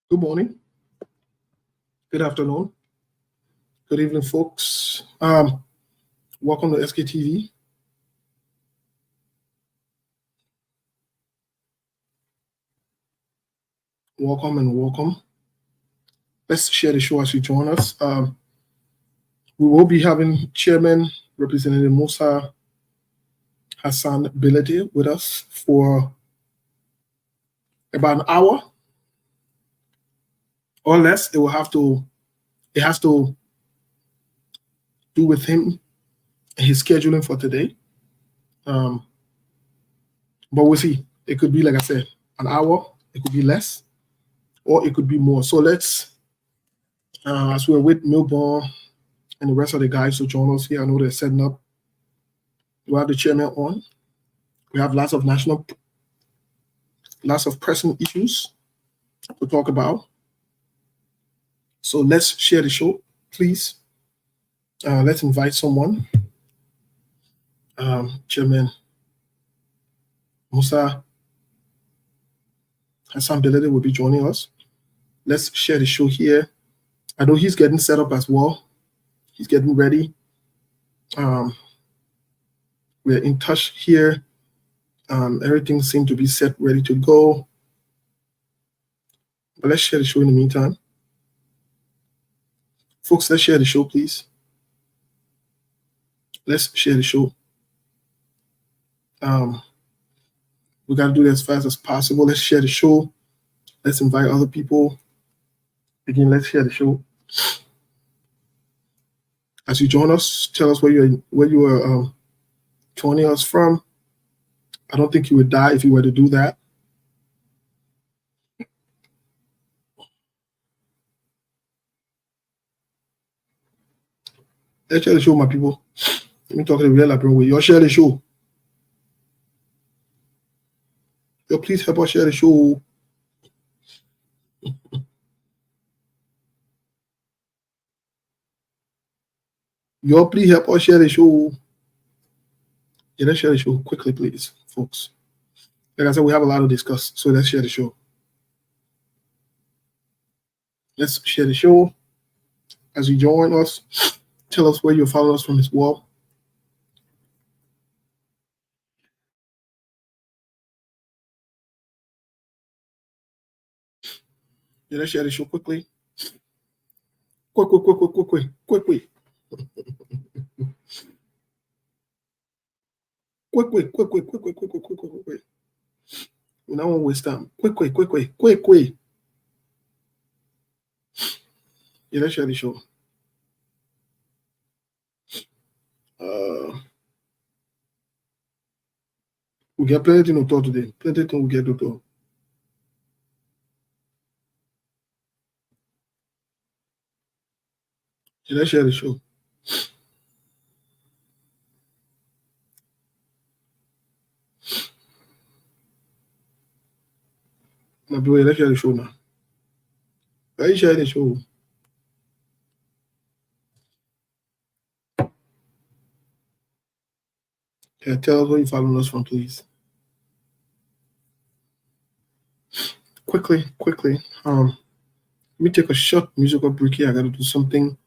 Good morning, good afternoon, good evening, folks. Welcome to SKTV. Welcome and welcome. Let's share the show as you join us. We will be having Chairman Representative Musa Hassan Biladi with us for about an hour or less. It has to do with him and his scheduling for today. But we'll see. It could be, like I said, an hour. It could be less, or it could be more. So let's, as we're with Milborn and the rest of the guys who join us here, I know they're setting up. We have the chairman on. We have lots of pressing issues to talk about. So let's share the show, please. Let's invite someone. Chairman Musa Hassan Biladi will be joining us. Let's share the show here. I know he's getting set up as well. He's getting ready. We're in touch here. Everything seems to be set, ready to go. But let's share the show in the meantime. Folks, let's share the show, please. Let's share the show. We got to do this as fast as possible. Let's share the show. Let's invite other people. Again, let's share the show. As you join us, tell us where you are joining us from. I don't think you would die if you were to do that. Let's share the show, my people. Let me talk to the real Liberian way. Y'all share the show. Yo, please help us share the show. Yo, please help us share the show. Yeah, let's share the show quickly, please, folks. Like I said, we have a lot to discuss, so let's share the show. Let's share the show. As you join us, tell us where you're following us from as well. Yeah, let's share the show quickly. Quick. Quick. We don't want to waste time. Quick. Yeah, let's share the show. We get plenty to talk today. Plenty to get to talk. Yeah, let's share the show. My boy, let's share the show now. Why you share the show? Yeah, tell us where you're following us from, please. Quickly. Let me take a short musical break here. I gotta do something.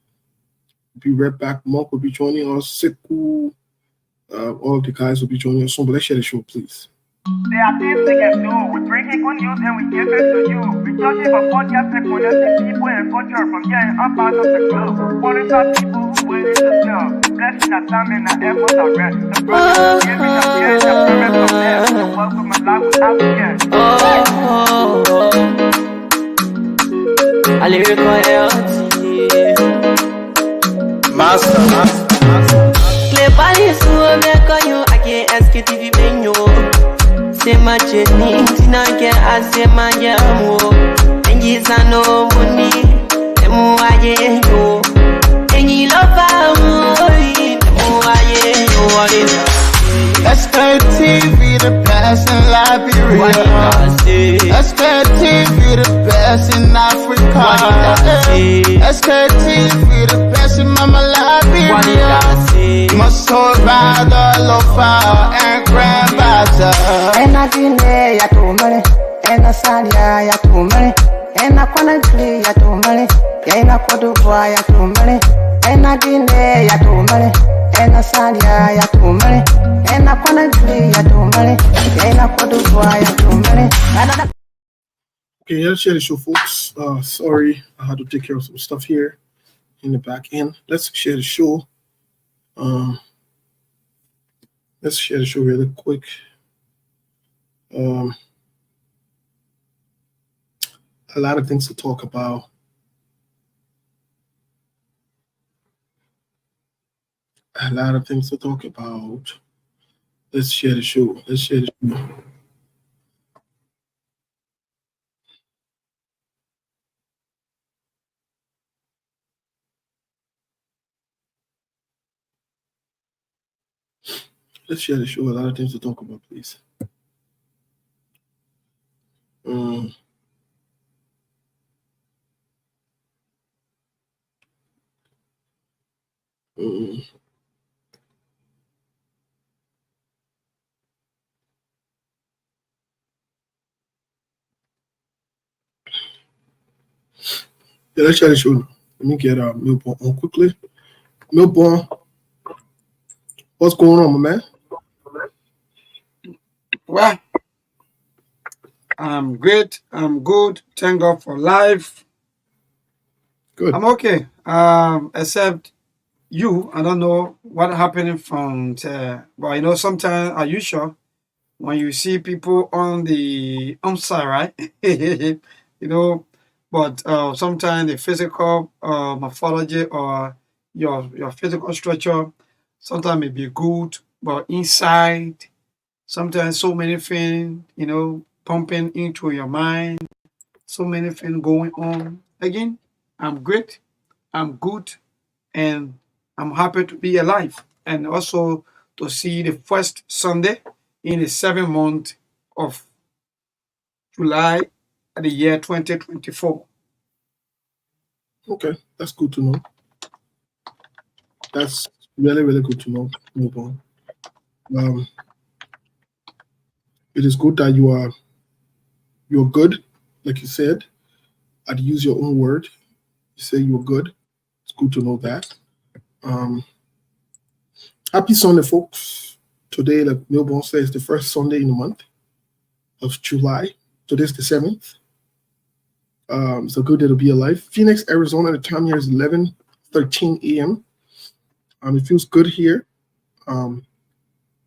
Be right back. Mark will be joining us. Seku, all the guys will be joining us soon. But let's share the show, please. There are things we can do. We bring it good news and we give it to you. We judge it for podcast and connecting people and culture from here and up out of the globe. Monitor people who willing to serve. Blessing that time and that effort are rest. The project is giving us the end of the rest of them. So welcome my life with African. I live Master. Play Paris who make on you. I can't ask you TV menu. Say my journey, Tina can I say my jamo. And you no money, and more I know. And you love SKTV the best in Liberia. SKTV the best in Africa. SKTV the best in Mama Liberia. Must survive the lofa and grandfather. And I didn't ya to money, and I said ya to money. Ena kwana gli ya tumale, ena kodu kwa ya tumale, ena dine ya tumale, ena salia ya tumale, ena kwana gli ya tumale, ena kodu kwa ya tumale. Okay, let's share the show, folks. Sorry, I had to take care of some stuff here in the back end. Let's share the show. Let's share the show really quick. A lot of things to talk about. Let's share the show. Let's share the show. A lot of things to talk about, please. Yeah, let's share the show. Let me get Milborn on quickly. Milborn, what's going on, my man? Well, I'm great. I'm good. Thank God for life. Good. I'm okay. Except you, I don't know what happening from. But sometimes, are you sure when you see people on the side, right? But sometimes the physical morphology or your physical structure sometimes may be good, but inside sometimes so many things, pumping into your mind, so many things going on. Again, I'm great, I'm good, and I'm happy to be alive. And also to see the first Sunday in the 7th month of July at the year 2024. Okay, that's good to know. That's really, really good to know, Milborn. It is good that you're good, like you said. I'd use your own word. You say you're good. It's good to know that. Happy Sunday, folks. Today, like Milborn says, is the first Sunday in the month of July. Today's the 7th. It's a good day to be alive. Phoenix, Arizona, the time here is 11:13 a.m. It feels good here.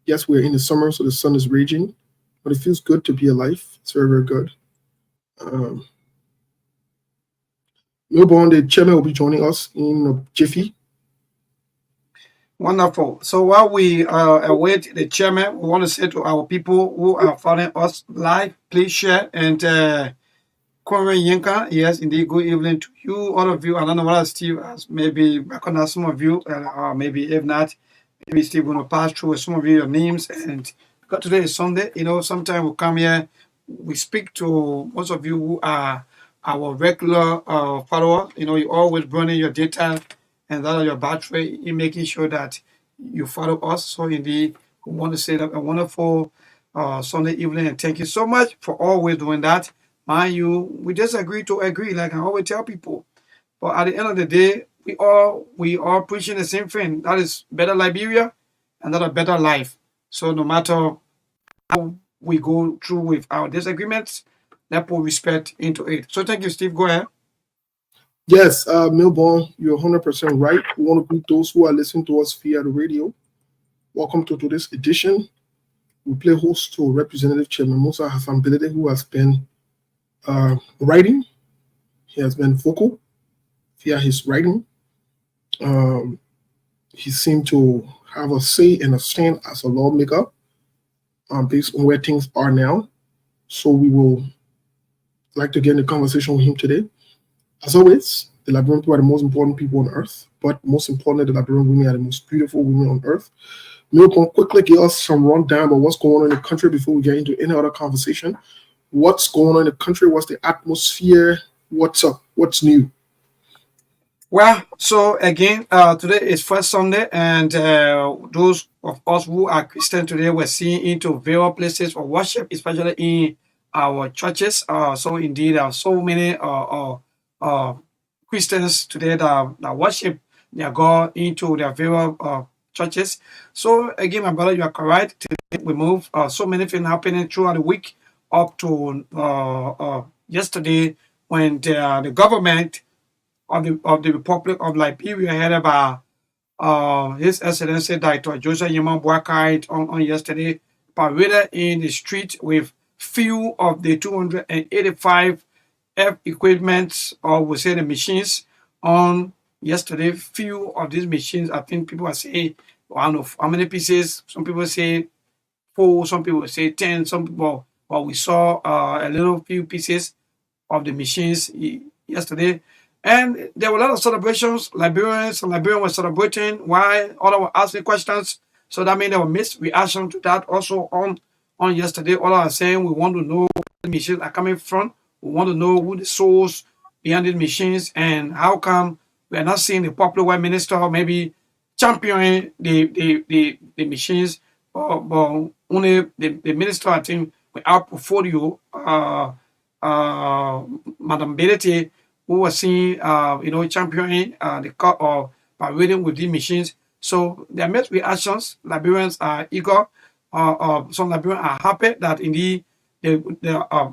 Yes, we're in the summer, so the sun is raging, but it feels good to be alive. It's very, very good. Milborn, the chairman, will be joining us in a jiffy. Wonderful. So while we await the chairman, we want to say to our people who are following us live, please share. And Kwame Yinka, yes, indeed, good evening to you, all of you. I don't know whether Steve has maybe recognized some of you, or maybe if not, maybe Steve will pass through with some of you your names. And because today is Sunday, sometimes we come here, we speak to most of you who are our regular followers. You're always burning your data and that of your battery in making sure that you follow us. So indeed, we want to say that a wonderful Sunday evening, and thank you so much for always doing that. Mind you, we disagree to agree, like I always tell people. But at the end of the day, we are preaching the same thing. That is better Liberia and that a better life. So no matter how we go through with our disagreements, let's put respect into it. So thank you, Steve. Go ahead. Yes, Milborn, you're 100% right. We want to greet those who are listening to us via the radio. Welcome to today's edition. We play host to Representative Chairman Musa Hassan Bilede, who has been writing. He has been vocal via his writing. He seemed to have a say and a stand as a lawmaker based on where things are now. So we will like to get in a conversation with him today. As always, the Liberian people are the most important people on earth, but most importantly, the Liberian women are the most beautiful women on earth. Milborn, quickly give us some rundown about what's going on in the country before we get into any other conversation. What's going on in the country? What's the atmosphere? What's up? What's new? Well, so again, today is first Sunday, and those of us who are Christian today, we're seeing into various places for worship, especially in our churches. So indeed, there are so many uh, Christians today that worship their God into their various churches. So again, my brother, you are correct. Today we move so many things happening throughout the week up to yesterday when the government of the Republic of Liberia, headed by His Excellency Dr. Joseph Yamon Boakai on yesterday, paraded in the street with few of the 285 F equipments, or we say the machines, on yesterday. Few of these machines, I think people are saying, I don't know how many pieces. Some people say 4, some people say 10, some people, but we saw a little few pieces of the machines yesterday. And there were a lot of celebrations. Liberians and Liberians were celebrating while others were asking questions. So that means there were mixed reaction to that also on yesterday. All are saying we want to know where the machines are coming from. We want to know who the source behind the machines and how come we are not seeing the popular white minister maybe championing the machines, but only the minister, I think, with our portfolio, Madam Belete, who was seen, championing the cup or parading with these machines. So there are mixed reactions. Liberians are eager. Some Liberians are happy that indeed the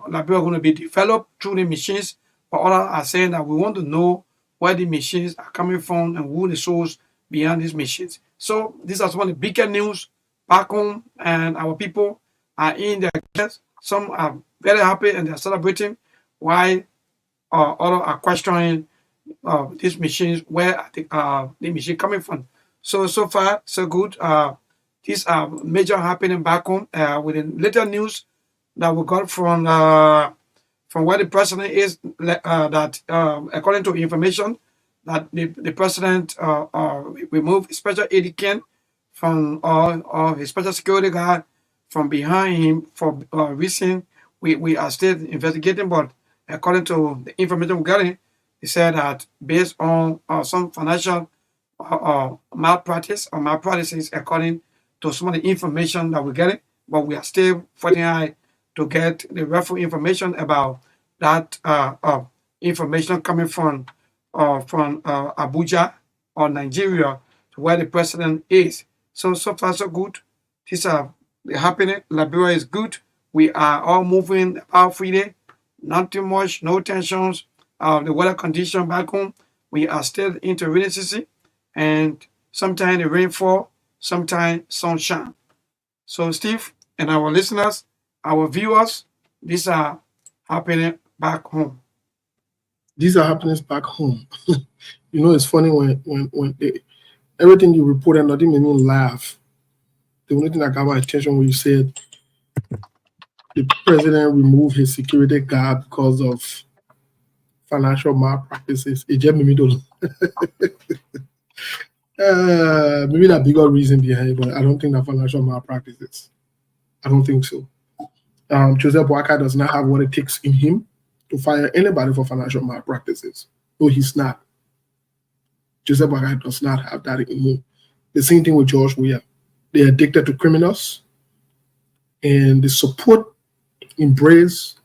Liberia are going to be developed through the machines. But others are saying that we want to know where the machines are coming from and who the source behind these machines. So these are some of the bigger news back home, and our people are in their guests. Some are very happy and they're celebrating, while others are questioning these machines, where are the machine coming from. So far, so good. These are major happening back home. With the later news that we got from where the president is, that according to information, that the president removed special aide camp from his special security guard from behind him for reason we are still investigating. But according to the information we're getting, he said that based on some financial malpractice or malpractices, according to some of the information that we're getting, but we are still fighting hard to get the rightful information about that information coming from Abuja or Nigeria to where the president is. So far so good. These are the happening. Liberia is good. We are all moving about freely. Not too much, no tensions. The weather condition back home, we are still into rainy season, and sometimes the rainfall, sometimes sunshine. So Steve and our listeners, our viewers, these are happening back home. These are happenings back home. It's funny when everything you reported, nothing made me laugh. The only thing that got my attention when you said the president removed his security guard because of financial malpractices. It just made me do. Maybe that bigger reason behind it, but I don't think that financial malpractices. I don't think so. Joseph Boakai does not have what it takes in him to fire anybody for financial malpractices. No, he's not. Joseph Boakai does not have that in him. The same thing with George Weah. They're addicted to criminals, and they support, embrace,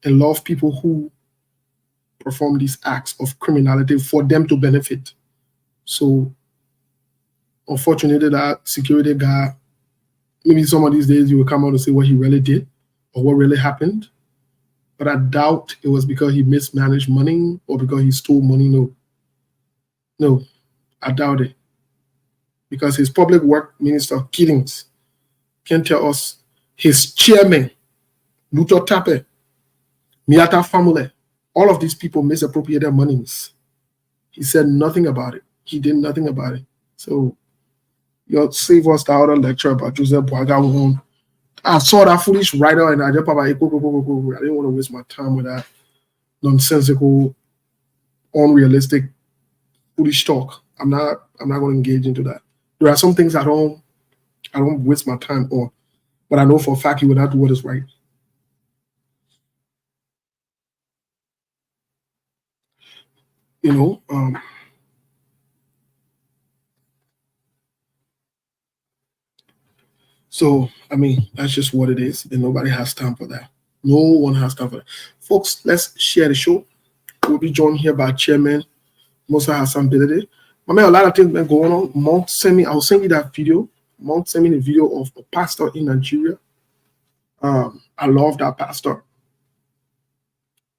and love people who perform these acts of criminality for them to benefit. So, unfortunately, that security guy, maybe some of these days you will come out and say what he really did or what really happened. But I doubt it was because he mismanaged money or because he stole money. No, I doubt it. Because his public work minister, Killings, can tell us his chairman, Luto Tape, Miata Famule, all of these people misappropriated monies. He said nothing about it. He did nothing about it. So you'll save us the other lecture about Joseph Boakai. I saw that foolish writer and I just I didn't want to waste my time with that nonsensical, unrealistic, foolish talk. I'm not going to engage into that. There are some things I don't waste my time on, but I know for a fact he would not do what is right. So, I mean, that's just what it is, and nobody has time for that. No one has time for that. Folks, let's share the show. We'll be joined here by Chairman Musa Hassan Bilede. I mean, a lot of things been going on. Mount sent me, I'll send you that video. Mount sent me the video of a pastor in Nigeria. I love that pastor.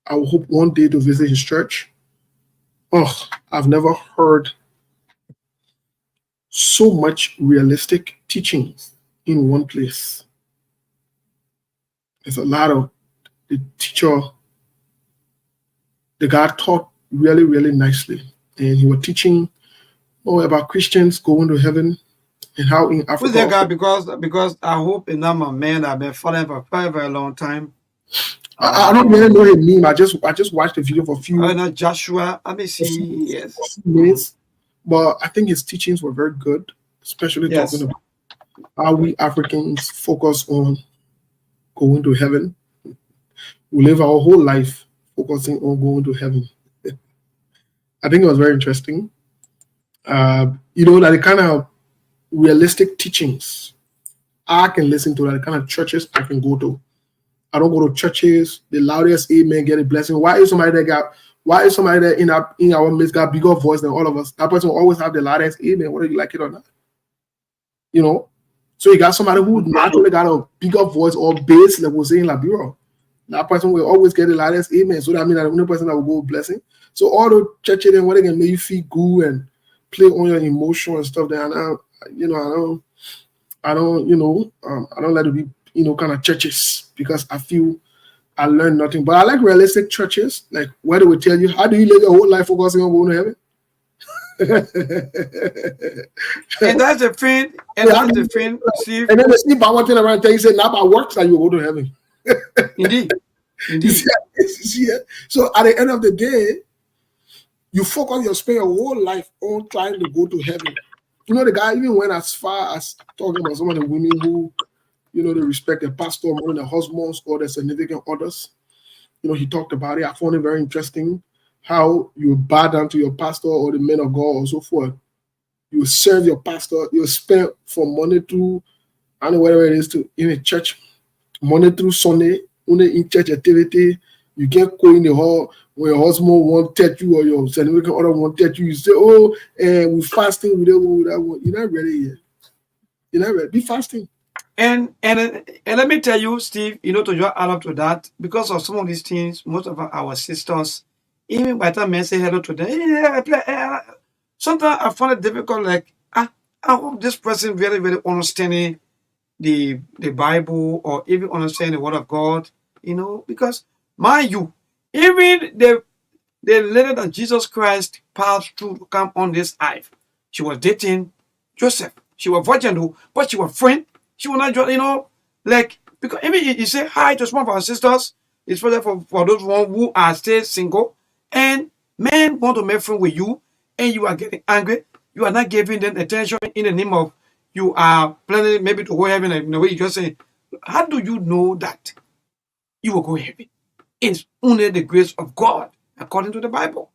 I will hope one day to visit his church. Oh, I've never heard so much realistic teachings in one place. There's a lot of the teacher, the guy taught really, really nicely. And he was teaching about Christians going to heaven and how in Africa. Who's that guy? Because I hope a number of men have been following for a very, very long time. I don't really know his name. I just watched the video for a few. I know Joshua. Let me see. Yes. Minutes, but I think his teachings were very good, especially talking about how we Africans focus on going to heaven. We live our whole life focusing on going to heaven. I think it was very interesting. That the kind of realistic teachings I can listen to, that the kind of churches I can go to. I don't go to churches, the loudest amen, get a blessing. Why is somebody that in our midst got bigger voice than all of us? That person will always have the loudest amen, whether you like it or not. So you got somebody who naturally got a bigger voice or bass, like we're saying Liberian. That person will always get the loudest amen. So that means that the only person that will go with blessing. So all the churches and what they can make you feel good and play on your emotion and stuff. That I don't let it be kind of churches, because I feel I learned nothing. But I like realistic churches, like where they will tell you, how do you live your whole life focusing on going to heaven? And that's the thing. Steve. And then they see about one thing around tell you, say, not by works that you will go to heaven. Indeed. You see it? So at the end of the day, you focus, you spend your whole life on trying to go to heaven. The guy even went as far as talking about some of the women who, they respect their pastor more than their husbands or their significant others. He talked about it. I found it very interesting how you bow down to your pastor or the men of God or so forth. You serve your pastor. You spend from Monday to, I don't know whatever it is, to in a church, Monday through Sunday, only in church activity. You get go in the hall when your husband won't touch you or your significant other won't touch you. You say, we're fasting. We don't want that one. You're not ready yet. You're not ready. Be fasting. And let me tell you, Steve, to just add up to that, because of some of these things, most of our sisters, even by the time men say hello to them, sometimes I find it difficult, like, I hope this person really, really understanding the Bible or even understanding the Word of God, because, mind you, even the lady that Jesus Christ passed through to come on this earth, she was dating Joseph. She was virgin, but she was friend. She will not just, because even you say hi to some of our sisters, it's for those one who are still single, and men want to make friends with you, and you are getting angry. You are not giving them attention in the name of you are planning maybe to go heaven, in the way you just say. How do you know that you will go heaven? It's only the grace of God, according to the Bible.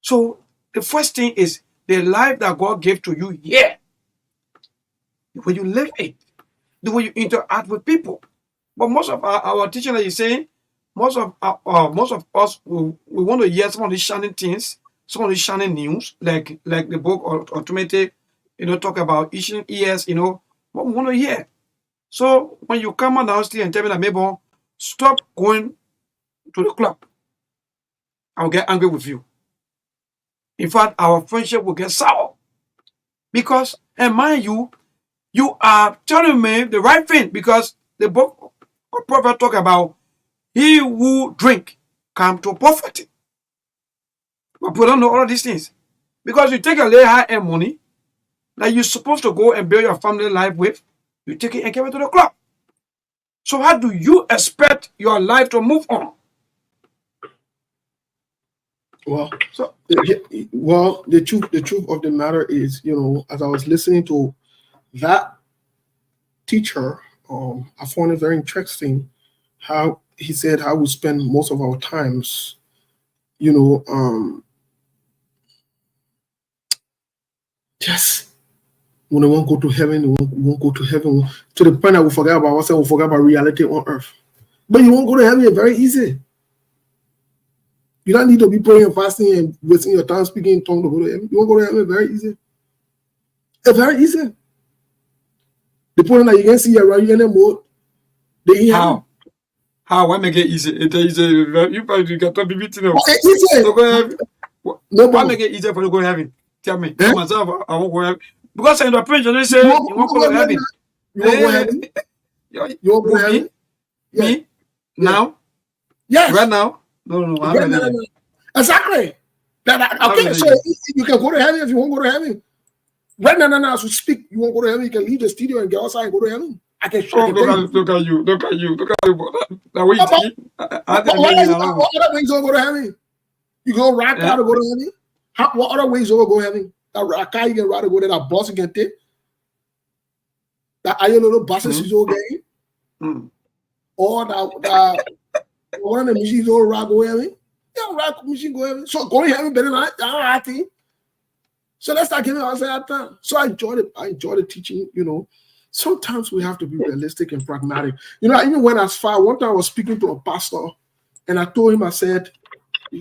So the first thing is the life that God gave to you here. The way you live it, the way you interact with people. But most of our teaching that you say, most of us we want to hear some of these shining things, some of these shining news, like the book Automated, talk about itching ears, what we want to hear. So when you come out downstairs and tell me that, maybe stop going to the club, I will get angry with you. In fact, our friendship will get sour. Because, and mind you are telling me the right thing, because the book of Proverbs talk about he who drink come to poverty. But people don't know all of these things. Because you take a little high-end money that you're supposed to go and build your family life with, you take it and give it to the club. So how do you expect your life to move on? Well, the truth of the matter is, as I was listening to that teacher, I found it very interesting how he said how we spend most of our times, just when we won't go to heaven, we won't go to heaven, to the point that we forget about ourselves, we forget about reality on earth. But you won't go to heaven. It's very easy. You don't need to be praying and fasting and wasting your time speaking in tongues to go to heaven. You won't go to heaven. It's very easy. It's very easy. The point that you can see around you anymore. They How? How? Why make it easy? It is easy. You probably got to be beaten up. it's easy. So go heaven. No, Why make it easier for you to go to heaven? Tell me. Eh? Myself, I won't go heaven. Because in the preacher, they say you won't go to heaven. You won't go to heaven. You won't go to heaven. Me? Now? Yes. Right now? No. I'm Exactly. Okay, so you can go to heaven if you won't go to heaven. Right now, as we speak, you won't go to heaven. You can leave the studio and get outside and go to heaven. I can show you. Look at you. That way you think. What other ways you go to heaven? You go ride car to go to heaven? What other ways you go to heaven? A car you can ride to go there, that bus you can take? That iron little buses you go getting? Or that one of the machines you ride go to heaven? Yeah, ride machine go to heaven. So going to heaven better than that, thing. So let's start giving ourselves time. So I enjoy the teaching, Sometimes we have to be realistic and pragmatic. I even went as far. One time I was speaking to a pastor, and I told him, I said, I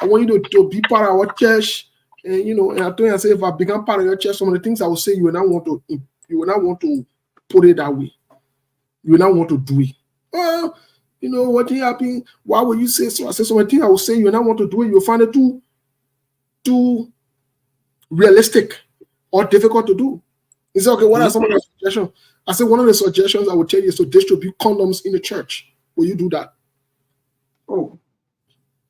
want you to be part of our church. And and I told him, I said, if I become part of your church, some of the things I will say, you will not want to put it that way. You will not want to do it. Well, what happened? Why would you say so? I said, some of the things I will say, you will not want to do it. You'll find it too realistic or difficult to do. He said, okay, what are some of the suggestions? I said, one of the suggestions I would tell you is to distribute condoms in the church. Will you do that? Oh,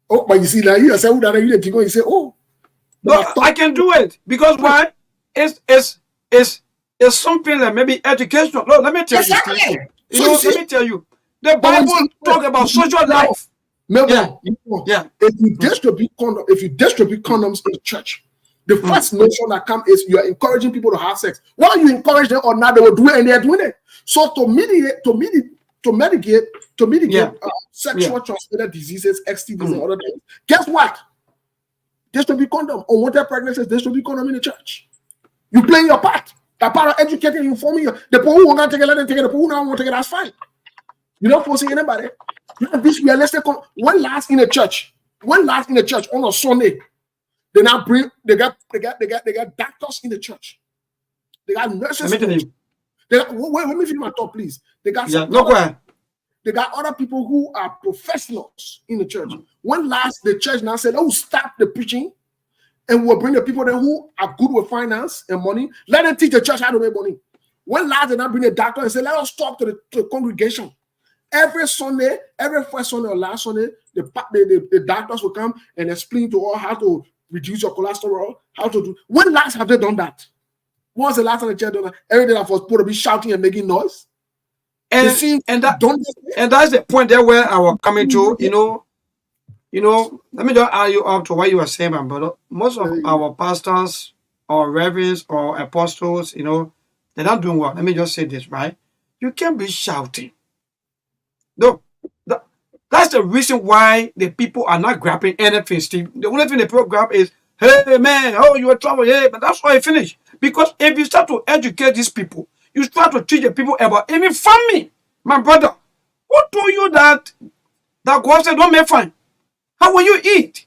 but you see, now you say, you say, oh. No, I can do it. Because why? It's something like maybe educational. No, let me tell you. Let me tell you. The Bible talk about social life. If you distribute condoms in the church, the first notion that comes is you are encouraging people to have sex. Whether you encourage them or not, they will do it, and they are doing it. So to mitigate sexual transmitted diseases, STDs, and other things, guess what? Distribute condom. Unwanted pregnancies, distribute condom in the church. You playing your part. That part of educating, informing you. The people who want to take it, let them take it. The people who don't want to take it, that's fine. You're not forcing anybody. You have this realistic. One last in the church on a Sunday. They now bring. They got doctors in the church. They got nurses. Let me finish my thought, please. They got they got other people who are professionals in the church. One last, the church now said, "Oh, stop the preaching, and we'll bring the people there who are good with finance and money. Let them teach the church how to make money." One last, they now bring a doctor and say, "Let us talk to the congregation." Every Sunday, every first Sunday or last Sunday, the doctors will come and explain to all how to reduce your cholesterol, how to do. When last have they done that? When was the last time the church done that? Every day I was supposed to be shouting and making noise. And that's the point there where I was coming to, let me just add you up to what you were saying, my brother. Most of our pastors or reverends or apostles, they're not doing well. Let me just say this, right? You can't be shouting. No, that's the reason why the people are not grabbing anything, Steve. The only thing the people grab is, hey, man, oh, you are trouble, yeah, but that's why I finish. Because if you start to educate these people, you start to teach the people about even family. My brother, who told you that God said don't make fun? How will you eat?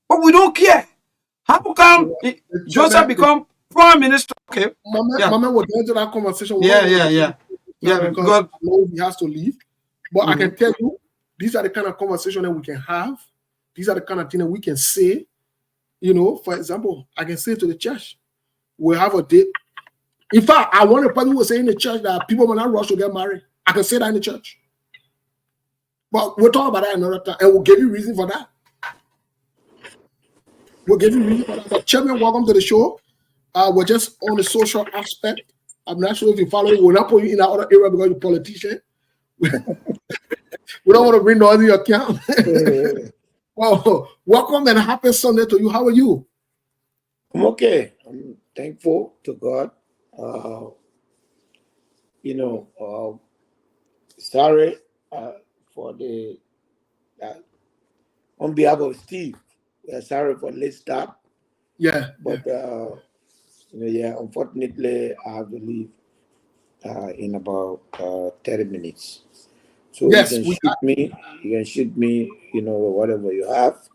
But we don't care. How come Joseph become prime minister? Okay. Mama will get into that conversation. Yeah. Because I know he has to leave. But I can tell you, these are the kind of conversation that we can have. These are the kind of things that we can say. For example, I can say to the church, we'll have a date. In fact, I want to probably will say in the church that people will not rush to get married. I can say that in the church. But we'll talk about that another time, and we'll give you reason for that. We'll give you reason for that. But Chairman, welcome to the show. We're just on the social aspect. I'm not sure if you follow it. We'll not put you in that other area because you're a politician. We don't want to bring noise in your account. Well, welcome and happy Sunday to you. How are you? I'm okay. I'm thankful to God. Sorry for the on behalf of Steve. We're sorry for late start. Yeah. But unfortunately, I have to leave in about 30 minutes. So Yes, you we can shoot me, whatever you have.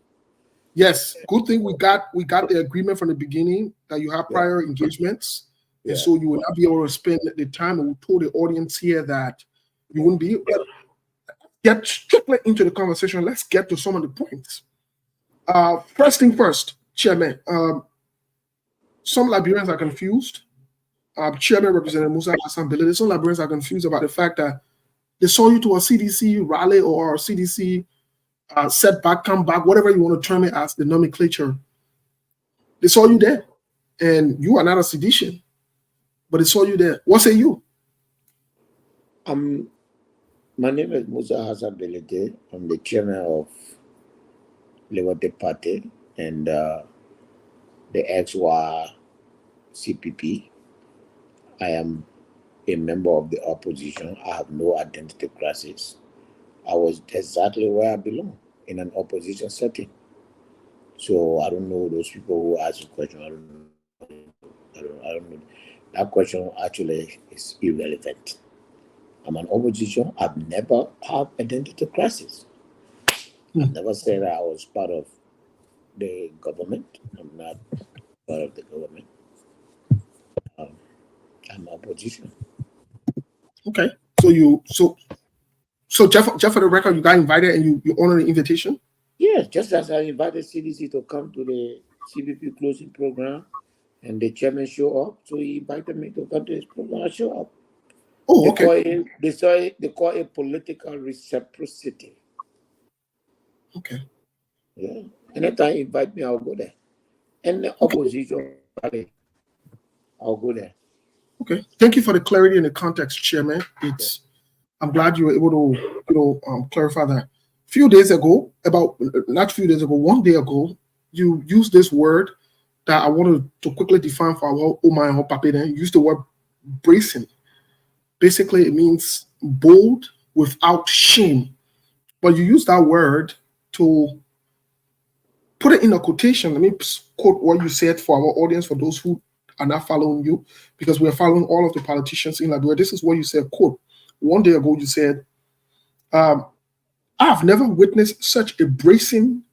Yes, good thing we got the agreement from the beginning that you have Yeah. prior engagements, and Yeah. so you will not be able to spend the time. And we told the audience here that you wouldn't be. But get strictly into the conversation. Let's get to some of the points. First thing first, Chairman. Some Liberians are confused. Chairman Representative Musa Hassan Belede, some Liberians are confused about the fact that they saw you to a CDC rally or CDC setback, comeback, whatever you want to term it as, the nomenclature. They saw you there, and you are not a sedition, but they saw you there. What say you? My name is Musa Hassan Belede. I'm the chairman of Liberty Party and the XY CPP. I am a member of the opposition. I have no identity crisis. I was exactly where I belong, in an opposition setting. So I don't know those people who ask the question. I don't know. That question actually is irrelevant. I'm an opposition. I've never had identity crisis. I've never said I was part of the government. I'm not part of the government. I'm opposition. Okay, so Jeff, for the record, you got invited and you honored the invitation. Yes, just as I invited CDC to come to the CPP closing program, and the chairman show up, so he invited me to come to his program and show up. Oh, okay. They call it political reciprocity. Okay. Yeah. Anytime you invite me, I'll go there. And the opposition rally, I'll go there. Okay. Thank you for the clarity and the context, Chairman. I'm glad you were able to clarify that. Few days ago, one day ago, you used this word that I wanted to quickly define for our Omar and Pape. Then use the word bracing. Basically, it means bold without shame. But you use that word to put it in a quotation. Let me quote what you said for our audience, for those who are not following you, because we are following all of the politicians in Liberia. This is what you said, quote, one day ago you said, I have never witnessed such a bracing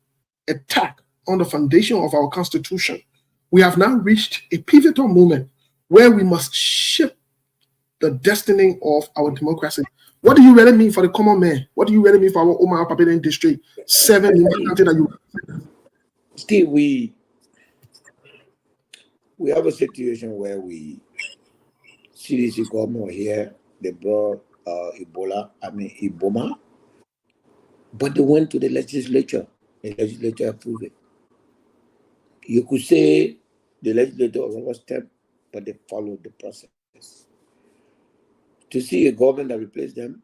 attack on the foundation of our Constitution. We have now reached a pivotal moment where we must shift the destiny of our democracy. What do you really mean for the common man? What do you really mean for our Omar Papeden district? 7 in the country that you. Still, we have a situation where CDC government here, they brought Ebola, but they went to the legislature. The legislature approved it. You could say the legislature was overstepped, but they followed the process. To see a government that replaced them,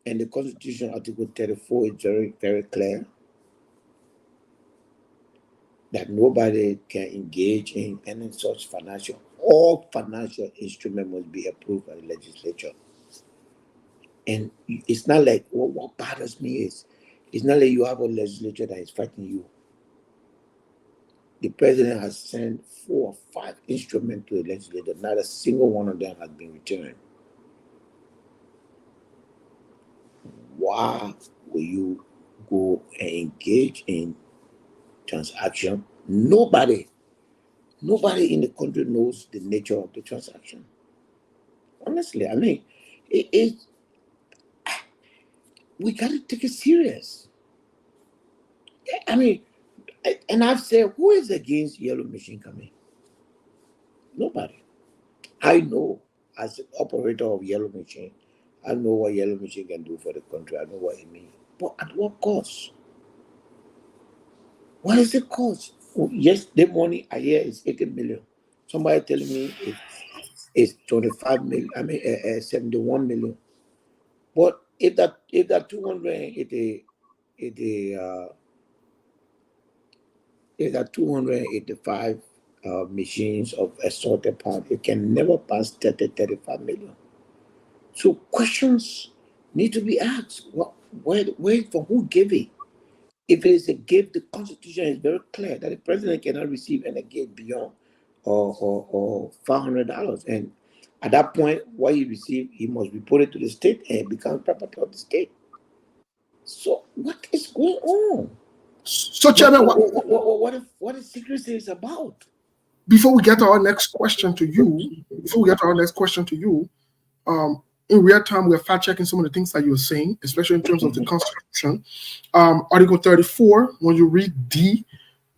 and the Constitution, Article 34, is very, very clear that nobody can engage in any such financial. All financial instrument must be approved by the legislature. And it's not like, what bothers me is, it's not like you have a legislature that is fighting you. The president has sent 4 or 5 instruments to the legislature. Not a single one of them has been returned. Why will you go and engage in transaction? Nobody in the country knows the nature of the transaction. Honestly, I mean, we got to take it serious. I mean, and I've said, who is against yellow machine coming? Nobody. I know, as an operator of yellow machine, I know what yellow machine can do for the country. I know what it means. But at what cost? What is the cost? Oh, yes, the money I hear is 80 million. Somebody telling me it's 25 million. I mean, 71 million. But if that 285 machines of assorted part, it can never pass 35 million. So questions need to be asked. Where from who gave it? If it is a gift, the Constitution is very clear that the president cannot receive any gift beyond or $500. And At that point, what he received, he must report it to the state and it becomes property of the state. So what is going on? So, Chairman, what is secrecy is about? before we get to our next question to you, in real time, we're fact checking some of the things that you're saying, especially in terms of the Constitution. Article 34, when you read D,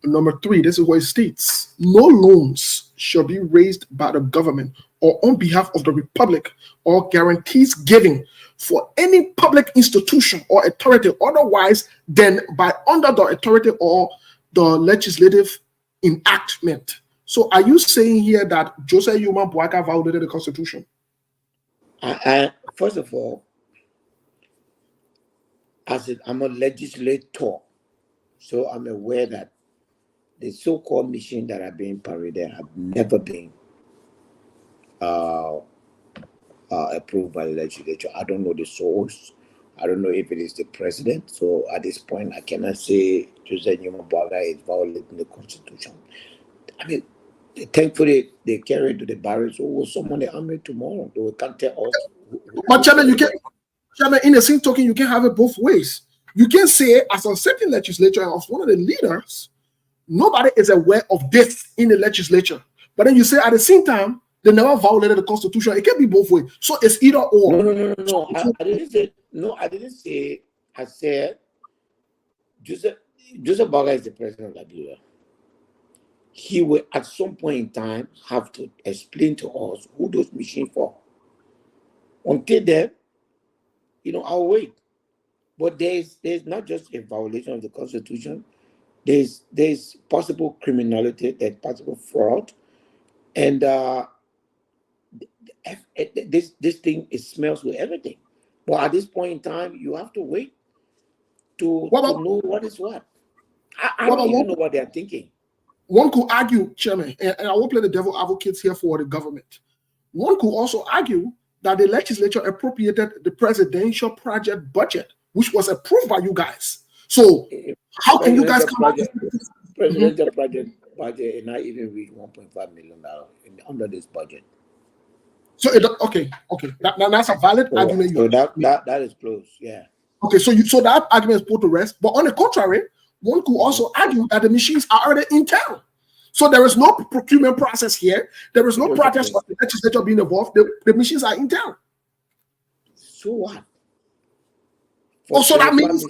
number 3, this is what it states: no loans shall be raised by the government or on behalf of the Republic, or guarantees given for any public institution or authority otherwise than by under the authority or the legislative enactment. So are you saying here that Joseph Yuma Boaka violated the Constitution? First of all, I'm a legislator, so I'm aware that the so-called machines that are being paraded have never been approved by the legislature. I don't know the source. I don't know if it is the president. So at this point, I cannot say Joseph Newman Boaga is violating the Constitution. I mean, thankfully, they carry it to the barracks. Or will someone the army tomorrow? They will come tell us. But Chairman, in the same token, you can have it both ways. You can say, as a certain legislature and as one of the leaders, nobody is aware of this in the legislature. But then you say at the same time, they never violated the Constitution. It can be both ways. So it's either or. No. I didn't say no. I didn't say. I said Joseph Boaga is the president of Liberia. He will at some point in time have to explain to us who those machines for. Until then, I'll wait. But there's not just a violation of the Constitution. There's possible criminality, there's possible fraud, and this thing, it smells with everything. But at this point in time, you have to wait to know what is what. I don't even know what they're thinking. One could argue, Chairman, and I won't play the devil advocates here for the government. One could also argue that the legislature appropriated the presidential project budget, which was approved by you guys. So how can you guys come out? Presidential project budget and not even reach $1.5 million under this budget. So okay, that's a valid argument. So that is close, yeah. Okay, so that argument is put to rest. But on the contrary, one could also argue that the machines are already in town. So there is no procurement process here. There is no process of the legislature being involved. The machines are in town. So what? So that means,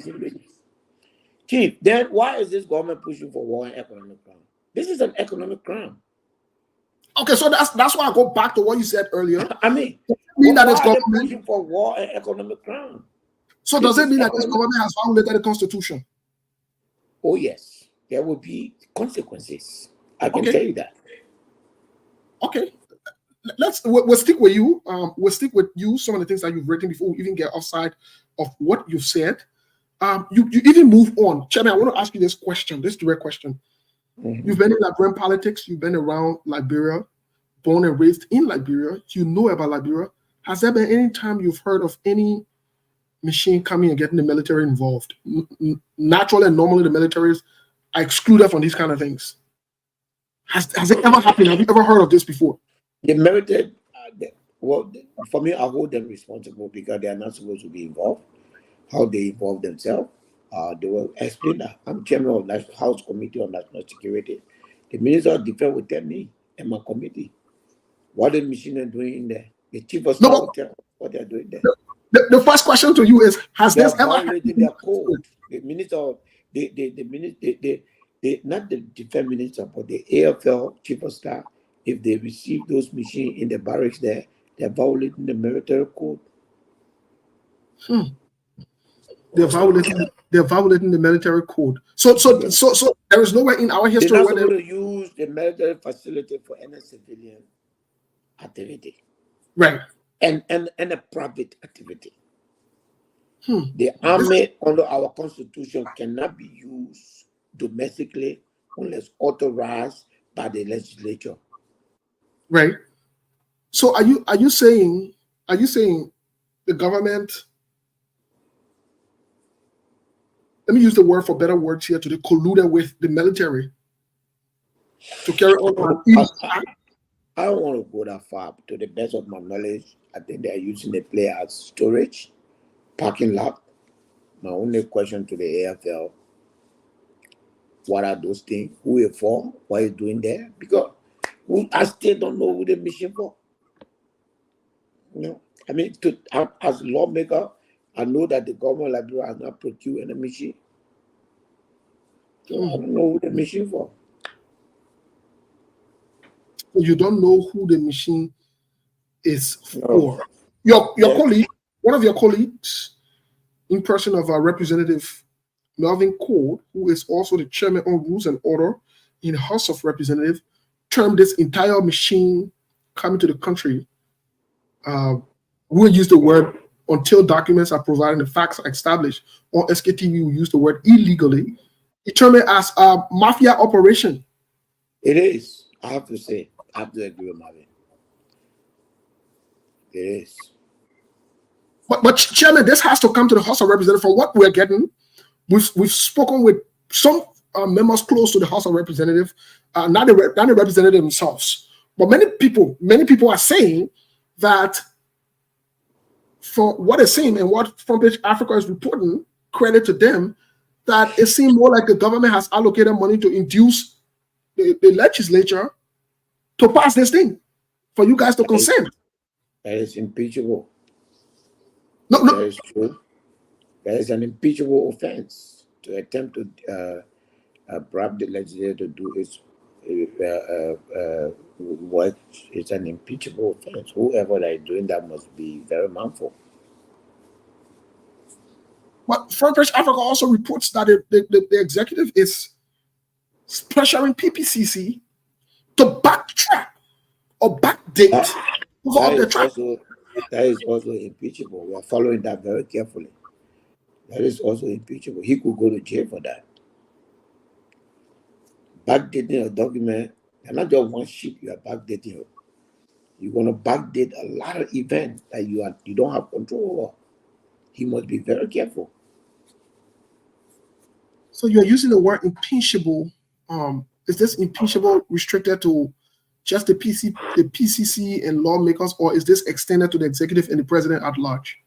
Chief, then why is this government pushing for war and economic crime? This is an economic crime. Okay, so that's why I go back to what you said earlier. I mean, that is government pushing for war and economic crime. So does it mean that this government has violated the Constitution? Oh yes, there will be consequences. I can tell you that. Okay, we'll stick with you. We'll stick with you. Some of the things that you've written before we even get offside of what you've said. You even move on, Chairman. I want to ask you this question, this direct question. Mm-hmm. You've been in Liberian politics. You've been around Liberia, born and raised in Liberia. You know about Liberia. Has there been any time you've heard of any machine coming and getting the military involved? Naturally and normally, the militaries are excluded from these kind of things. Has it ever happened? Have you ever heard of this before? The military, well, for me, I hold them responsible because they are not supposed to be involved. How they involve themselves, they will explain that. I'm chairman of National House Committee on National Security. The Minister of Defense will tell me and my committee what the machine are doing in there. The chief of staff will tell what they are doing there. The first question to you is: has this ever happened? Their code. The minister, not the defense minister, but the AFL chief of staff, if they receive those machines in the barracks there, they're violating the military code. They're violating the military code. So there is nowhere in our history they're not where supposed to use the military facility for any civilian activity, right? And a private activity. The army under our constitution cannot be used domestically unless authorized by the legislature. Right. So are you saying the government? Let me use the word for better words here, to the colluded with the military to carry on. I don't want to go that far. To the best of my knowledge, I think they are using the place as storage, parking lot. My only question to the AFL, what are those things? Who it for? What is doing there? Because I still don't know who the mission for. You know, I mean, as a lawmaker, I know that the government of Liberia has not procured any machine. So I don't know who the machine for. You don't know who the machine is No. for. Your Yeah. colleague, one of your colleagues, in person of our Representative Melvin Cole, who is also the chairman on Rules and Order in the House of Representatives, termed this entire machine coming to the country. We'll use the word until documents are provided and the facts are established. On SKTV, we use the word illegally. He termed it as a mafia operation. It is. I have to say, I have to agree with Marvin. It is. But Chairman, this has to come to the House of Representatives. For what we're getting, we've spoken with some members close to the House of Representatives, not the representative themselves. But many people are saying that for what is saying and what Front Page Africa is reporting, credit to them, that it seems more like the government has allocated money to induce the legislature to pass this thing for you guys to consent. That is impeachable. No. That is true. That is an impeachable offense to attempt to bribe the legislator to do its work. It's an impeachable offense. Whoever that is doing that must be very mindful. But Front Page Africa also reports that the executive is pressuring PPCC to backtrack or backdate That is also impeachable. We are following that very carefully. That is also impeachable. He could go to jail for that. Backdating a document, and not just one sheet you are backdating. You're going to backdate a lot of events that you don't have control over. He must be very careful. So you're using the word impeachable. Is this impeachable restricted to just the PCC and lawmakers, or is this extended to the executive and the president at large?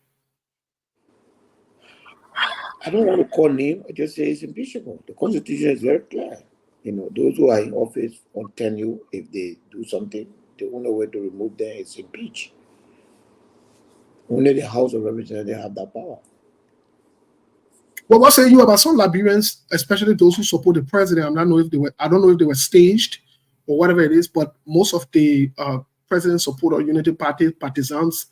I don't want to call name. I just say it's impeachable. The Constitution is very clear. You know, those who are in office on tenure, if they do something, the only way to remove them is impeach. Only the House of Representatives have that power. Well, what say you about some Liberians, especially those who support the president? I don't know if they were staged or whatever it is, but most of the president support or Unity Party partisans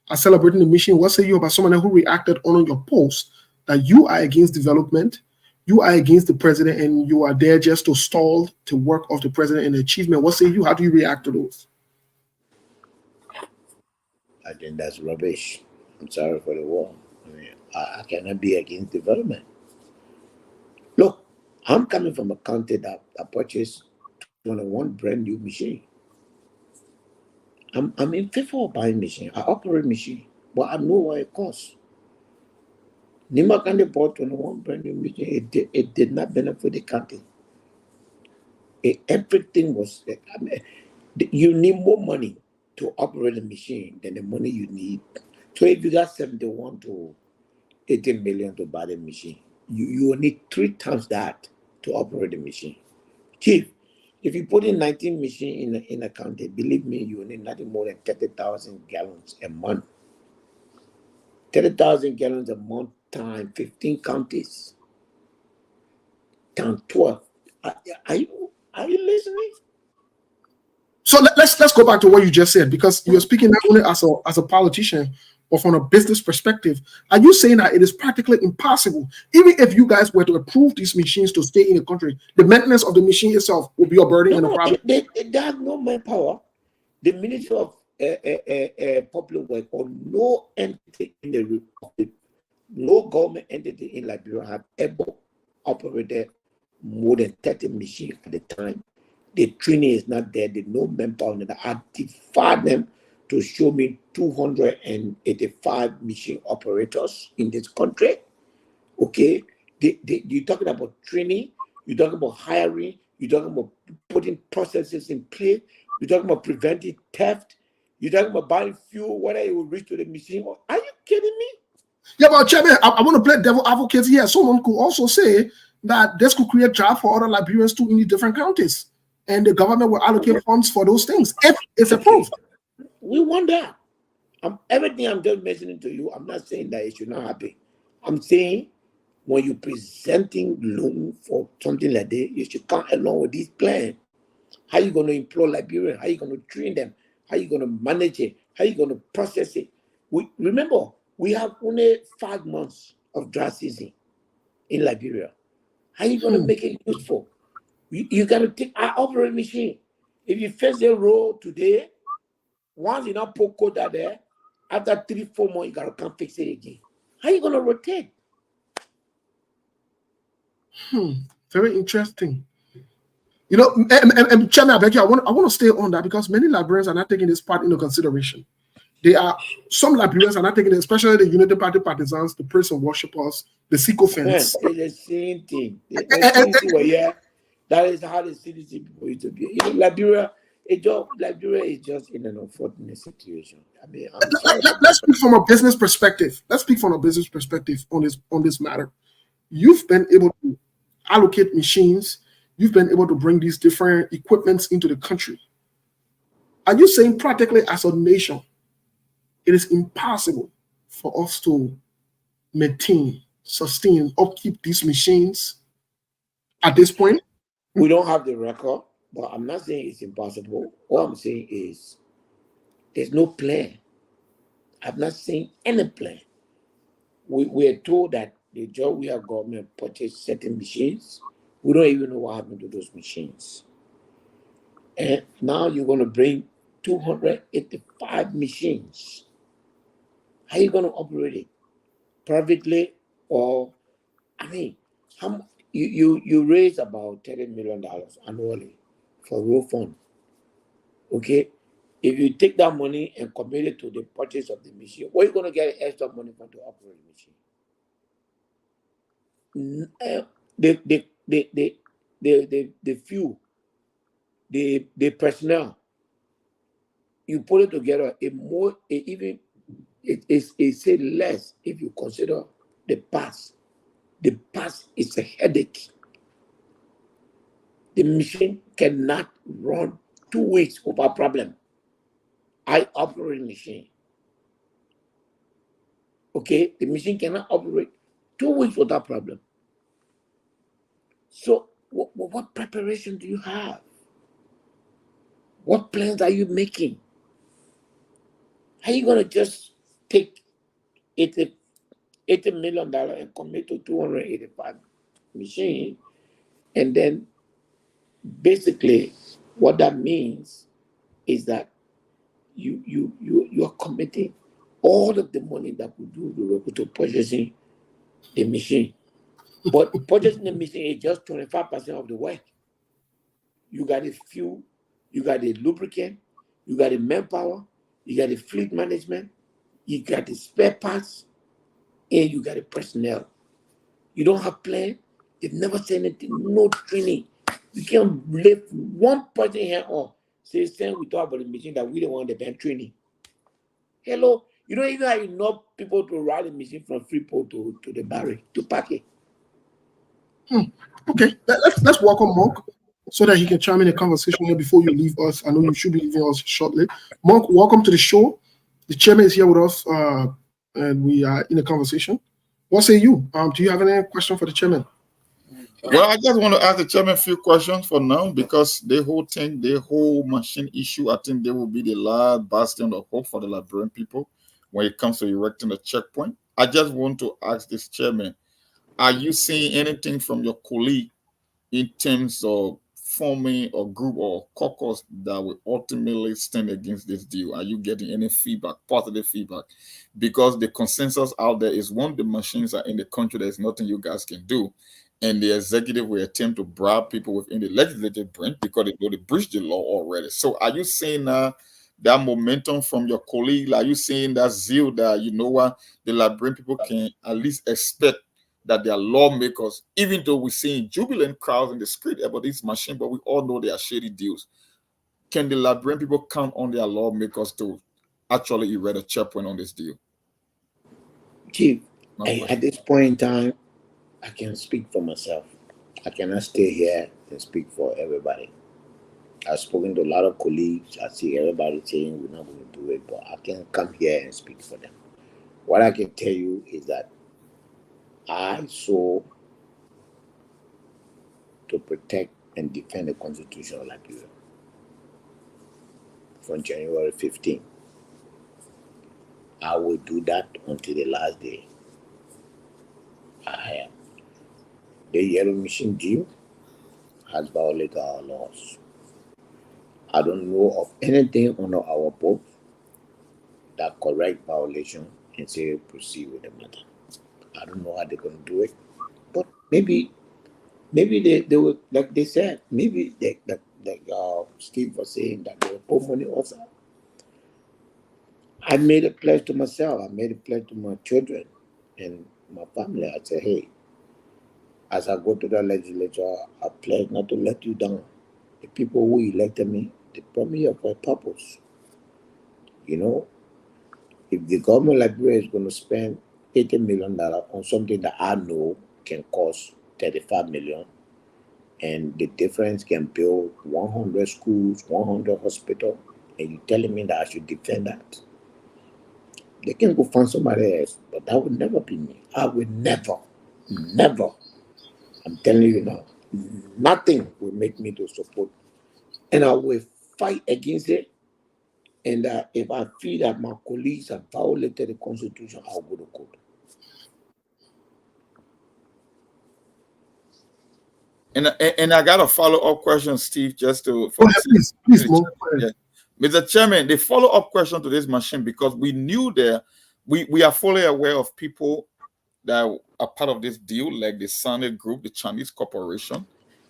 are celebrating the mission. What say you about someone who reacted on your post that you are against development, you are against the president, and you are there just to stall the work of the president and the achievement? What say you? How do you react to those? I think that's rubbish. I'm sorry for the word. I mean, I cannot be against development. Look, I'm coming from a country that purchased 21 brand new machine. I'm in favor of buying machine. I operate machine, but I know what it costs. Nima County bought 21 brand new machine. It did not benefit the county. Everything was. I mean, you need more money to operate a machine than the money you need. So if you got 71 to 80 million to buy the machine, you will need 3 times that to operate the machine. Chief, if you put in 19 machines in a county, believe me, you will need nothing more than 30,000 gallons a month. 30,000 gallons a month times 15 counties, times 12. Are you listening? So let's go back to what you just said, because you're speaking not only as a politician, but from a business perspective. Are you saying that it is practically impossible, even if you guys were to approve these machines to stay in the country, the maintenance of the machine itself will be a burden and a problem? They have no manpower. The Ministry of Public Work or no entity in the Republic, no government entity in Liberia have ever operated more than 30 machines at the time. The training is not there. There's no manpower. I defy them to show me 285 machine operators in this country. Okay, you're talking about training. You're talking about hiring. You're talking about putting processes in place. You're talking about preventing theft. You're talking about buying fuel, whether it will reach to the machine. Are you kidding me? Yeah, but Chairman, I want to play devil advocate here. Someone could also say that this could create jobs for other Liberians too in the different counties, and the government will allocate funds for those things if it's approved. We want that. Everything I'm just mentioning to you, I'm not saying that it should not happen. I'm saying when you're presenting loan for something like that, you should come along with this plan. How are you going to employ Liberians? How are you going to train them? How are you going to manage it? How are you going to process it? Remember, we have only 5 months of dry season in Liberia. How are you going to make it useful? You got to take our operating machine. If you fix the road today, once you not put quota there, after 3-4 months, you got to come fix it again. How are you going to rotate? Very interesting. You know, and Chairman, I beg you, I want to stay on that because many Liberians are not taking this part into consideration. Some Liberians are not taking it, especially the Unity Party partisans, the praise and worshipers, the sycophants. It's the same thing. That is how the CDC people used to be. You know, Liberia is just in an unfortunate situation. I mean, let's speak from a business perspective. Let's speak from a business perspective on this matter. You've been able to allocate machines. You've been able to bring these different equipments into the country. Are you saying practically as a nation, it is impossible for us to maintain, sustain, upkeep these machines at this point? We don't have the record, but I'm not saying it's impossible. All I'm saying is there's no plan. I've not seen any plan. We are told that the job we have government purchased certain machines. We don't even know what happened to those machines. And now you're going to bring 285 machines. How are you going to operate it? Privately or, I mean, you raise about $30 million annually for road fund. Okay? If you take that money and commit it to the purchase of the machine, where are you going to get extra money from to operate the machine? The fuel, the personnel, you put it together, it's less if you consider the pass. The pass is a headache. The machine cannot run 2 weeks without problem. I operate machine. Okay, the machine cannot operate 2 weeks without problem. So what preparation do you have? What plans are you making? How are you going to just take $80 million and commit to 285 machines? And then basically what that means is that you are committing all of the money that we do to purchasing the machine. But purchasing the machine is just 25% of the work. You got the fuel, you got the lubricant, you got the manpower, you got the fleet management, you got the spare parts, and you got the personnel. You don't have plan, you've never said anything, no training. You can't lift one person here on. Say, we talk about the machine that we don't want the bank training. Hello, you don't even have enough people to ride the machine from Freeport to the barrel to pack it. Okay, let's welcome Monk so that he can chime in the conversation here before you leave us. I know you should be leaving us shortly. Monk, welcome to the show. The chairman is here with us, and we are in a conversation. What say you? Do you have any question for the chairman? Well, I just want to ask the chairman a few questions for now because the whole machine issue, I think they will be the last bastion of hope for the Liberian people when it comes to erecting a checkpoint. I just want to ask this chairman, are you seeing anything from your colleague in terms of forming a group or caucus that will ultimately stand against this deal? Are you getting any feedback, positive feedback? Because the consensus out there is one, the machines are in the country, there's nothing you guys can do. And the executive will attempt to bribe people within the legislative branch because they know they breached the law already. So are you seeing that momentum from your colleague? Are you seeing that zeal that, you know what, the Liberian people can at least expect that they are lawmakers, even though we're seeing jubilant crowds in the street about this machine, but we all know they are shady deals. Can the Liberian people count on their lawmakers to actually erect a checkpoint on this deal? Chief, at this point in time, I can speak for myself. I cannot stay here and speak for everybody. I've spoken to a lot of colleagues. I see everybody saying we're not going to do it, but I can't come here and speak for them. What I can tell you is that I saw to protect and defend the Constitution of Liberia from January 15. I will do that until the last day. I am. The yellow machine deal has violated our laws. I don't know of anything under our book that correct violation and say proceed with the matter. I don't know how they're going to do it, but maybe they will, like they said, maybe Steve was saying that they will put money also. I made a pledge to myself. I made a pledge to my children and my family. I said, hey, as I go to the legislature, I pledge not to let you down. The people who elected me, they brought me here for a purpose. You know, if the government of Liberia is going to spend $80 million on something that I know can cost $35 million, and the difference can build 100 schools, 100 hospitals, and you're telling me that I should defend that? They can go find somebody else, but that would never be me. I would never. I'm telling you now, nothing will make me to support. And I will fight against it. And if I feel that my colleagues have violated the Constitution, I'll go to court. And I got a follow-up question, Steve, just to... Please, Mo. Yeah. Mr. Chairman, the follow-up question to this machine, because we knew that we are fully aware of people that are part of this deal, like the Sunday Group, the Chinese corporation,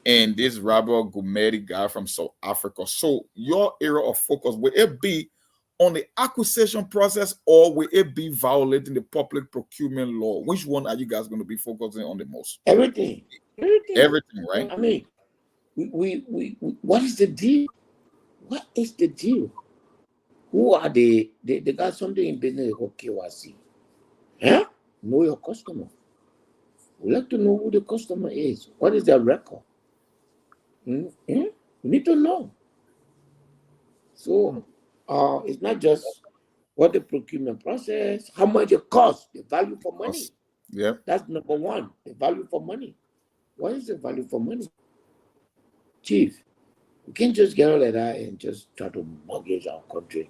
and this Robert Gumeri guy from South Africa. So your area of focus, will it be on the acquisition process, or will it be violating the public procurement law? Which one are you guys going to be focusing on the most? Everything, right? I mean, we what is the deal? What is the deal? Who are they got something in business called KYC. Huh? Know your customer. We like to know who the customer is. What is their record? We need to know. So it's not just what the procurement process, how much it costs, the value for money. Yeah. That's number one, the value for money. What is the value for money? Chief, we can't just get out of that and just try to mortgage our country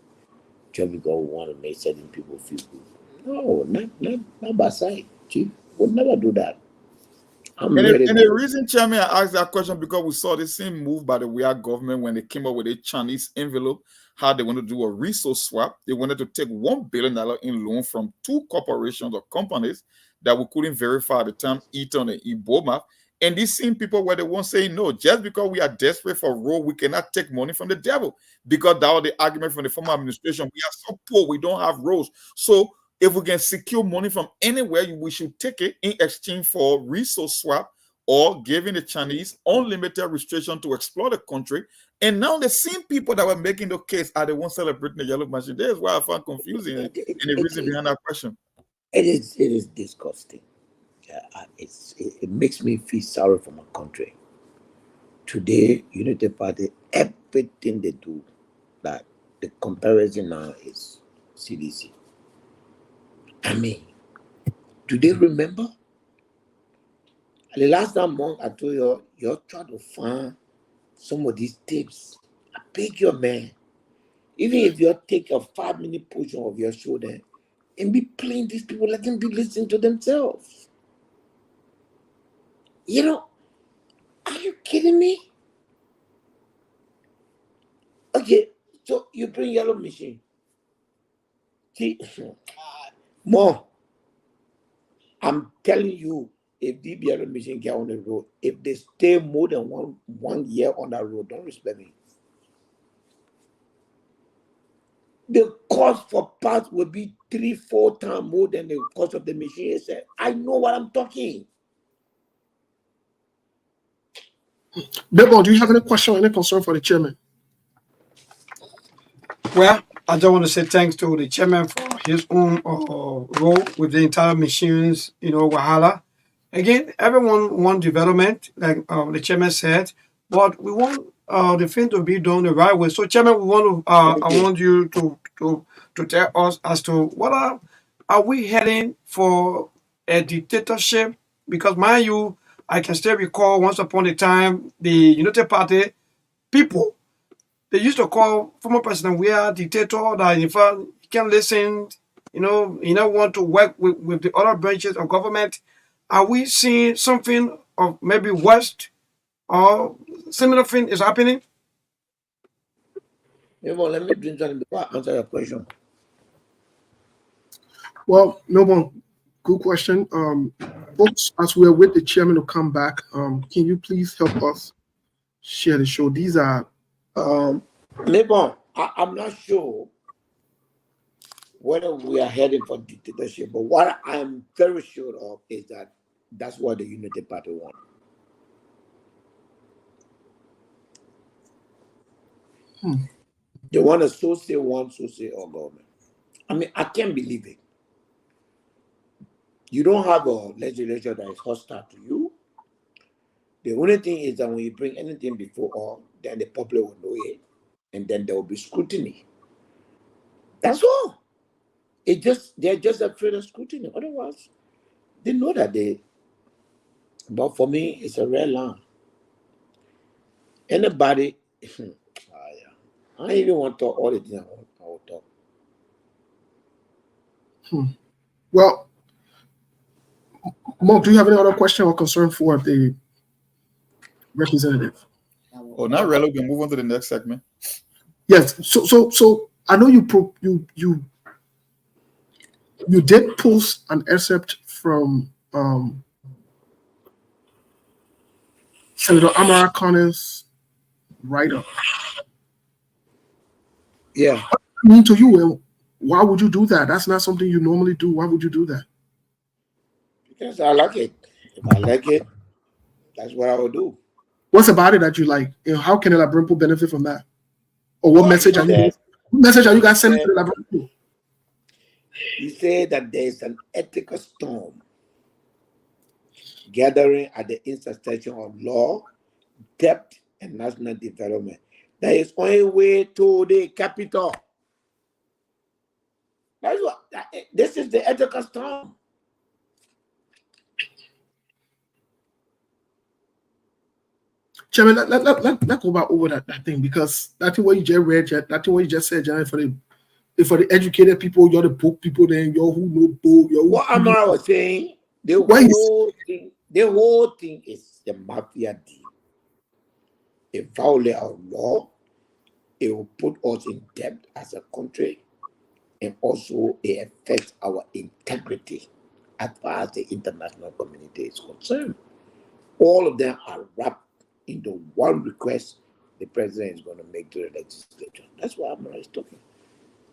just because we want to make certain people feel good. No, not by side, Chief. We'll never do that. And the reason, Chairman, I asked that question because we saw the same move by the WEA government when they came up with a Chinese envelope, how they wanted to do a resource swap. They wanted to take $1 billion in loan from two corporations or companies that we couldn't verify at the time, Eaton and Iboma. And these same people were the ones saying, no, just because we are desperate for road, we cannot take money from the devil. Because that was the argument from the former administration. We are so poor, we don't have roads. So if we can secure money from anywhere, we should take it in exchange for resource swap or giving the Chinese unlimited restriction to explore the country. And now the same people that were making the case are the ones celebrating the yellow machine. That is why I find confusing and the reason behind that question. It is disgusting. It makes me feel sorry for my country. Today, Unity Party, everything they do, that the comparison now is CDC. I mean, do they remember? The last time I told you, you're trying to find some of these tapes. I beg your man, even if you take a 5-minute portion of your show there and be playing these people, let them be listening to themselves. You know, are you kidding me? Okay, so you bring yellow machine. See, more. I'm telling you, if the yellow machine get on the road, if they stay more than one year on that road, don't respect me. The cost for parts will be 3-4 times more than the cost of the machine itself. I know what I'm talking. Bebo, do you have any question or any concern for the chairman? Well, I just want to say thanks to the chairman for his own role with the entire machines, Wahala. Again, everyone want development, like the chairman said, but we want the thing to be done the right way. So, chairman, we want to, I want you to tell us as to what are we heading for a dictatorship? Because mind you, I can still recall once upon a time the United Party people. They used to call former president we are dictator that in fact he can't listen, he don't want to work with the other branches of government. Are we seeing something of maybe worst or similar thing is happening? Let me drink something before I answer your question. Well, Melbourne, good question. Folks, as we're with the chairman to come back, can you please help us share the show? These are Lebon, I'm not sure whether we are heading for dictatorship, but what I'm very sure of is that that's what the Unity Party wants. They want a social government. I mean, I can't believe it. You don't have a legislature that is hostile to you. The only thing is that when you bring anything before all, then the public will know it, and then there will be scrutiny. That's all. They're just afraid of scrutiny. Otherwise, they know that but for me, it's a rare land. Anybody, I even want to talk all the things I will talk. Well, Mark, do you have any other question or concern for the representative? Oh, not really. We can move on to the next segment. Yes. So I know you did post an excerpt from Senator Amara Connor's write-up. Yeah. I mean, to you, why would you do that? That's not something you normally do. Why would you do that? Because I like it. If I like it, that's what I will do. What's about it that you like? How can the Liberian people benefit from that? Or what message are you guys sending to the Liberian people? You say that there is an ethical storm gathering at the intersection of law, debt, and national development. That is only way to the capital. This is the ethical storm. Chairman, let's go back over that thing, because that's what you just read, that's what you just said, John, for the educated people, you're the book people, then you're who know book. What Amara was saying, the whole thing is the mafia deal. A violation of law, it will put us in debt as a country, and also it affects our integrity as far as the international community is concerned. All of them are wrapped into one request the president is going to make to the legislature. That's what Amara is talking.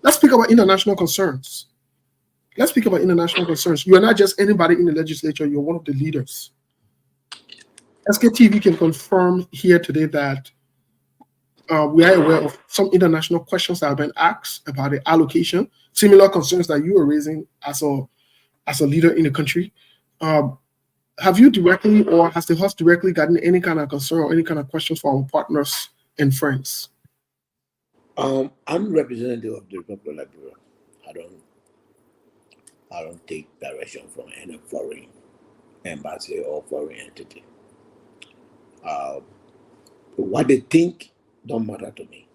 Let's speak about international concerns. You are not just anybody in the legislature, you're one of the leaders. SKTV can confirm here today that we are aware of some international questions that have been asked about the allocation, similar concerns that you are raising as a leader in the country. Have you directly, or has the House directly gotten any kind of concern or any kind of questions for our partners and friends? I'm representative of the Republic of Liberia. I don't take direction from any foreign embassy or foreign entity. What they think don't matter to me,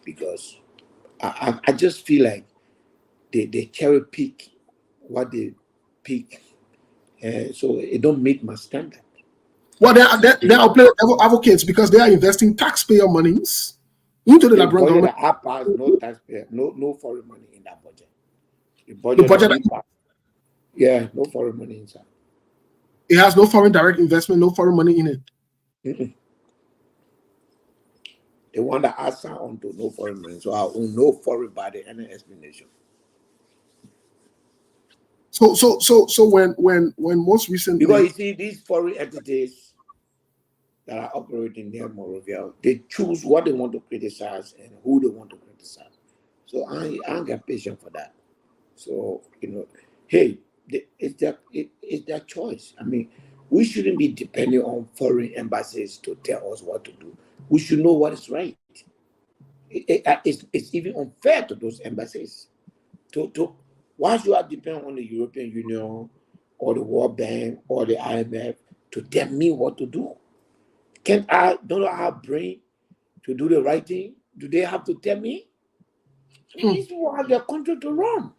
because I just feel like they cherry pick what they pick, so it don't meet my standard. Well, they are advocates because they are investing taxpayer monies into the Liberian government. No taxpayer, no foreign money in that budget. The budget no foreign money inside. It has no foreign direct investment, no foreign money in it. Mm-mm. They want to add on to no foreign money, so I own no foreign body any explanation. So when most recently, because you see these foreign entities, that are operating near Monrovia, they choose what they want to criticize and who they want to criticize. So I don't get patience for that. So, hey, it's their choice. I mean, we shouldn't be depending on foreign embassies to tell us what to do. We should know what is right. It's even unfair to those embassies. Why should I depend on the European Union or the World Bank or the IMF to tell me what to do? Don't I have brain to do the right thing? Do they have to tell me? These people have their country to run.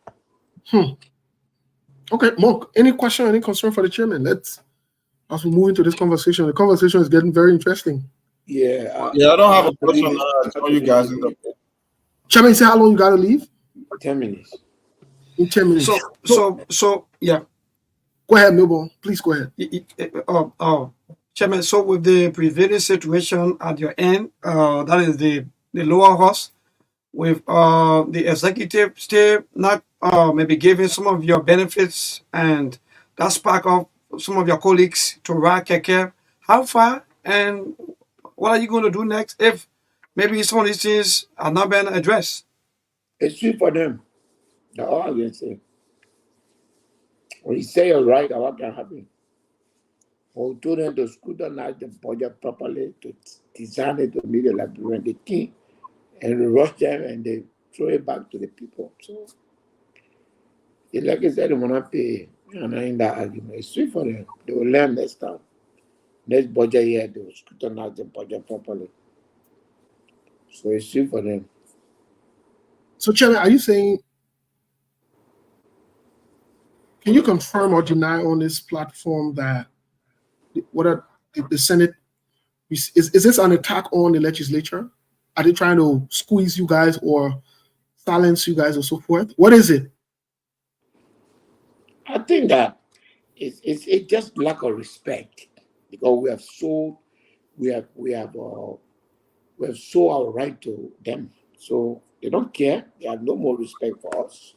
Okay, Mark, any question, any concern for the chairman? As we move into this conversation, the conversation is getting very interesting. Yeah. I don't have a question. I tell you guys in the Chairman, say how long you gotta leave? 10 minutes. In 10 minutes. So yeah. Go ahead, Milbo. Please go ahead. Chairman, so with the prevailing situation at your end, that is the lower house, with the executive still not maybe giving some of your benefits, and that spark of some of your colleagues to ride Keke. How far and what are you going to do next if maybe some of these things are not being addressed? It's true for them. That's all I can say. When you say you're right, what can happen? Or told them to scrutinize the budget properly, to design it to meet the Liberian, the king, and they rush them and they throw it back to the people. So, like I said, they want to pay. In that argument, it's sweet for them. They will learn next time. Next budget year, they will scrutinize the budget properly. So it's sweet for them. So, Chairman, are you saying, can you confirm or deny on this platform that the Senate, is this an attack on the legislature? Are they trying to squeeze you guys or silence you guys or so forth? What is it? I think that it's just lack of respect, because we have sold our right to them. So they don't care. They have no more respect for us.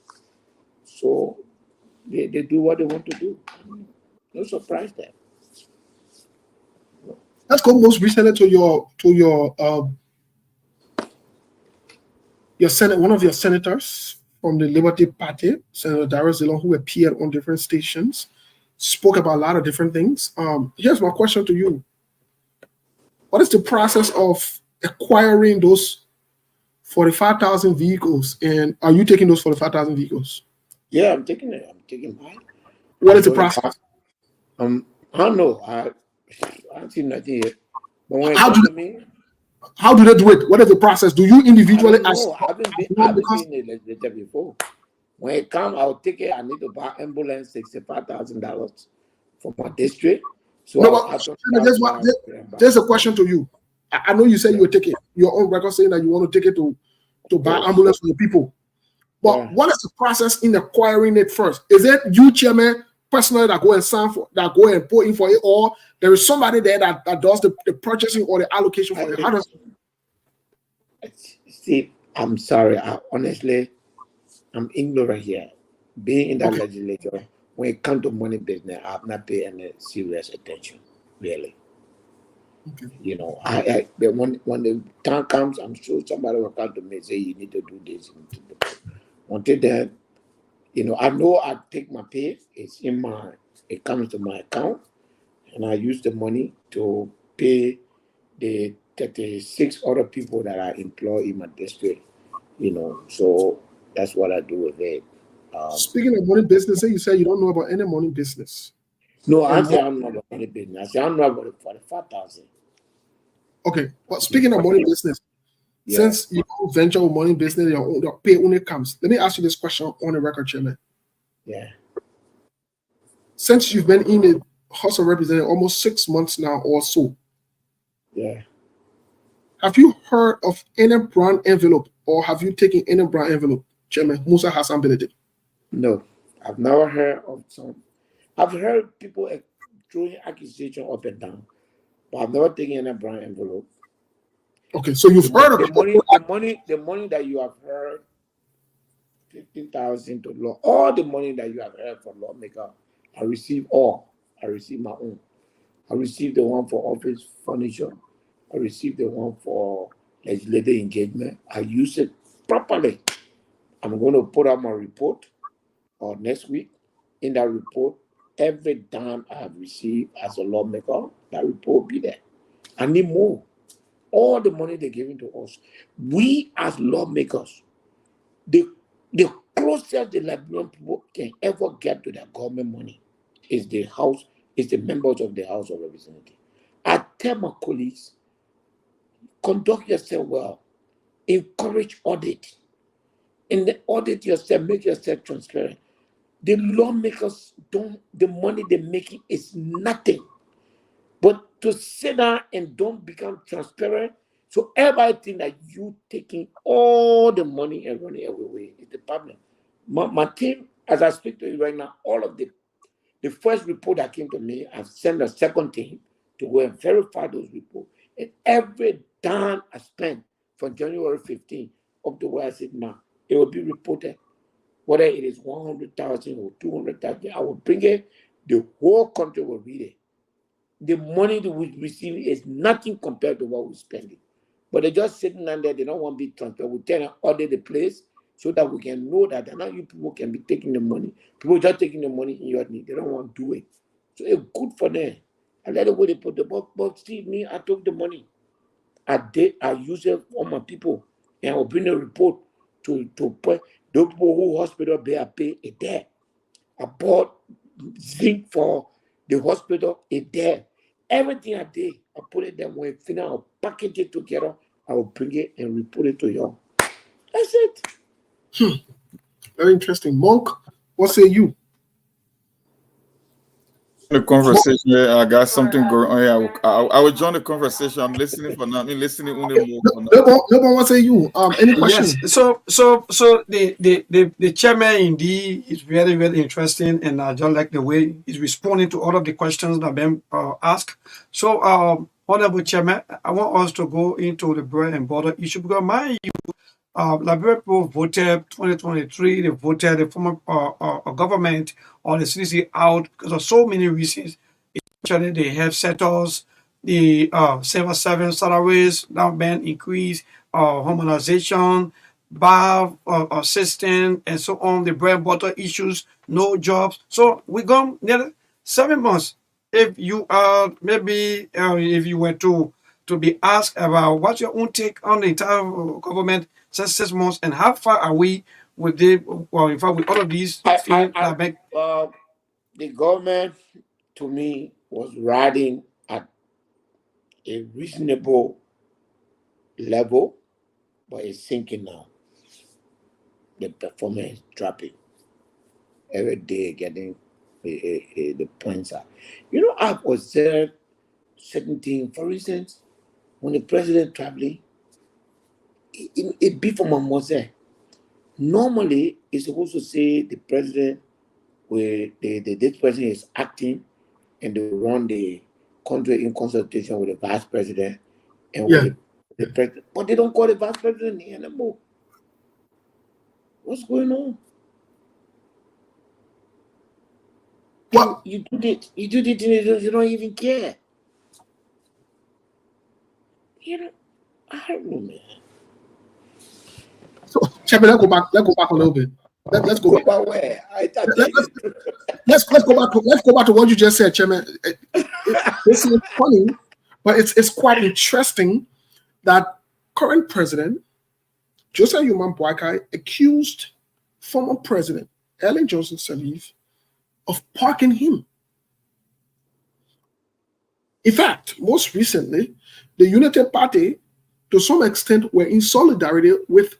So they do what they want to do. No surprise there. Let's go most recently to your Senate, one of your senators from the Liberty Party, Senator Darius Dillon, who appeared on different stations, spoke about a lot of different things. Here's my question to you. What is the process of acquiring those 45,000 vehicles? And are you taking those 45,000 vehicles? Yeah, I'm taking it. I'm taking mine. What is the process? I don't know. I haven't seen nothing yet. But when how do they do it? What is the process? Do you individually ask? I haven't been in the legislature before. When it comes, I'll take it. I need to buy ambulance $65,000 for my district. So there's a question to you. I know you said you will take it. Your own record saying that you want to take it to buy ambulance for the people. But what is the process in acquiring it first? Is it you, Chairman, personally that go and sign for, that go and put in for it, or there is somebody there that does the purchasing or the allocation for it? How does see? I'm sorry. Honestly, I'm ignorant here. Being in the legislature, when it comes to money business, I have not paid any serious attention, really. Okay. When the time comes, I'm sure somebody will come to me and say, you need to do this. Until then, I know I take my pay. It comes to my account, and I use the money to pay the 36 other people that I employ in my district. So that's what I do with it. Speaking of money business, you said you don't know about any money business. No, I say I'm not about money business. I say I'm not about the 45,000. Okay, but speaking of money business, since you don't venture with money business, your pay only comes. Let me ask you this question on the record, Chairman. Yeah. Since you've been in the House of Representatives almost 6 months now or so. Yeah. Have you heard of any brown envelope, or have you taken any brown envelope, Chairman Musa Hassan Benedict? No, I've never heard of some. I've heard people throwing accusations up and down, but I've never taken any brown envelope. Okay, so you've heard of the money that you have heard, 15,000 to law, all the money that you have heard from lawmaker, I receive all. I receive my own. I received the one for office furniture. I received the one for legislative engagement. I use it properly. I'm going to put out my report next week. In that report, every dime I have received as a lawmaker, that report will be there. I need more. All the money they're giving to us. We as lawmakers, the closest the Liberian people can ever get to their government money is the House, is the members of the House of Representatives. I tell my colleagues, conduct yourself well, encourage audit. In the audit yourself, make yourself transparent. The lawmakers the money they're making is nothing. But to sit down and don't become transparent, so everybody think that you taking all the money and running away is the problem. My team, as I speak to you right now, all of the first report that came to me, I've sent a second team to go and verify those reports. And every dime I spent from January 15 up to where I sit now, it will be reported. Whether it is 100,000 or 200,000, I will bring it. The whole country will read it. The money that we receive is nothing compared to what we're spending. But they're just sitting down there, they don't want to be transparent. We tell them audit the place so that we can know that now you people can be taking the money. People just taking the money in your need. They don't want to do it. So it's good for them. I let it go, they put the box. But see, me, I took the money. I use it on my people. And I will bring a report to put those people who hospital they pay it there. I bought zinc for the hospital, it there. Everything I did, I put it there. When I finish, I'll package it together. I will bring it and report it to you. That's it. Very interesting. Monk, what say you? The conversation, I got something going on here. I will join the conversation. I'm listening for now. I'm listening only more for now. No one, what say you? Any questions? Yes. So the chairman indeed is very, very interesting, and I just like the way he's responding to all of the questions that have been asked. So, Honorable Chairman, I want us to go into the bread and butter issue because mind you, Liberian people voted 2023. They voted the former government or the CDC out because of so many reasons. Especially the health sectors, the civil service salaries now been increased, harmonization, bar system, and so on. The bread and butter issues, no jobs. So we gone nearly 7 months. If you are maybe if you were to be asked about what's your own take on the entire government since 6 months, and how far are we with the in fact with all of these things that make The government, to me, was riding at a reasonable level, but it's sinking now. The performance is dropping. Every day getting the points up. You know, I've observed certain things. For instance, when the president traveling, it be from a Mose. Normally, it's supposed to say the president, where this president is acting, and they run the country in consultation with the vice president and with the president. But they don't call the vice president anymore. What's going on? What? You do it, and you don't even care. You know, I don't know, man. So, Chairman, let's go back a little bit. Let's go back. But where? Let's go back to what you just said, Chairman. This is funny, but it's quite interesting that current president Joseph Yuman Boakai accused former president Ellen Johnson Sirleaf of parking him. In fact, most recently, the United Party, to some extent, were in solidarity with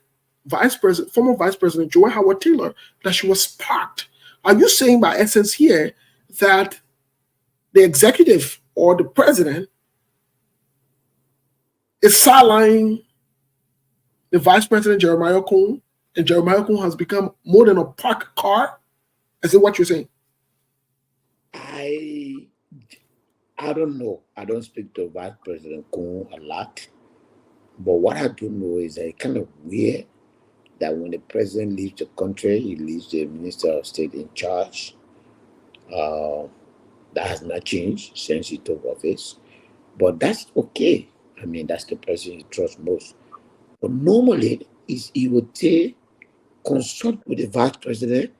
former Vice President Joy Howard Taylor that she was parked. Are you saying, by essence here, that the executive or the president is sidelining the Vice President Jeremiah Cohn, and Jeremiah Cohn has become more than a parked car? Is it what you're saying? I don't know. I don't speak to Vice President Cohn a lot. But what I do know is that it's kind of weird that when the president leaves the country, he leaves the Minister of State in charge. That has not changed since he took office. But that's okay. I mean, that's the person he trusts most. But normally, he would say, consult with the vice president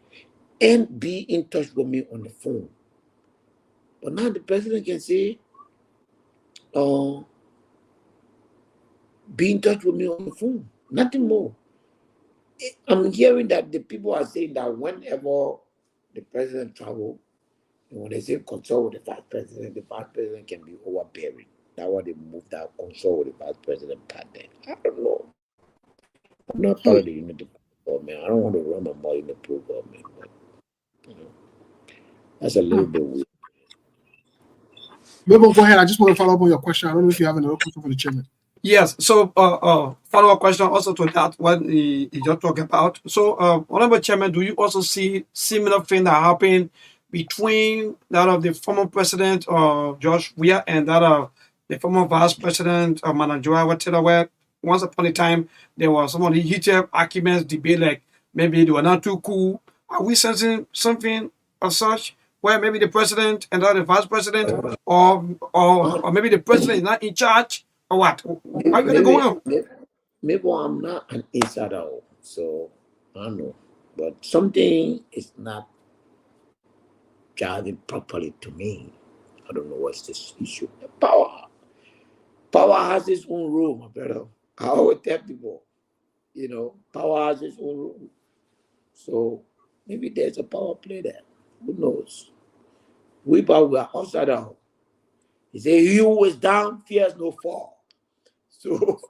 and be in touch with me on the phone. But now the president can say, be in touch with me on the phone. Nothing more. I'm hearing that the people are saying that whenever the president travels, and when they say consult with the vice president can be overbearing. That's why they moved that consult with the vice president part there. I don't know. I'm not part of the unity government. I don't want to run my mouth in the pro government, but you know, that's a little bit weird. Maybe go ahead. I just want to follow up on your question. I don't know if you have another question for the chairman. Yes. So, follow-up question also to that what he just talked about. So, Honorable Chairman, do you also see similar thing that happened between that of the former president George Weah and that of the former vice president Manajua Watera, where once upon a time there was some of the heated arguments, debate, like maybe they were not too cool. Are we sensing something of such where maybe the president and the vice president, or maybe the president is not in charge? Or what? How are you going on? Maybe I'm not an insider, so I don't know. But something is not jiving properly to me. I don't know what's this issue. Power has its own rule, my brother. I always tell people, power has its own rule. So maybe there's a power play there. Who knows? We are upside down. He said, "He who is down fears no fall." So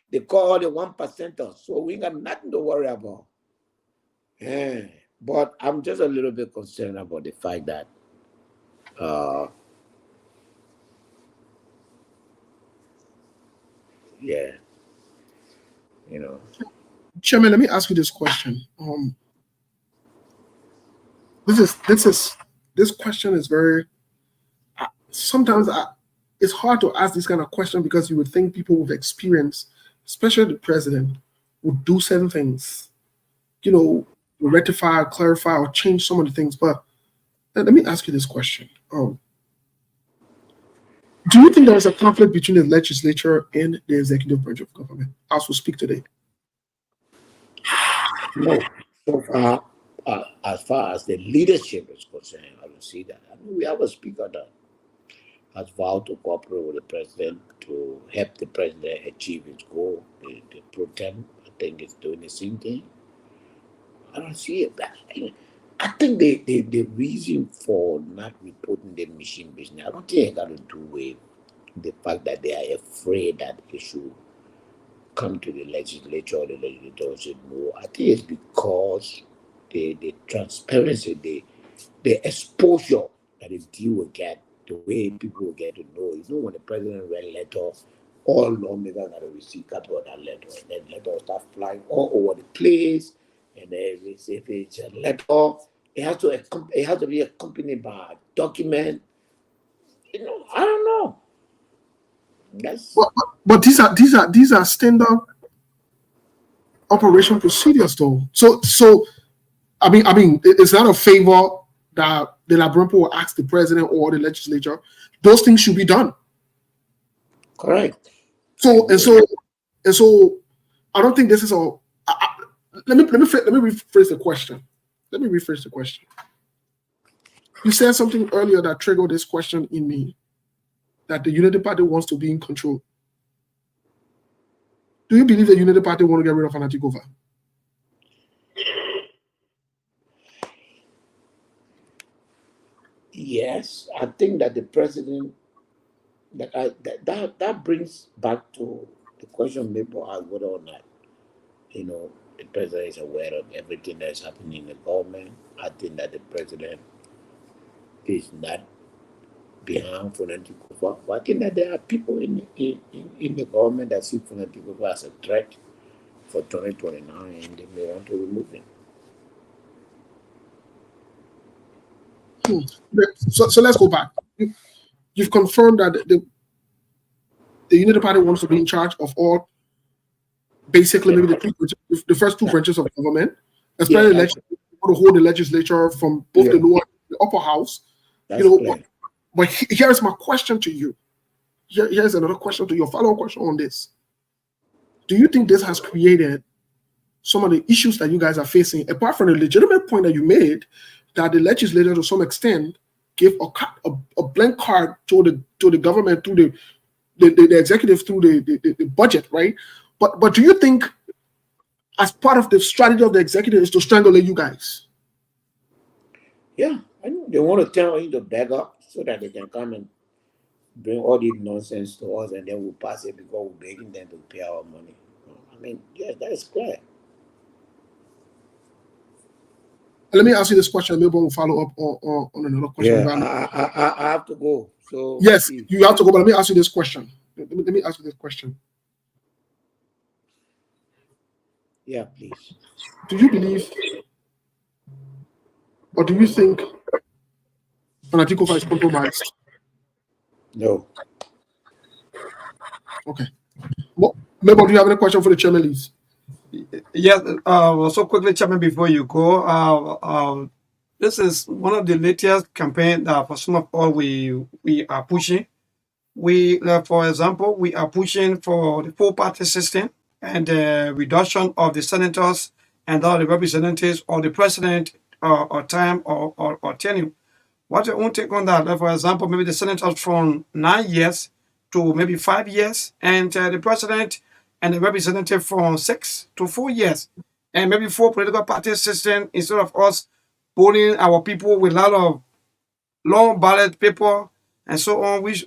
they call the 1%ers. So we ain't got nothing to worry about. Yeah. But I'm just a little bit concerned about the fact that Chairman, let me ask you this question. This question is very. Sometimes it's hard to ask this kind of question because you would think people with experience, especially the president, would do certain things, rectify, clarify, or change some of the things. But let me ask you this question. Do you think there is a conflict between the legislature and the executive branch of government as we speak today? No. So far, as far as the leadership is concerned, I don't see that. I mean, we have a speaker that has vowed to cooperate with the president to help the president achieve his goal. The pro tem, I think, is doing the same thing. I don't see it. I think the reason for not reporting the machine business, I don't think it got to do with the fact that they are afraid that it should come to the legislature or the legislator said no. I think it's because the transparency, the exposure that the deal will get, the way people will get to know. When the president read a letter, all lawmakers got to receive copy of that letter, and then letter will start flying all over the place. And then if it's a letter, it has to be accompanied by a document. I don't know. But these are standard operation procedures, though. So I mean, it's not a favor that the Liberian people will ask the president or the legislature. Those things should be done. Correct. So I don't think this is a. Let me rephrase the question. You said something earlier that triggered this question in me, that the Unity Party wants to be in control. Do you believe the Unity Party want to get rid of Anatigova? Yes, I think that the president that brings back to the question people ask whether or not the president is aware of everything that's happening in the government. I think that the president is not behind Anatigova. But I think that there are people in the government that see Anatigova as a threat for 2029, and they may want to remove him. So let's go back. You've confirmed that the Unity Party wants to be in charge of all, basically maybe the first two branches of government, especially the legislature, want to hold the legislature from both the lower and the upper house. That's You know, clear. but here's my question to you. Here's another question to you. Follow-up question on this. Do you think this has created some of the issues that you guys are facing, apart from the legitimate point that you made, that the legislator to some extent gave a blank card to the government through the executive through the budget, right? But do you think, as part of the strategy of the executive, is to strangulate you guys? Yeah, I know. They want to tell you to beg up so that they can come and bring all this nonsense to us, and then we'll pass it because we're begging them to pay our money. I mean, yes, that is clear. Let me ask you this question. Maybe we'll follow up on another question. Yeah, I have to go. So yes, please. you have to go. But let me ask you this question. Let me ask you this question. Yeah, please. Do you believe, or do you think, Anatikofa is compromised? No. Okay. Well, maybe do you have any question for the chairman, please? Yes, so quickly, Chairman, before you go, this is one of the latest campaigns that for some of all we are pushing. We, for example, we are pushing for the four-party system and the reduction of the senators and all the representatives or the president or time or tenure. What's your own take on that? Like, for example, maybe the senators from 9 years to maybe 5 years, and the president and the representative from 6 to 4 years, and maybe 4 political party system instead of us polling our people with a lot of long ballot paper and so on, which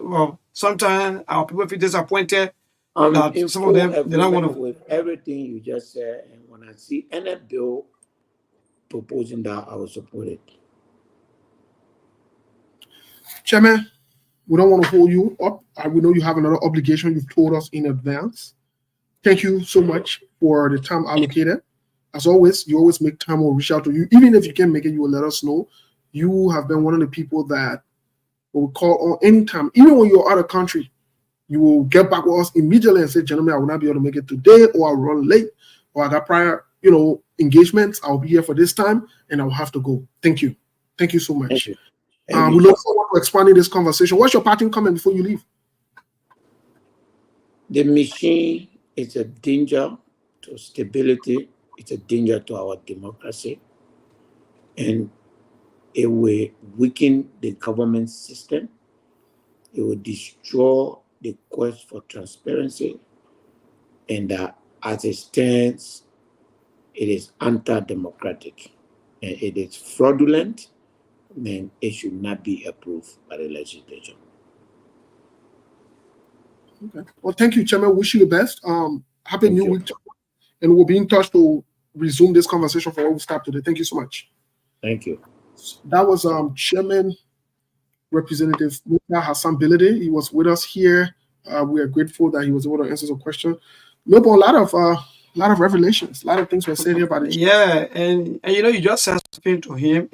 sometimes our people feel disappointed that some of them they don't want to. With everything you just said, and when I see any bill proposing that, I will support it. Chairman, we don't want to hold you up. We know you have another obligation you've told us in advance. Thank you so much for the time allocated. As always, you always make time. We'll reach out to you. Even if you can't make it, you will let us know. You have been one of the people that will call on anytime. Even when you're out of country, you will get back with us immediately and say, gentlemen, I will not be able to make it today, or I'll run late, or I got prior, engagements. I'll be here for this time and I'll have to go. Thank you. Thank you so much. Thank you. We look forward to expanding this conversation. What's your parting comment before you leave? The machine is a danger to stability. It's a danger to our democracy. And it will weaken the government system. It will destroy the quest for transparency. And as it stands, it is anti-democratic. And it is fraudulent. Then it should not be approved by the legislature. Okay. Well, thank you, Chairman. Wish you the best. Happy New Week. And we'll be in touch to resume this conversation for where we stop today. Thank you so much. Thank you. That was Chairman Representative Musa Hassan Bilede. He was with us here. We are grateful that he was able to answer some questions. No, but a lot of revelations, a lot of things were said here about it. Yeah, and you just said something to him.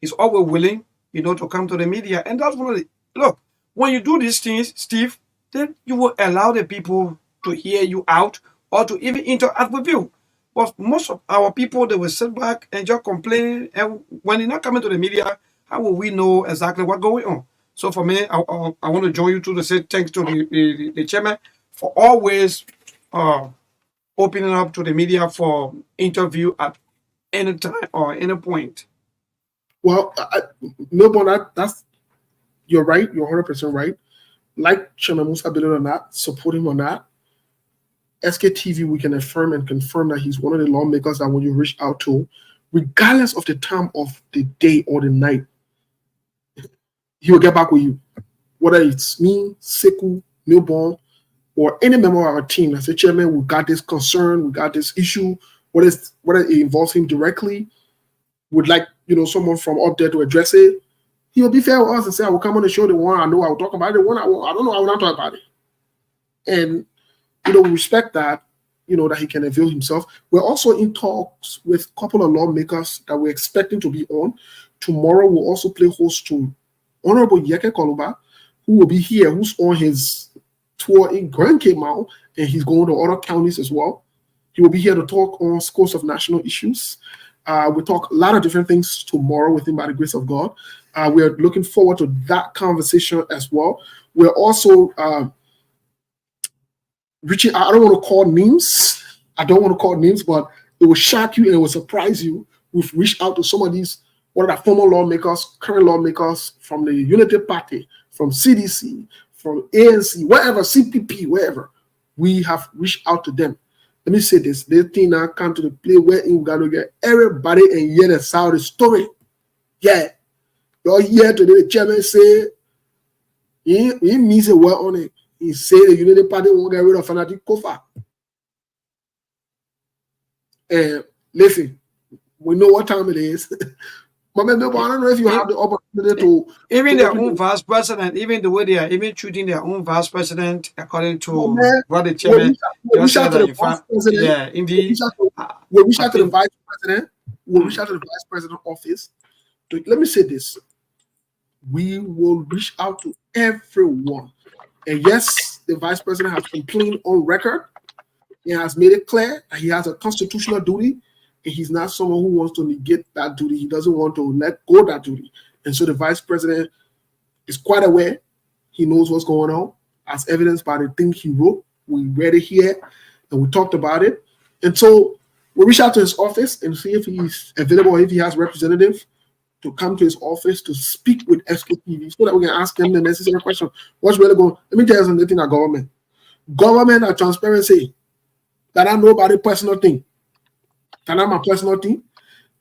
He's always willing, to come to the media, and that's one of the look. When you do these things, Steve, then you will allow the people to hear you out or to even interact with you. But most of our people, they will sit back and just complain. And when they're not coming to the media, how will we know exactly what's going on? So for me, I want to join you to say thanks to the chairman for always opening up to the media for interview at any time or any point. Well, that's you're right. You're 100% right. Like Chairman Musa Bilede or not, support him or not, SKTV, we can affirm and confirm that he's one of the lawmakers that when you reach out to, regardless of the time of the day or the night, he will get back with you. Whether it's me, Sekou, Newborn, or any member of our team that say, Chairman, we got this concern, we got this issue, whether it involves him directly, would like someone from up there to address it, he will be fair with us and say, I will come on the show. The one I know I will talk about it. The one I don't know, I will not talk about it. And we respect that, that he can avail himself. We're also in talks with a couple of lawmakers that we're expecting to be on. Tomorrow we'll also play host to Honorable Yeke Koluba, who will be here, who's on his tour in Grand Cape Mount, and he's going to other counties as well. He will be here to talk on scores of national issues. We talk a lot of different things tomorrow with him by the grace of God. We're looking forward to that conversation as well. We're also reaching. I don't want to call names. But it will shock you and it will surprise you. We've reached out to some of these, what are the former lawmakers, current lawmakers from the Unity Party, from CDC, from ANC, wherever, CPP, wherever. We have reached out to them. Let me say this. They think now come to the place where we're going to get everybody and hear the side of the story. Yeah. You're here today, the chairman say, he means a word on it. He say the Unity Party won't get rid of fanatic Kofa. And listen, we know what time it is. But maybe, I don't know if you have the opportunity to... Even their own vice president, even the way they are even treating their own vice president, according to what the chairman just said, that in fact, yeah, indeed. We'll reach out to the vice president. We'll reach out to the vice president office. Let me say this. We will reach out to everyone. And yes, the vice president has complained on record. He has made it clear that he has a constitutional duty, and he's not someone who wants to negate that duty. He doesn't want to let go of that duty. And so the vice president is quite aware. He knows what's going on, as evidenced by the thing he wrote. We read it here, and we talked about it. And so we'll reach out to his office and see if he's available, if he has representative to come to his office to speak with SKTV so that we can ask him the necessary question. What's really going on? Let me tell you something about government. Government and transparency. That I nobody personal thing. That not my personal thing.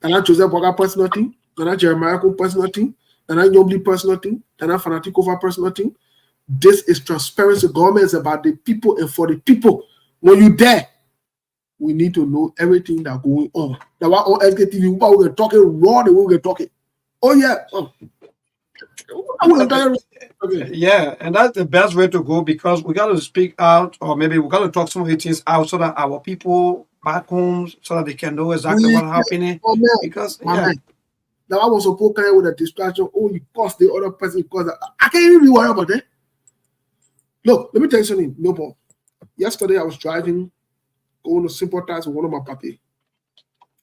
That not Joseph Boga personal thing. That not Jeremiah personal thing. That not Yomli personal thing. That not Fanatikova personal thing. This is transparency. Government is about the people and for the people. When you there, we need to know everything that's going on. That's why on SKTV, we're talking raw the way we're talking. Oh yeah. Oh. Yeah, and that's the best way to go, because we got to speak out, or maybe we got to talk some of these things out so that our people back home, so that they can know exactly what's happening. Oh, because now I was supposed to with a distraction. Oh, you cost the other person because I can't even be worried about that. Look, let me tell you something. No more. Yesterday I was driving, going to sympathize with one of my papi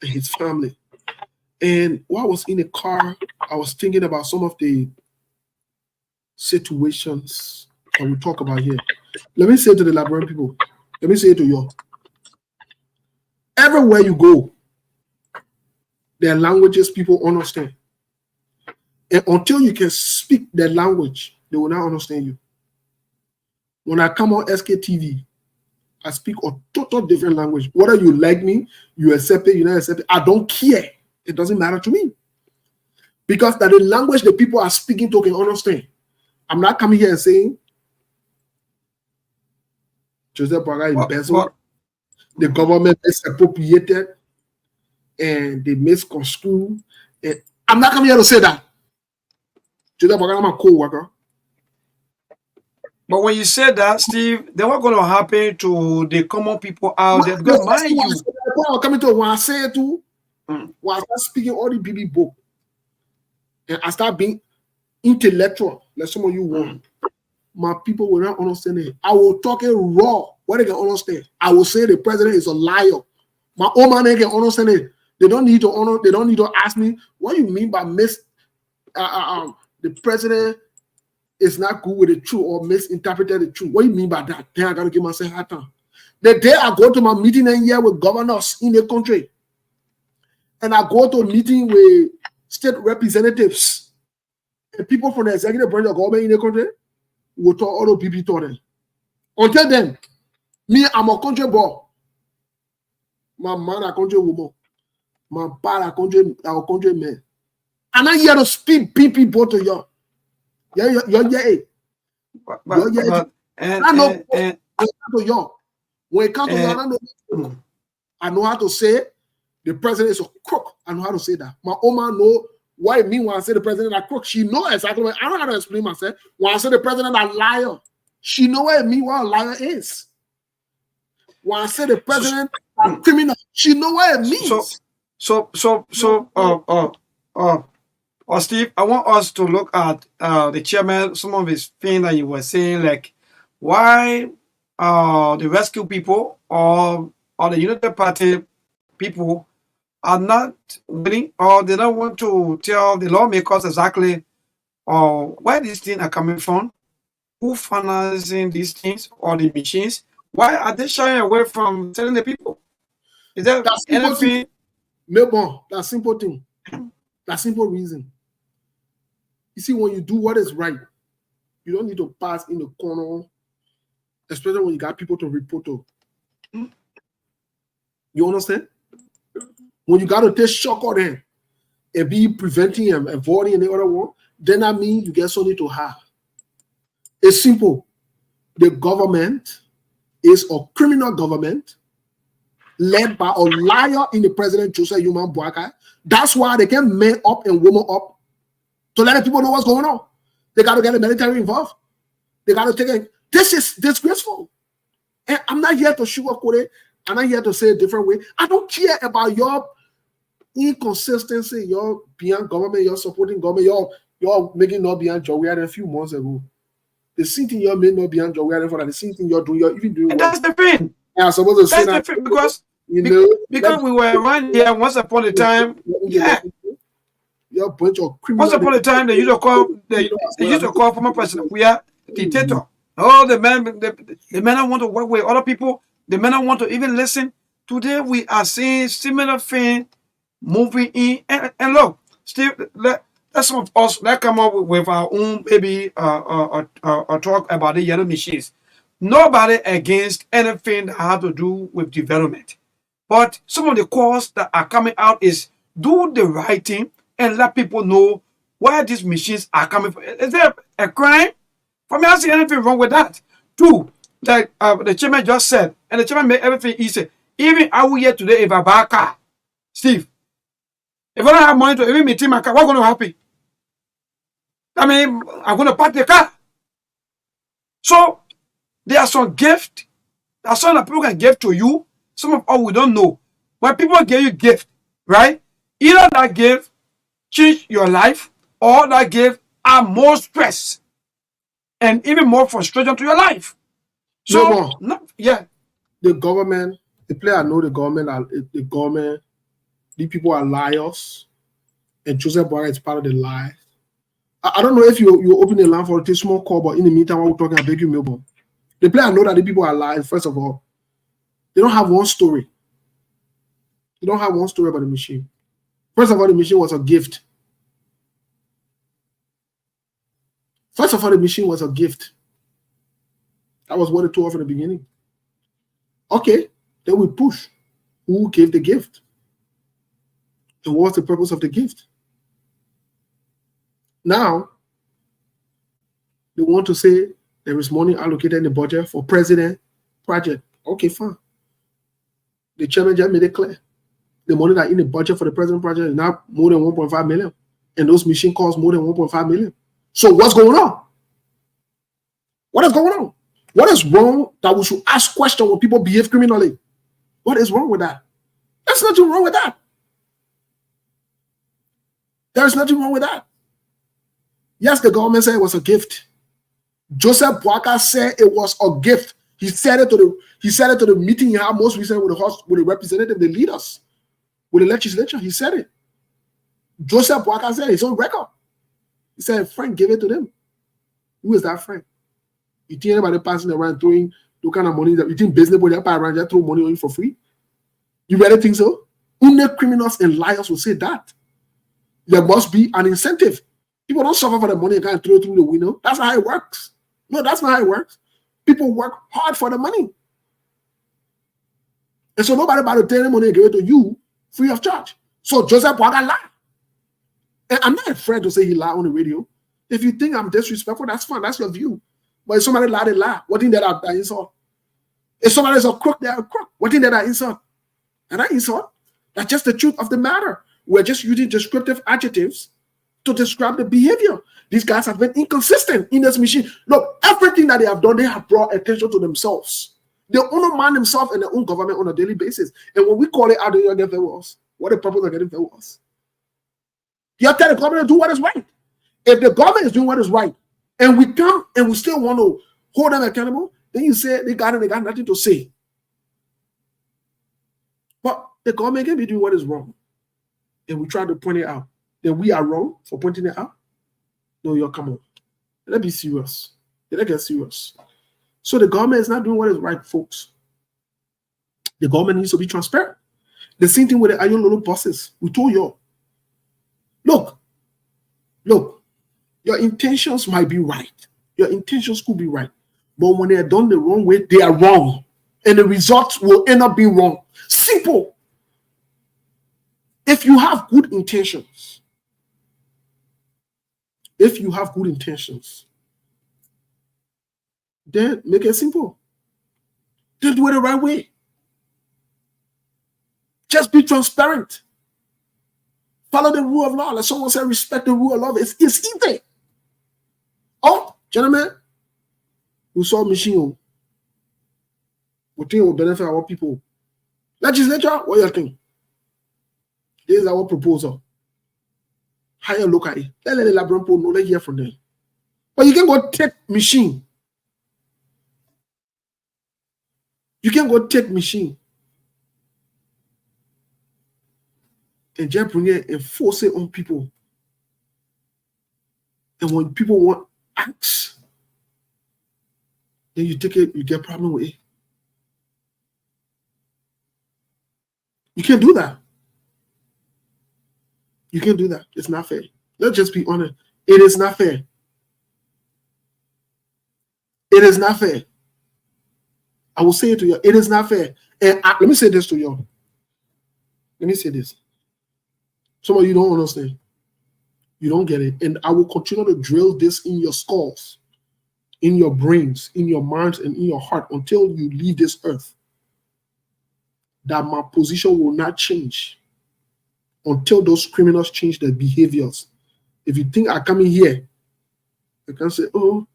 and his family. And while I was in the car, I was thinking about some of the situations that we talk about here. Let me say to the Liberian people, let me say to you, everywhere you go, there are languages people understand. And until you can speak their language, they will not understand you. When I come on SKTV, I speak a total different language. Whether you like me, you accept it, you not accept it, I don't care. It doesn't matter to me. Because that the language the people are speaking to can understand. I'm not coming here and saying Joseph Boga embezzled, the government misappropriated, and they misconstrued. And I'm not coming here to say that. Joseph Boga, I'm a co-worker. But when you said that, Steve, then what's going to happen to the common people out there? Because mind you, I'm coming to when I say it too, when I start speaking all the BB book, and I start being intellectual, like some of you want, my people will not understand it. I will talk it raw, where they can understand. I will say the president is a liar. My own man can understand it. They don't need to ask me what you mean by the president is not good with the truth or misinterpreted the truth. What do you mean by that? Then I gotta give myself hard time. The day I go to my meeting and here with governors in the country, and I go to a meeting with state representatives and people from the executive branch of government in the country, we'll talk all the people to them. Until then, me, I'm a country boy. My man, a country woman. My pa, a country man. I'm not here to speak people to you. Yeah. When it comes to you, I know how to say the president is a crook. I know how to say that. My Oma know what it means when I say the president is a crook. She knows exactly what I don't know how to explain myself. When I say the president is a liar, she knows what it means what a liar is. When I say the president is a criminal, she knows what it means. Steve, I want us to look at the chairman, some of his things that you were saying, like why the rescue people or the United Party people are not willing, or they don't want to tell the lawmakers exactly where these things are coming from, who financing these things or the machines. Why are they shying away from telling the people? Is there That's simple thing. anything? Melbourne, that simple thing. That simple reason. You see, when you do what is right, you don't need to pass in the corner, especially when you got people to report to. You understand? When you got to take shock on them and be preventing and avoiding the other one, then that means you get something to have. It's simple. The government is a criminal government led by a liar in the president, Joseph Human Boakai. That's why they can man up and woman up to let the people know what's going on. They got to get the military involved. They got to take it. This is disgraceful. And I'm not here to sugarcoat it. I'm not here to say a different way. I don't care about your inconsistency, your beyond government, your supporting government, you're making not beyond job. We had a few months ago. The same thing you're making not beyond job. We had for the same thing you're doing. You're even doing. And that's the thing. Yeah, I'm supposed to say That's that because you know because we were around here once upon a time. Yeah. You're a bunch of criminals. Once upon a time, they used to call former president, we are dictator. Oh, the men don't want to work with other people. The men don't want to even listen. Today, we are seeing similar thing moving in. And look, still, let some of us let come up with our own maybe talk about the yellow machines. Nobody against anything that has to do with development. But some of the calls that are coming out is do the right thing and let people know where these machines are coming from. Is there a crime? For me, I don't see anything wrong with that. Two, like the chairman just said, and the chairman made everything easy. Even I will here today if I buy a car, Steve, if I don't have money to even maintain my car, what's going to happen? I mean, I'm going to park the car. So, there are some gifts. There are some that people can give to you. Some of us we don't know. When people give you gift, right? Either that gift change your life, or that gift add more stress and even more frustration to your life. So, yeah. The government, the player know the government, these people are liars, and Joseph Boakai is part of the lie. I don't know if you open the line for a small call, but in the meantime, while we're talking, I beg you, Melbourne. The player know that the people are liars. First of all, they don't have one story. They don't have one story about the machine. First of all, the machine was a gift. First of all, the machine was a gift. That was what they told us from the beginning. Okay, then we push. Who gave the gift? And what's the purpose of the gift? Now, they want to say there is money allocated in the budget for president project. Okay, fine. The chairman just made it clear. The money that in the budget for the president project is now more than 1.5 million. And those machines cost more than 1.5 million. So what's going on? What is going on? What is wrong that we should ask questions when people behave criminally? What is wrong with that? There's nothing wrong with that. There's nothing wrong with that. Yes, the government said it was a gift. Joseph Boakai said it was a gift. He said it to the meeting he had most recently with the representative, the leaders, with the legislature. He said it. Joseph Boakai said his own record. He said a friend gave it to them. Who is that friend? You think anybody passing around throwing the kind of money that you think business people pass around just throw money on you for free? You really think so? Only criminals and liars will say that. There must be an incentive. People don't suffer for the money and kind of throw it through the window. That's not how it works. No, that's not how it works. People work hard for the money. And so nobody about to take the money and give it to you free of charge. So Joseph Boakai lied. And I'm not afraid to say he lied on the radio. If you think I'm disrespectful, that's fine. That's your view. But if somebody lied, they lie. What thing that I insult? If somebody is a crook, they're a crook. What thing that I insult? And I insult? That's just the truth of the matter. We're just using descriptive adjectives to describe the behavior. These guys have been inconsistent in this machine. Look, everything that they have done, they have brought attention to themselves. They undermine themselves and their own government on a daily basis. And when we call it out, they get us. What the purpose of getting us? You have to tell the government to do what is right. If the government is doing what is right, and we come and we still want to hold them accountable, then you say they got nothing to say. But the government can be doing what is wrong. and we try to point it out, then we are wrong for pointing it out? No, you're come on. Let's be serious. Let's get serious. So the government is not doing what is right, folks. The government needs to be transparent. The same thing with the iron little buses. We told you, look, your intentions might be right. Your intentions could be right. But when they are done the wrong way, they are wrong. And the results will end up being wrong. Simple. If you have good intentions, then make it simple. Then do it the right way. Just be transparent. Follow the rule of law. Like someone said, respect the rule of law. It's easy. Oh, gentlemen, we saw machine. We think it will benefit our people. Legislature, what do you think? This is our proposal. Hire look at it. Let the Liberian people know, let's hear from them. But you can go take machine. You can go take machine and just bring it and force it on people. And when people want acts, then you take it, you get a problem with it. You can't do that. You can't do that. It's not fair. Let's just be honest. It is not fair. It is not fair. I will say it to you. It is not fair. And let me say this to you. Let me say this. Some of you don't understand. You don't get it. And I will continue to drill this in your skulls, in your brains, in your minds, and in your heart until you leave this earth. That my position will not change until those criminals change their behaviors. If you think I come in here, you can say, oh,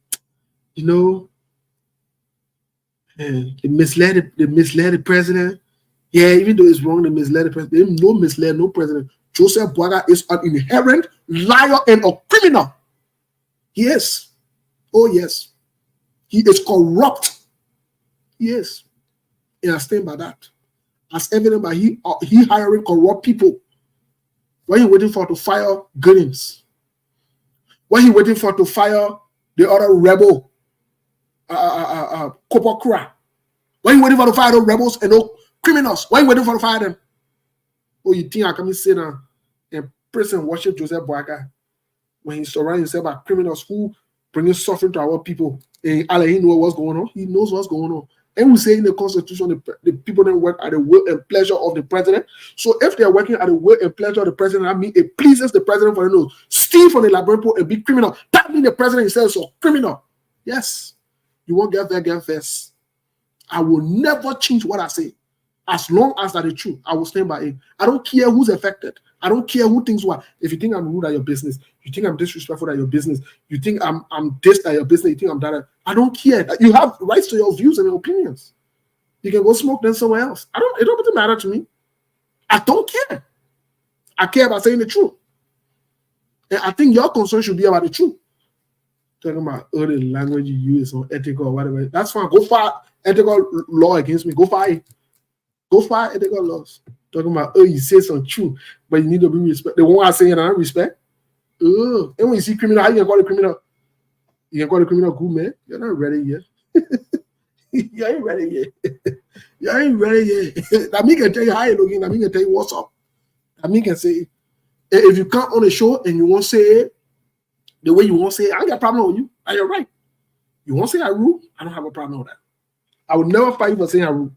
you know, they misled the president. Yeah, even though it's wrong, they misled the president. They no misled no president. Joseph Boaga is an inherent liar and a criminal. Yes. Oh, yes. He is corrupt. Yes. And I stand by that. As evident by he hiring corrupt people. Why he waiting for to fire Gunnings? Why he waiting for to fire the other rebel, Kopokra? Why you waiting for to fire those rebels and those criminals? Why you waiting for to fire them? Oh, you think I can sit down and prison worship Joseph Boaga when he surrounds himself by criminals who bringing suffering to our people? And he knows what's going on. He knows what's going on. And we say in the Constitution, the people don't work at the will and pleasure of the president. So if they're working at the will and pleasure of the president, that means it pleases the president for the nose. Steal from the Liberian people and be criminal. That means the president himself is a criminal. Yes. You won't get there, get first. I will never change what I say. As long as that is true, I will stand by it. I don't care who's affected. I don't care who thinks what. If you think I'm rude at your business, you think I'm disrespectful at your business, you think I'm this at your business, you think I'm that. I don't care. You have rights to your views and your opinions. You can go smoke them somewhere else. It don't matter to me. I don't care. I care about saying the truth. And I think your concern should be about the truth. Talking about other language you use or ethical or whatever. That's fine. Go file ethical law against me. Go file it. Go file ethical laws. Talking about, oh, you say some truth, but you need to be respect. The one I say, and I don't respect. Oh, and when you see criminal, how you can call a criminal? You can call a criminal good, man. You're not ready yet. You ain't ready yet. You ain't ready yet. That me can tell you how you're looking. That me can tell you what's up. That me can say, if you come on the show and you won't say it the way you won't say it, I ain't got a problem with you. And you're right. You won't say I rude, I don't have a problem with that. I would never fight you for saying I rude.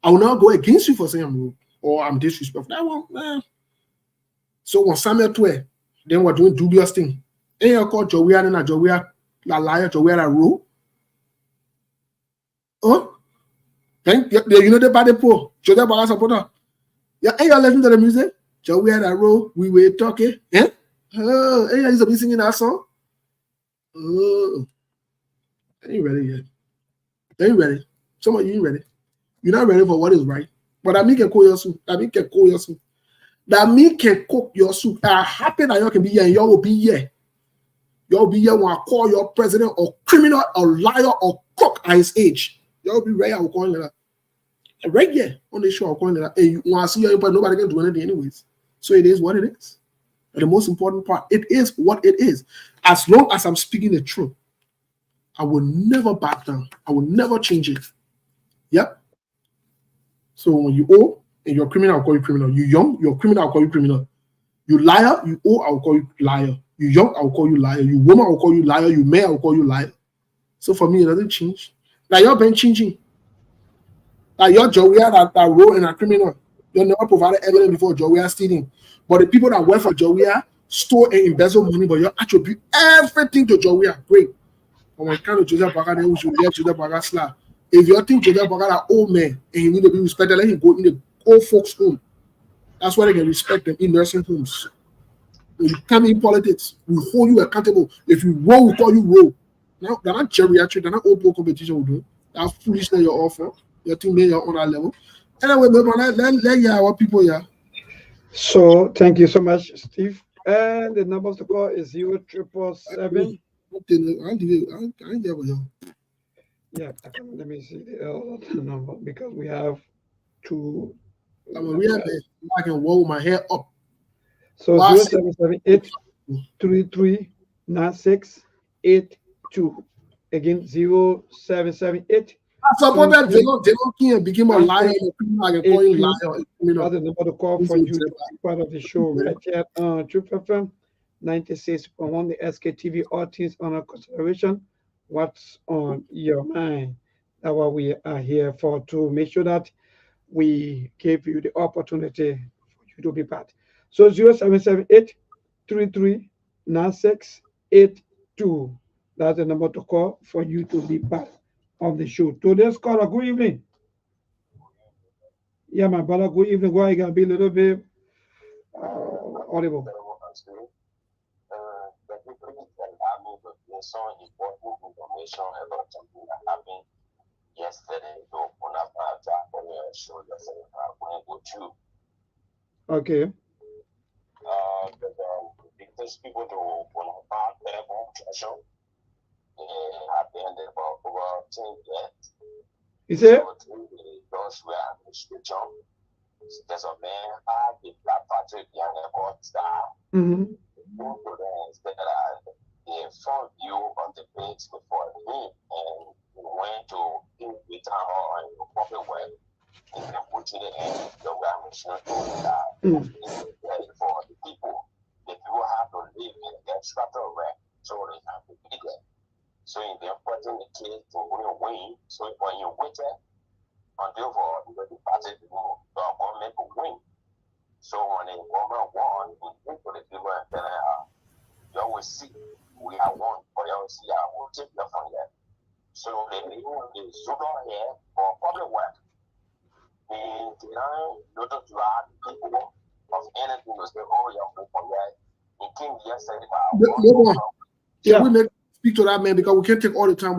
I will not go against you for saying I'm rude or I'm disrespectful. That one, man. So when Samuel 12, then we're doing dubious thing. And you call Joey and a Joey, la liar, Joey, la rule. Oh, then you know the body poor. Joey Baga supporter. Yeah, and you're listening to the music. Joey and a rule, we were talking. Eh? Oh, and you're be singing that song. Oh, ain't ready yet. Ain't ready. Some of you ain't ready. You're not ready for what is right. But that me can cook your soup. That me can cook your soup. That me can cook your soup. I'm happy that you can be here and y'all will be here. Y'all be here when I call your president or criminal or liar or cook at his age. Y'all be ready, I will call you that. Right here on the show, I'll call you that. And when I see you, but nobody can do anything anyways. So it is what it is. And the most important part, it is what it is. As long as I'm speaking the truth, I will never back down. I will never change it. Yep. So when you owe and you're criminal, I'll call you criminal. You young, you're criminal, I'll call you criminal. You liar, you owe, I'll call you liar. You young, I'll call you liar. You woman, I'll call you liar. You man, I'll call you liar. So for me, it doesn't change. Like you're been changing. Like your Joey that role in a criminal. You never provided evidence before Joey stealing. But the people that work for Joey store and embezzle money, but you attribute everything to Joey. Great. But when it comes to Joseph Baga, then we should let Joseph Baga slap. If you think Joseph Baga are old man and he need to be respected, let him go in the old folks' home. That's why they can respect them in nursing homes. When you come in politics, we hold you accountable. If you roll, we call you roll. Now they're not geriatric, they're not old competition we do. That's foolishness you're offer. Your team made on that level. Anyway, let our people here. So thank you so much, Steve. And the numbers to call is 0777. Yeah, let me see the number because we have two. I can roll my hair up. So 0778 339682. Again, 0778. I suppose that they don't become a liar. I can call you liar. That's the number to call for you to be part of the show right here on Truth FM 96.1, the SKTV, all things under consideration. What's on your mind? That's what we are here for, to make sure that we give you the opportunity for you to be part. So 0778 339682. That's the number to call for you to be part of the show. Today's caller, good evening. Yeah, my brother, good evening. Why you gotta be a little bit audible? Some important information about something that happened yesterday to open up our job on your show yesterday. I'm going to go through. Okay. Because people to open up our telephone session, have been there for over 10 years. Is it? So those were administration. There's a man, the Black Patrick Young Airport star. Mm-hmm. The front view of the page before him and went to in town hall and public way and then put to the end the mission for the people. The people have to live in a structural way, so they have to be there. So in the putting the kids to win, so when you wait until for the party to government to win. So when the government won, you put the people and then you always see we are one, but you always see I will take that from there. So they zoom on here for public work. And not to allow people of anything to say, oh, you're from there. It came yesterday. Yeah, we may speak to that man because we can't take all the time.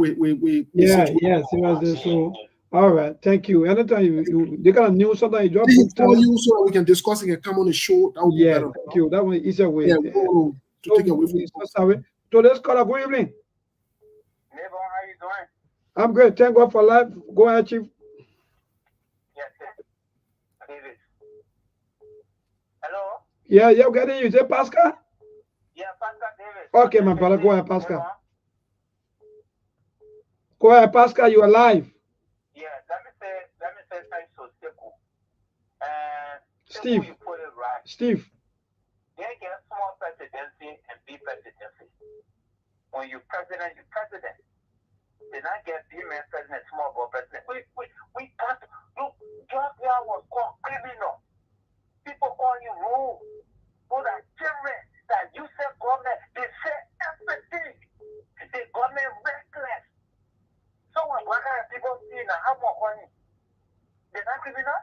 So all right, thank you. Anytime they got a news, sometimes you just call you so that we can discuss it and come on the show. That would be better. Thank you. That one is easier way. Yeah, to take away from so let's call a good evening. Neighbor, how you doing? I'm great. Thank God for life. Go ahead, Chief. Yes, sir. David. Hello? Yeah, I'm getting you. Is it Pascal? Yeah, Pascal David. Okay, my brother. Go ahead, Pascal. Go ahead, Pascal. You are live. Yeah, let me say thanks to Sekou. Steve. You put it right. Steve. They get small presidency and big presidency. When you're president, you're president. They not get big man president, small boy president. We can't look. Georgia was called criminal. People call you rude. For that children that you say government, they say everything. The government reckless. So when people see now how much money, they're not criminal.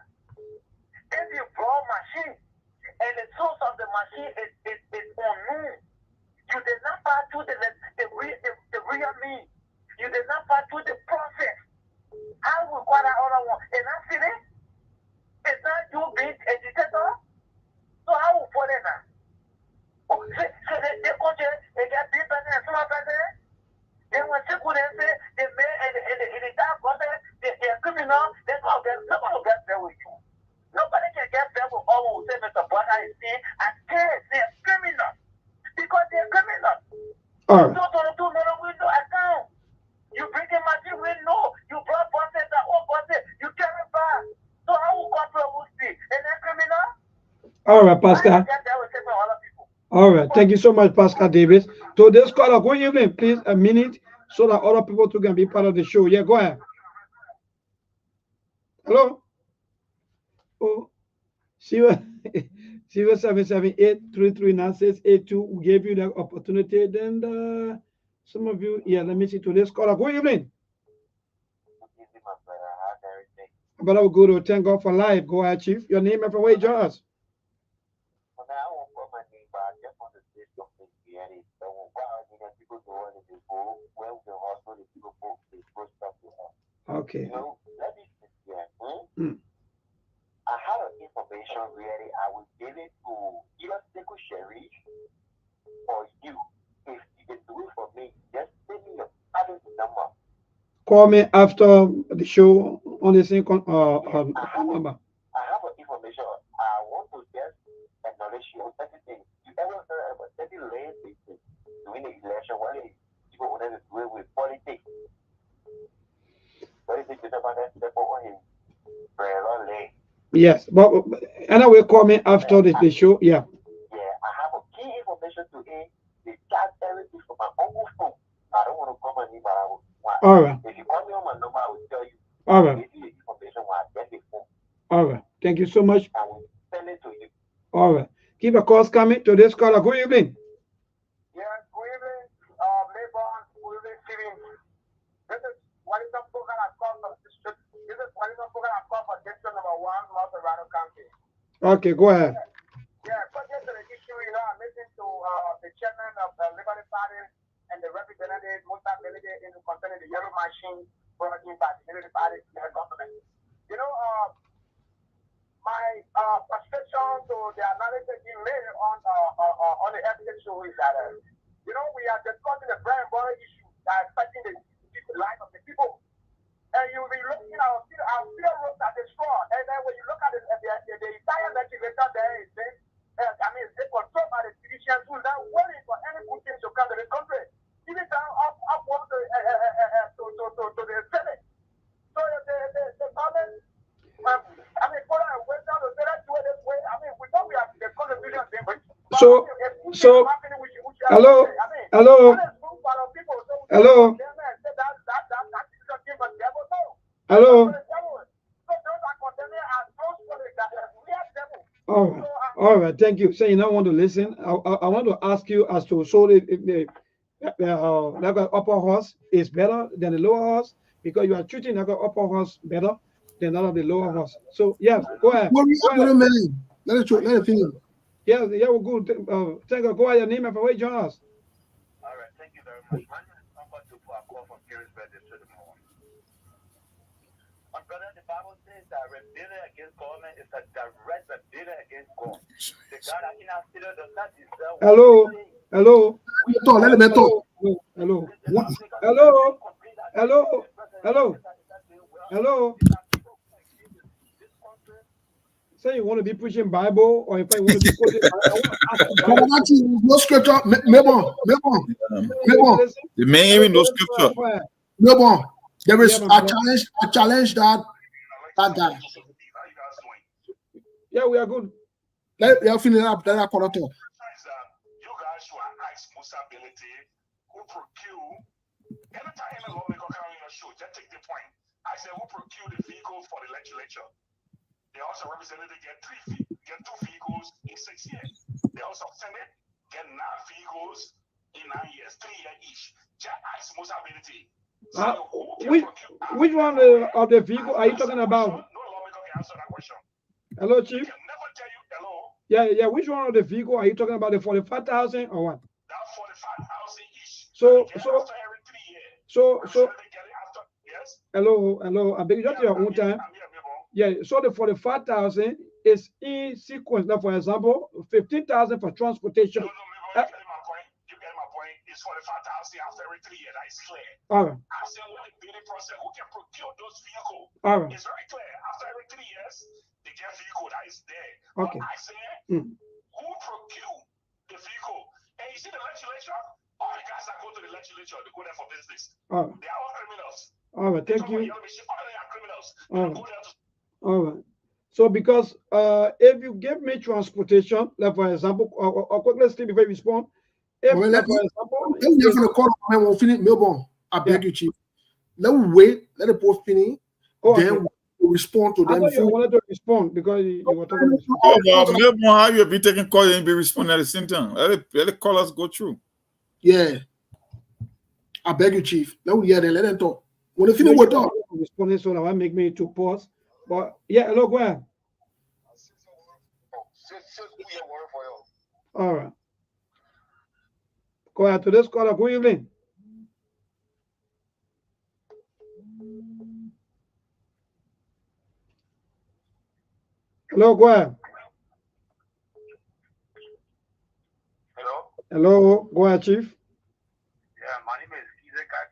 If you blow machine and the source of the machine is unknown, you did not pass through the real mean. You did not pass through the process. How will quite another one? And that's it. It's not you being a dictator. So how will put it now? So they get big president and small president. Then when they could say the man and the dark government, they're criminal, nobody will get there with you. Nobody can get there with all who say Mr. Brother is saying, All right, Pascal. All right. Thank you so much, Pascal Davis. So this caller, good evening, please, a minute, so that other people too can be part of the show. Yeah, go ahead. Hello? Oh, 0778339682. We gave you that opportunity. Then some of you, yeah, let me see to this caller. Good evening. But I will go to thank God for life. Go ahead, Chief. Your name and from where you join us. Okay. I had an information really I will give it to either Sekou Sheriff or you. If you can do it for me, just send me your private number. Call me after the show on the same number. I have an information. I want to just acknowledge you on everything. You ever heard about any lane doing the election when people wanted to do it with politics? Politics is about that step over him. Very long lane. Yes, but anyway, call me after the show. Yeah. Yeah, I have a key information to him. They charge everything from my uncle's phone. I don't want to come on him, but I will. All right. If you call me on my number, I will tell you. All right. Give you the information when I get the phone. All right. Thank you so much. I will send it to you. All right. Keep a calls coming to this caller. Good evening. Yeah, good evening, Liberian. Good evening, Steven. This is Wellington Program I call from district. This is Wellington Program I call for district number 1, North Orlando County. Okay, go ahead. Yeah, subject to the issue, I listened to the chairman of the Liberty Party and the representative, Musa Belide, in concerning the yellow machine brought in by the Liberty Party to the government. My frustration to the analysis you made on the evidence show is that, we are discussing the brand border issue that is affecting the life of the people. And you'll be looking at our field roads are destroyed. And then when you look at the entire legislator there, it's controlled by the politicians who are now waiting for any good things to come to the country. Even down upwards to the Senate. So the government, for a way down the Senate, do it this way. We know we have the contribution thing, but hello. All right. Thank you. So you don't want to listen. I want to ask you as to the upper horse is better than the lower horse because you are treating the upper horse better than that of the lower horse. So yeah, go ahead. Let it finish. Yeah, we're good. Thank you. Go ahead. Your name and where you join us. All right, thank you very much. My name is Number 2 for a call from Carisburg, District number 1. My brother, the Bible says that rebellion against government is a direct rebellion against God. The God that cannot see does not deserve. Hello. Say you want to be preaching Bible, or if I want to be quoting no scripture. The main no scripture. There is a challenge that guy. Yeah, we are good. Let finish up. Then I call it. You guys who are ex-Musability who procure anytime any lawmaker come on your show, just take the point. I said who procure the vehicle for the legislature. The House of Representatives get 2 vehicles in 6 years. The House of Senate get 9 vehicles in 9 years, 3 years each. Just ex-Musability. Which one of the vehicle are you talking about? No lawmaker can answer that question. Hello, Chief. I can never tell you hello. Yeah. Which one of the vehicle are you talking about? The 45,000 or what? That 45,000 each. So after every 3 years. So they get it after, yes. Hello. I beg you, just your own time. Yeah. So the 45,000 is in sequence. Now, for example, 15,000 for transportation. No, you get my point. It's 45,000 after every 3 years. That is clear. All right. I said, when the bidding process, who can procure those vehicles? All right. It's very clear. After every 3 years, they get vehicle that is there. Okay. But I said, who procure the vehicle? And you see the legislature, all the guys that go to the legislature, they go there for business. All right. They are all criminals. All right. Thank you. All they are criminals. All right. So because if you give me transportation, like for example, or quickly still before you respond, if Well, like let me for example, let me for the call. We'll finish Melbourne. I beg yeah. you, Chief. Let me wait. Let the post finish. Oh, okay. Then we'll respond to I them thought you before. wanted to respond because you were talking about. Oh, well, maybe how you be taking calls and be responding at the same time. Let the callers go through. Yeah, I beg you, Chief. Let me hear them. Let them talk. When they No, finish, you we'll were talk. responding, so that might make me to pause. But yeah, hello, go ahead. All right. Go ahead to this caller. Good evening. Hello, go ahead. Hello? Hello, go ahead, Chief. Yeah, my name is Isaac. I'm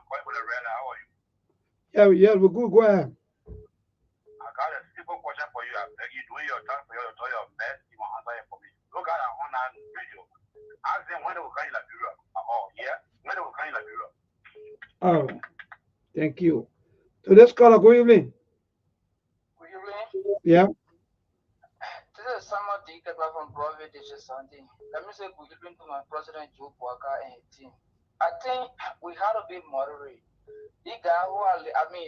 calling for the red. How are you? Yeah, we're good. Go ahead. I got a simple question for you. I beg you, doing your time for you to tell your best. You want answer it for me. Look at our online video. Ask them when they will come in Liberia. Oh, yeah? When they will come in Liberia. All right. Thank you. To this caller, good evening. Good evening. Yeah. This is Samuel Dictatorship from Broadway District Sunday. Let me say good evening to my President Joe Walker and his team. I think we had to be moderate. The guy who are,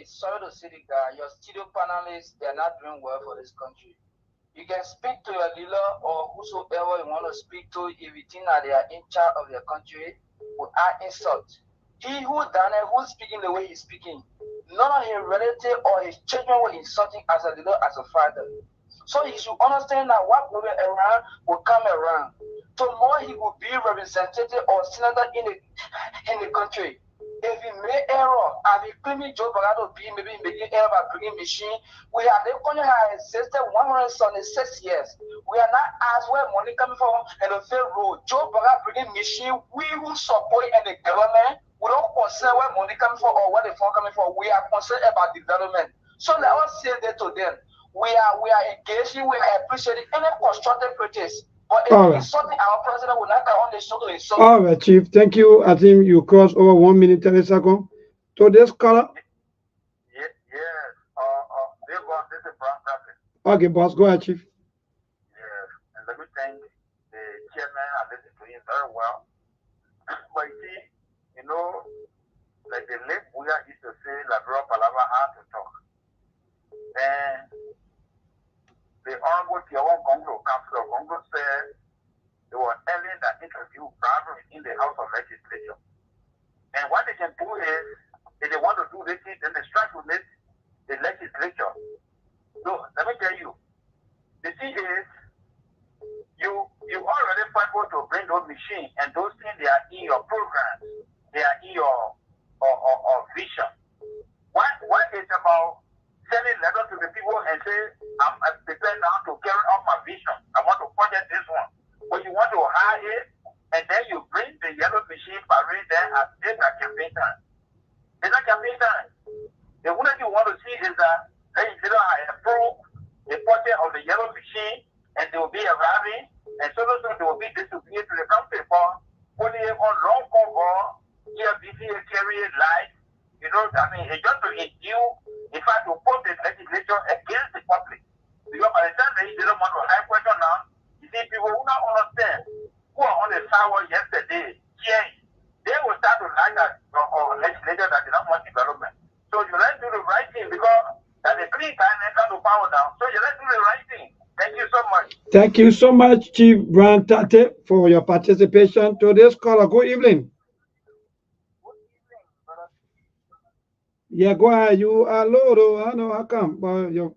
sorry to say the guy, your studio panelists, they're not doing well for this country. You can speak to your leader or whosoever you want to speak to if you think that they are in charge of your country without insult. He who done it, who's speaking the way he's speaking, none of his relative or his children will insult him as a leader, as a father. So he should understand that what will be around will come around. Tomorrow he will be representative or senator in the country. If he made error, as he claiming Joe Barato be maybe making error by bringing machine, we have the country has existed 176 years. We are not asked where money coming from and the fair road. Joe Barato bringing machine, we who support in the government, we don't concern where money coming from or where the fund coming from. We are concerned about development. So let us say that to them. We are engaging, we are appreciating any constructive criticism. But if All right. insulting our president will not come on the show to insult. All right, Chief. Thank you. I think you crossed over 1 minute 30 seconds. To this caller. Yes. This is Brown Traffic. Okay, boss. Go ahead, Chief. Yes. And let me thank the chairman. I listened to him very well. But you see, like the late Buya used to say, Labrador Palava had to talk. And the Honorable Tiawan Congo, Council of Congo, said they were telling that interview bribery in the House of Legislature. And what they can do is, if they want to do this, then they strangulate the legislature. So let me tell you, the thing is, you already fight to bring those machines, and those things, they are in your program, they are in your vision. What is about sending letters to the people and say, I'm prepared now to carry out my vision. I want to project this one. But you want to hire it, and then you bring the yellow machine parade there as if a campaign time. It's not campaign time. The only thing you want to see is that legislator approve the purchase of the yellow machine, and there will be a rally, and so they will be distributed to the country for only on long convoy, GFBC carry light. It's just to induce, in fact, to put the legislature against the public. Because by the time they don't want to high question now, you see, people who don't understand, who are on the sidewalk yesterday, they will start to like that or legislature that they don't want development. So you let's do the right thing because that the three times they come to power now. So you let's do the right thing. Thank you so much. Thank you so much, Chief Brian Tate, for your participation to this caller. Good evening. Yeah, go ahead. You are low, though. I know how come, but you.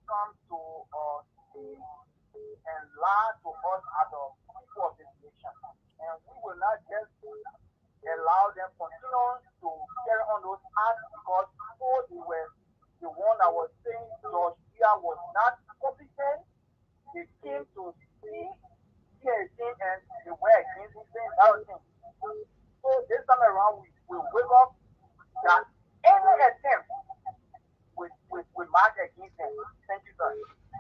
Come to see and lie to us as the people of this nation. And we will not just allow them continue to carry on those acts because before they were the one that was saying George Weah was not competent. They came to see thing and they were against him saying that thing. So this time around we wake up that any attempt we march against them. Thank you, sir.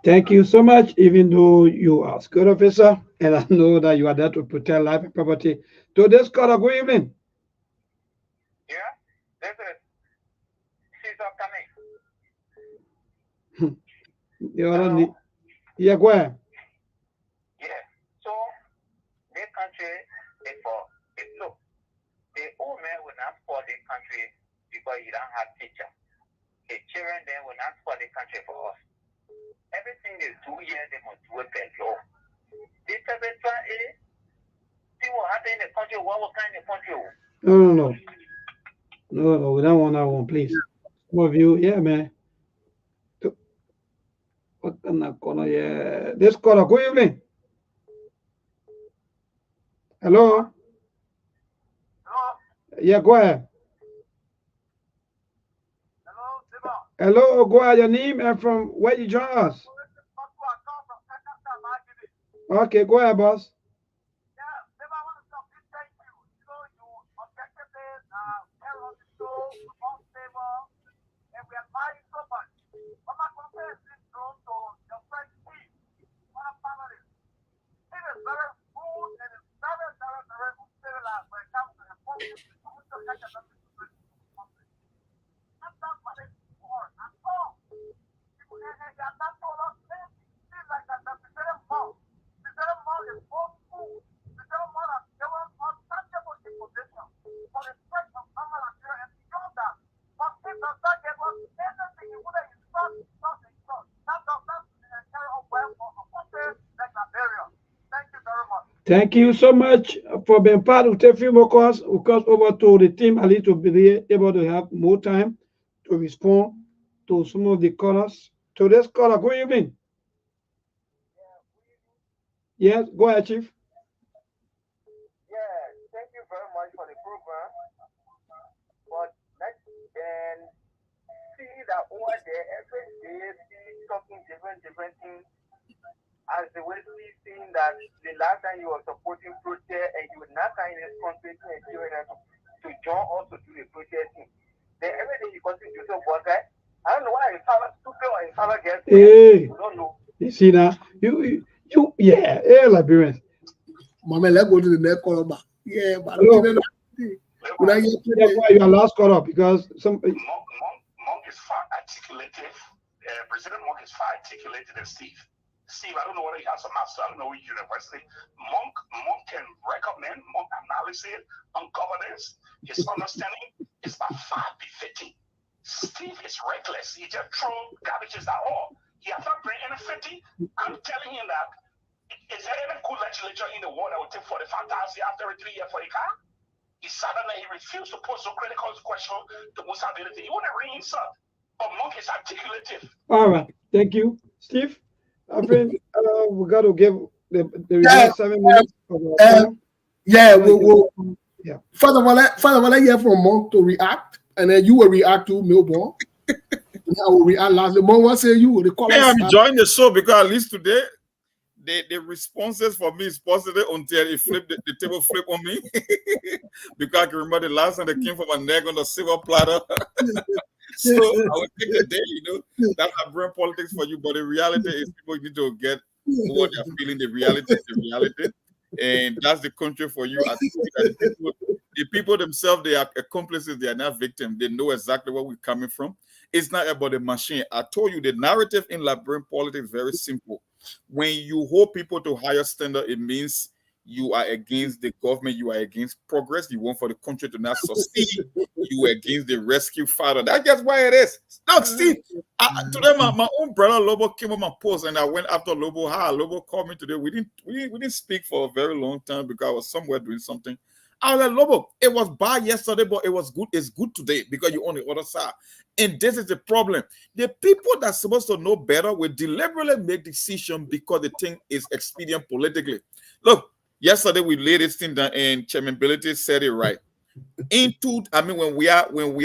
Thank you so much, even though you are a security officer, and I know that you are there to protect life and property. To this caller, good evening. Yeah, this is Caesar coming. You other need, yeah, go ahead. Yeah. So this country is for it. Look, the old man will not support the country because you don't have teacher. The children then will not support the country for us. Everything they do here, they must do it by law. This try see what happened in the country, what will kind of country? No, we don't want that one, please. Some of you, yeah, man. What can I call it? Yeah, this caller, good evening. Hello? Hello? Yeah, go ahead. Hello, Simon. Hello, go ahead. Your name and from where you join us. Okay, go ahead, boss. Yeah, Simon, I want to complete thank you. You know, you objectively tell us the show, support favor, and we admire you so much. But my concern is this drawn to your friend Steve, one of family. It is very good and it's very, very, very civilized when it comes to enforcing the social economic situation of the country. That's not what it's for at all. People, and they are not told us things like that. That's the very more. The very more is more food. The very more has given us tangible imposition for the sake of normal Nigeria and beyond that. But it does not give us anything you wouldn't install. That does not carry on well for a country like Liberia. Thank you very much. Thank you so much for being part of the few more calls. We'll cross over to the team. I need to be able to have more time to respond to some of the callers. To this caller, good evening. Yes, go ahead, Chief. Yeah, thank you very much for the program. But let's then see that over there every day, see talking different things. As the way we seeing that the last time you were supporting protest and you were not kind of this country to enjoy that to join us to do the protesting. Then every day you continue to do work. I don't know why you follow stupid or you follow against me. Hey, I don't know. you see now, yeah, Liberians. Mama, let's go to the next caller back. Yeah, but Hello. when I get Yeah, why you are last caller because some. Monk is far articulated. President Monk is far articulated than Steve. Steve, I don't know whether he has a master. I don't know which university. Monk can recommend Monk analysis on governance. His understanding is by far befitting. Steve is reckless. He just throw garbages at all. He has not bring any 50. I'm telling him that is there any good legislature in the world that will take 45,000 after 3 years for a car? He suddenly refused to pose a critical question to Musa ability. He wouldn't ring himself. But Monk is articulative. All right, thank you, Steve. I think we got to give the Yeah, 7 minutes. yeah, First of all, I hear from Monk to react, and then you will react to Milborn. I will react lastly. Monk will say you will recall. Yeah, I'm enjoying the show because at least today, the responses for me is positive until it flipped the table flip on me. Because I can remember the last time they came from my neck on the silver platter. So I would take the day, that's not brain politics for you, but the reality is people need to get what they're feeling. The reality is the reality. And that's the country for you. I think that the people themselves, they are accomplices, they are not victims. They know exactly where we're coming from. It's not about the machine. I told you the narrative in Liberian politics is very simple. When you hold people to higher standard, it means you are against the government, you are against progress, you want for the country to not succeed, you are against the rescue father. That's just why it is. Look, Steve, today my own brother Lobo came on my post and I went after Lobo. Lobo called me today. We didn't speak for a very long time because I was somewhere doing something. I was like, Lobo, it was bad yesterday, but it was good. It's good today because you're on the other side. And this is the problem. The people that's supposed to know better will deliberately make decisions because the thing is expedient politically. Look, yesterday we laid this thing down and Chairman Ability said it right. When we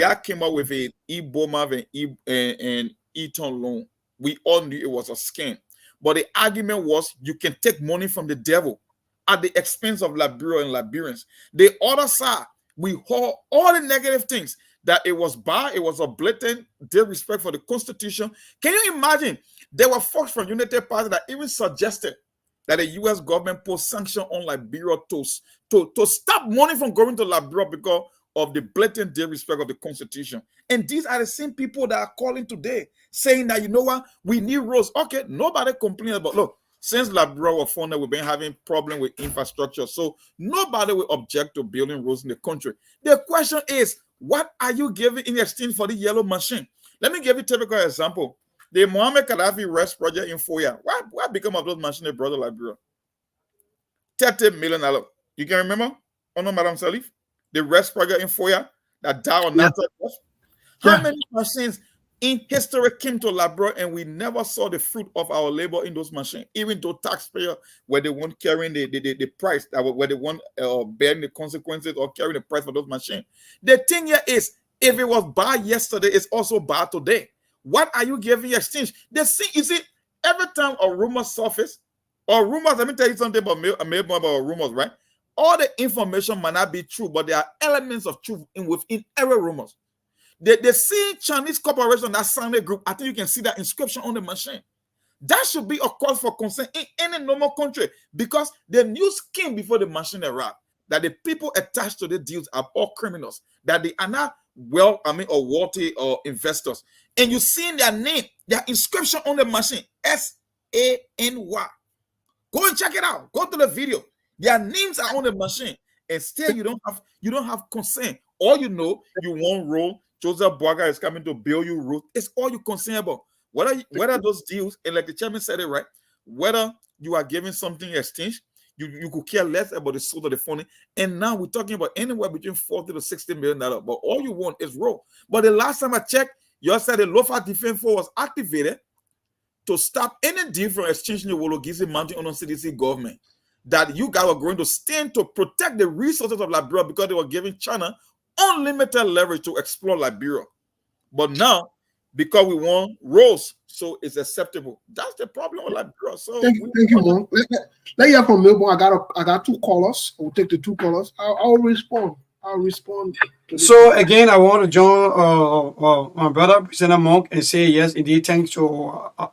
are came up with a e-BOMAV and e-ton loan, we all knew it was a scam. But the argument was you can take money from the devil at the expense of Liberia and Liberians. The other side, we heard all the negative things, that it was bad, it was a blatant disrespect for the Constitution. Can you imagine There were folks from United Party that even suggested that the U.S. government put sanction on Liberia to stop money from going to Liberia because of the blatant disrespect of the Constitution. And these are the same people that are calling today, saying that, you know what, we need roads. Okay, nobody complains about, look, since Liberia was founded, we've been having problems with infrastructure. So nobody will object to building roads in the country. The question is, what are you giving in exchange for the yellow machine? Let me give you a typical example. The Muammar Gaddafi rest project in Foya. What become of those machines they brought to Liberia? $30 million. You can remember? Oh no, Madam Salif? The rest project in Foya that died on natural death. How many machines in history came to Liberia and we never saw the fruit of our labor in those machines, even though taxpayers were the one carrying the price, were the one bearing the consequences or carrying the price for those machines. The thing here is, if it was bad yesterday, it's also bad today. What are you giving in exchange? You see, every time a rumor surfaces, or rumors, let me tell you something about rumors, right? All the information might not be true, but there are elements of truth within every rumors. They see Chinese corporation that signed a group. I think you can see that inscription on the machine. That should be a cause for concern in any normal country, because the news came before the machine arrived that the people attached to the deals are all criminals, that they are not or wealthy or investors. And you see their name, their inscription on the machine, SANY. Go and check it out. Go to the video. Their names are on the machine. And still you don't have concern. All you know, you want roll. Joseph Boaga is coming to build you road. It's all you concern about. Whether those deals, and like the chairman said it right, whether you are giving something in exchange, you could care less about the source of the funding. And now we're talking about anywhere between $40 to $60 million. But all you want is roll. But the last time I checked, you said the Lofa Defense Force was activated to stop any deal from exchanging the Wologizi Mountain on CDC government. That you guys were going to stand to protect the resources of Liberia because they were giving China unlimited leverage to explore Liberia. But now, because we want roles, so it's acceptable. That's the problem with Liberia. So thank you, Mo. Let you hear from Melbourne. I got two callers. I'll take the two callers. I'll respond. So again, I want to join my brother, President Monk, and say yes, indeed, thanks to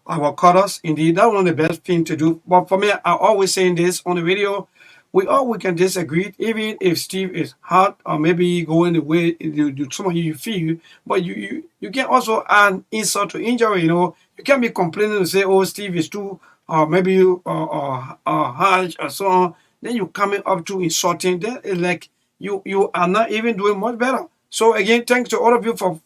our callers. Indeed, that's one of the best things to do. But for me, I always saying this on the video, we can disagree, even if Steve is hot or maybe going the way some of you feel, but you can also add insult to injury. You can't be complaining and say, oh, Steve is too maybe harsh or so on. Then you coming up to insulting. Then it's like you are not even doing much better. So again, thanks to all of you for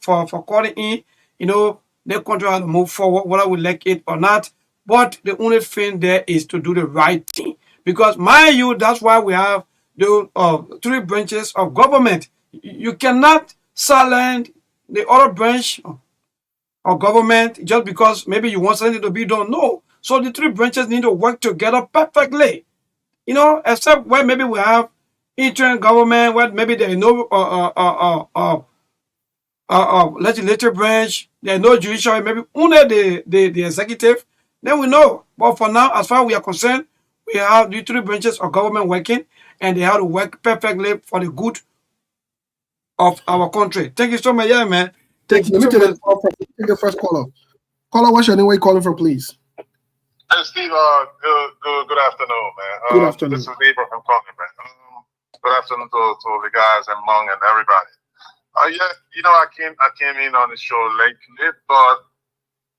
calling in. The country has to move forward, whether we like it or not. But the only thing there is to do the right thing. Because mind you, that's why we have the 3 branches of government. You cannot silence the other branch of government just because maybe you want something to be done. No. So the 3 branches need to work together perfectly. Except where maybe we have interim government, where maybe there is no legislative branch, there is no judiciary, maybe only the executive. Then we know. But for now, as far as we are concerned, we have the 3 branches of government working, and they have to work perfectly for the good of our country. Thank you so much, yeah, man. Thank you. Let me take the first caller. Caller, what's your name? Where you calling from, please? Hey, Steve. Good afternoon, man. Good afternoon. This is Abraham calling, man. Good afternoon to the guys and Mung and everybody. I came in on the show late, but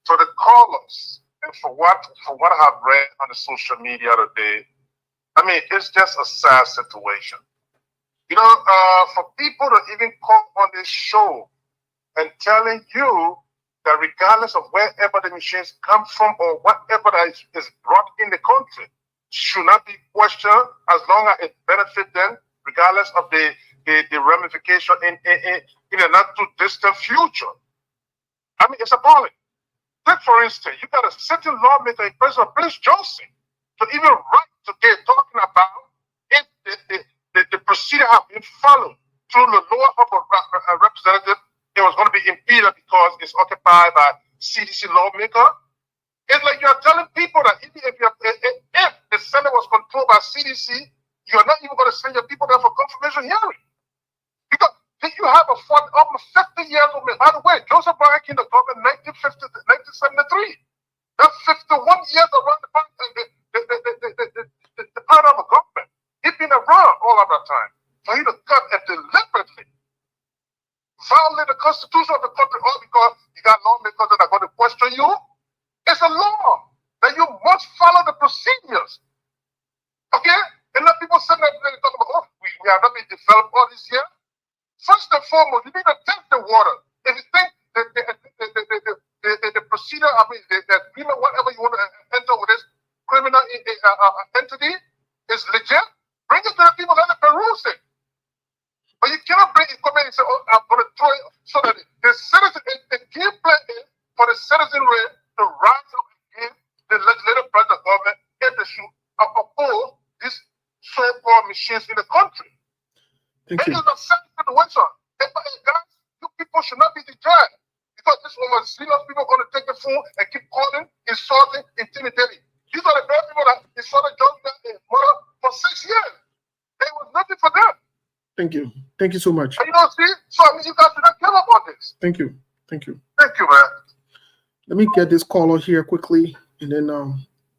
for the callers. And for what I have read on the social media today, it's just a sad situation. For people to even call on this show and telling you that regardless of wherever the machines come from or whatever that is brought in the country should not be questioned as long as it benefits them, regardless of the ramification in a not too distant future. It's appalling. Take, for instance, you got a certain lawmaker in President Prince Johnson to even write today talking about if the procedure have been followed through the lower upper representative, it was going to be impeded because it's occupied by CDC lawmaker. It's like you're telling people that if the Senate was controlled by CDC, you're not even going to send your people there for confirmation hearing. Because you have almost 50 years old man. By the way, Joseph Boaga came to government in 1973. That's 51 years around the power of a government. He's been around all of that time. For you to cut and deliberately violate the constitution of the country all because you got lawmakers that are going to question you. It's a law that you must follow the procedures. Okay? And now people sitting there and talking about, oh, we have not been developed all this year. First and foremost, you need to test the water. If you think the procedure, I mean, the agreement, whatever you want to enter with this criminal entity is legit, bring it to the people, let them peruse it. But you cannot bring equipment and say, oh, I'm going to throw it so that the citizen, the game plan is for the citizenry to rise up against the legislative branch of government and to oppose these so-called machines in the country. Thank you. It is a sad situation. And guys, you people should not be deterred because this woman, serious people are going to take the phone and keep calling, insulting, intimidating. These are the very people that insulted John and mother for 6 years. There was nothing for them. Thank you. Thank you so much. And you know, see? So I mean, you guys should not give up on this. Thank you. Thank you. Thank you, man. Let me get this caller here quickly, and then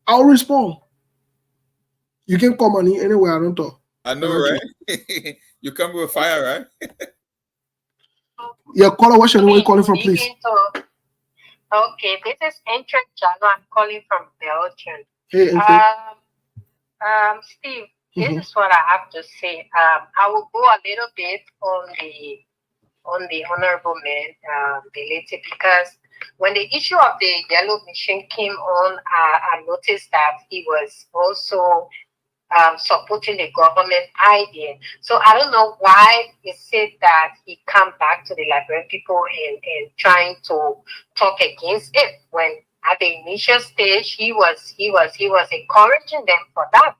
I'll respond. You can call me anywhere I don't talk. I know, right? You come with fire, right? Yeah, caller, what's your name? Where you calling from, please? Okay, this is Entra Jalo. I'm calling from Belgium. Hey, Steve, this is what I have to say. I will go a little bit on the honorable man, Legislator, because when the issue of the yellow machine came on, I noticed that he was also supporting the government idea. So I don't know why he said that he come back to the Liberian people and trying to talk against it when at the initial stage he was encouraging them for that.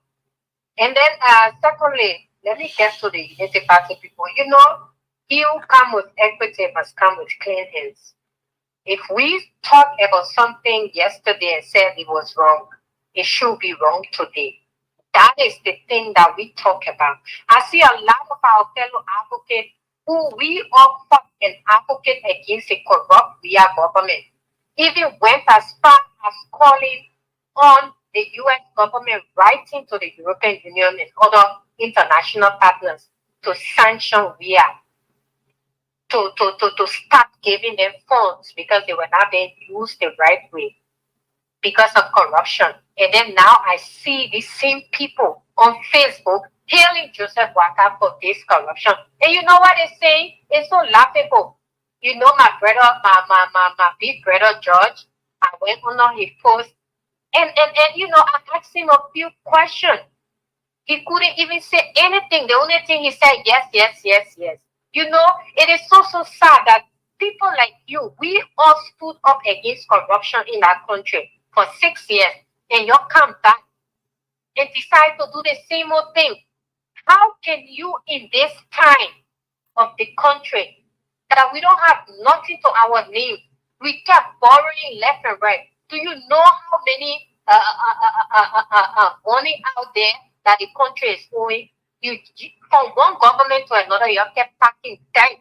And then secondly, let me get to the Unity Party people. You know, he who come with equity must come with clean hands. If we talk about something yesterday and said it was wrong, it should be wrong today. That is the thing that we talk about. I see a lot of our fellow advocates who we all fought and advocate against a corrupt via government, even went as far as calling on the U.S. government, writing to the European Union and other international partners to sanction via, to start giving them funds because they were not being used the right way because of corruption. And then now I see these same people on Facebook hailing Joseph Waka for this corruption. And you know what they say? It's so laughable. You know, my brother, my big brother George, I went on his post and you know, I asked him a few questions. He couldn't even say anything. The only thing he said, yes. You know, it is so sad that people like you, we all stood up against corruption in our country for 6 years, and you come back and decide to do the same old thing. How can you, in this time of the country, that we don't have nothing to our name, we kept borrowing left and right? Do you know how many money out there that the country is owing? You, from one government to another, you have kept packing debt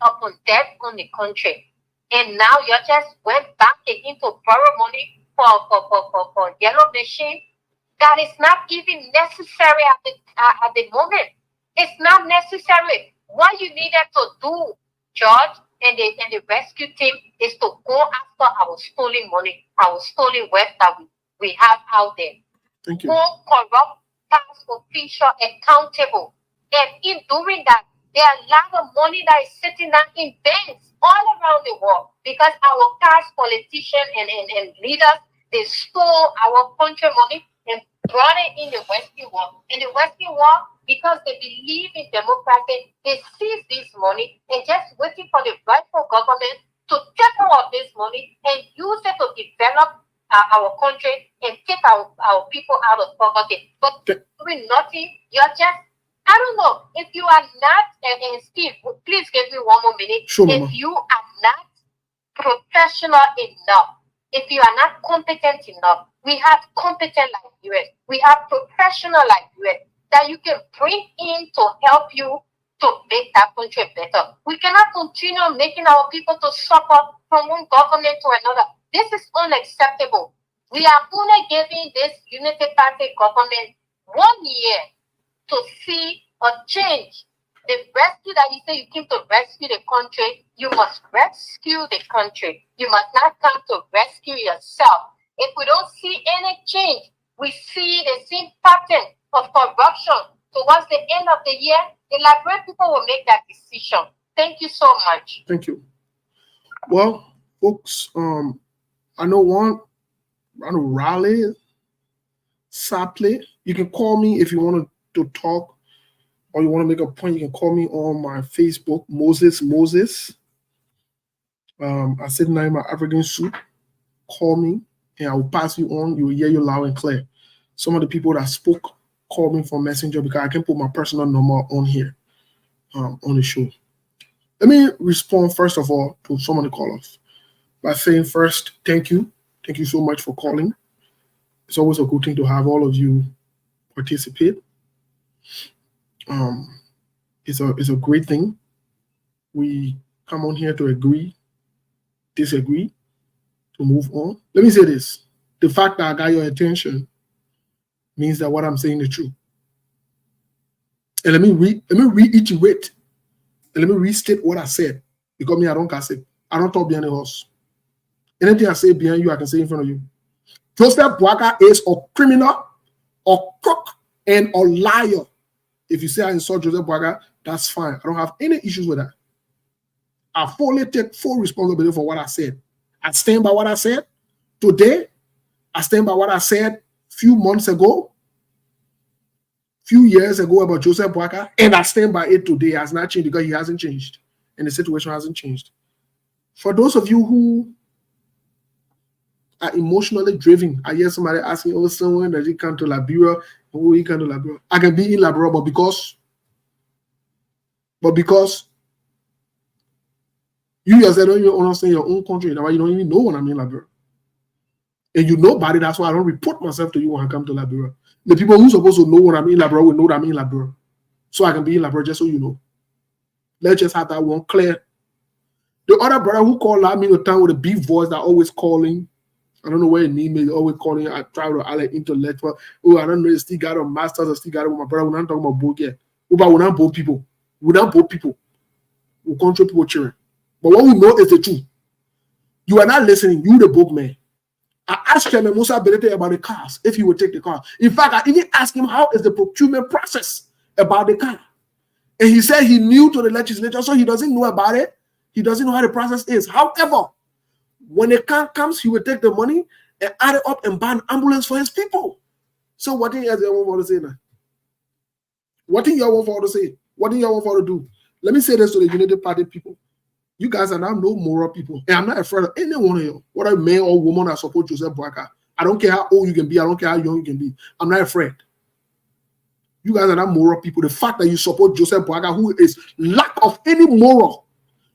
upon debt on the country. And now you just went back again to borrow money for yellow machine. That is not even necessary at the moment. It's not necessary. What you needed to do, George, and the rescue team is to go after our stolen money, our stolen wealth that we have out there. Thank you. Hold corrupt tax official accountable. And in doing that, there are a lot of money that is sitting down in banks all around the world because our past politicians and leaders, they stole our country money and brought it in the Western world. In the Western world, because they believe in democracy, they seize this money and just waiting for the rightful government to take all of this money and use it to develop our country and take our people out of poverty. But doing nothing, you're just, I don't know, if you are not, and Steve, please give me one more minute. Sure, if Mama. you are not professional enough, if you are not competent enough, we have competent like US, we have professional like US that you can bring in to help you to make that country better. We cannot continue making our people to suffer from one government to another. This is unacceptable. We are only giving this Unity Party government 1 year to see a change. The rescue that you say you came to rescue the country, you must rescue the country. You must not come to rescue yourself. If we don't see any change, we see the same pattern of corruption towards the end of the year, the Liberian people will make that decision. Thank you so much. Thank you. Well, folks, I know Raleigh, Sapley. You can call me if you want to talk or you want to make a point. You can call me on my Facebook, Moses. I sit now in my African suit. Call me and I will pass you on. You will hear you loud and clear. Some of the people that spoke called me from Messenger because I can put my personal number on here on the show. Let me respond first of all to some of the callers by saying first, thank you. Thank you so much for calling. It's always a good thing to have all of you participate. It's a great thing. We come on here to agree, disagree, to move on. Let me say this. The fact that I got your attention means that what I'm saying is true. And let me reiterate and let me restate what I said. Because me, I don't gossip. I don't talk behind the horse. Anything I say behind you, I can say in front of you. Joseph Boakai is a criminal, a crook, and a liar. If you say I insult Joseph Boakai, that's fine. I don't have any issues with that. I fully take full responsibility for what I said. I stand by what I said today. I stand by what I said few months ago, few years ago about Joseph Boakai, and I stand by it today. It has not changed because he hasn't changed, and the situation hasn't changed. For those of you who are emotionally driven, I hear somebody asking, oh, someone that he come to Liberia, oh, he come to Liberia. I can be in Liberia, but because you yourself don't even understand your own country, that's why you don't even know when I'm in Liberia. And you know about it, that's why I don't report myself to you when I come to Liberia. The people who are supposed to know when I'm in Liberia will know that I'm in Liberia. So I can be in Liberia just so you know. Let's just have that one clear. The other brother who called me the time with a big voice that always calling, I don't know where he need me, always calling, I try to like intellectual. Oh, I don't know, still got a master's, I still got it with my brother. We're not talking about both yet. We're not both people. We're not both people. We control people children. But what we know is the truth. You are not listening, you the book man. I asked him Musa Berete about the cars, if he would take the car. In fact, I even asked him how is the procurement process about the car. And he said he new to the legislature, so he doesn't know about it. He doesn't know how the process is. However, when the car comes, he will take the money and add it up and buy an ambulance for his people. So what do you guys want to say now? What do y'all want for to say? What do y'all want for to do? Let me say this to the United Party people. You guys are now no moral people. And I'm not afraid of any one of you, whether man or woman that support Joseph Boakai. I don't care how old you can be. I don't care how young you can be. I'm not afraid. You guys are not moral people. The fact that you support Joseph Boakai, who is lack of any moral.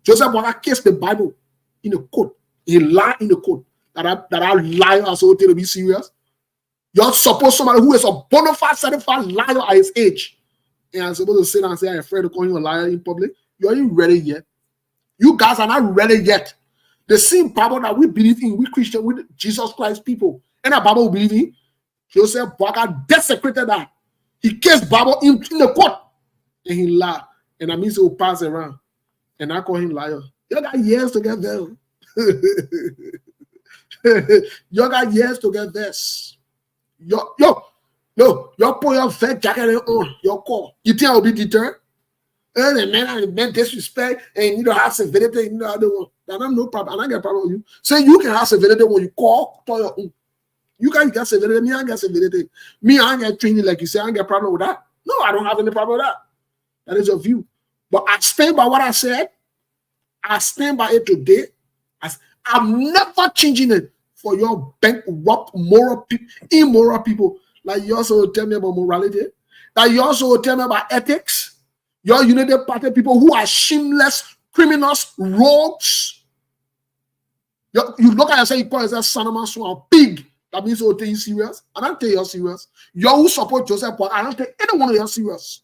Joseph Boakai kissed the Bible in a court. He lied in the court. That I lie as well to be serious. You're supposed somebody who is a bona fide certified liar at his age. And I'm supposed to sit and say I'm afraid to call you a liar in public. You ain't ready yet. You guys are not ready yet. The same Bible that we believe in, we Christian, with Jesus Christ people, and that Bible we believe in, Joseph Boakai desecrated that. He kissed Bible in the court, and he lied. And that means he will pass around. And I call him liar. You got years to get there. You got years to get this. Yo, put your fake jacket on your call. You think I will be deterred? And man disrespect, and you don't have civility, you know, I don't no problem. I don't get a problem with you. Say you can have civility when you call your own. You guys get civility, me, I get civility. Me, I get training like you say, I don't get a problem with that. No, I don't have any problem with that. That is your view. But I stand by what I said. I stand by it today. I'm never changing it for your bankrupt, immoral people. Like you also tell me about morality. Like you also tell me about ethics. Your United Party people who are shameless criminals, rogues. You look at yourself, you call yourself son of a pig. That means you'll take you serious. I don't take you serious. You who support Joseph Boakai, I don't take any one of you serious.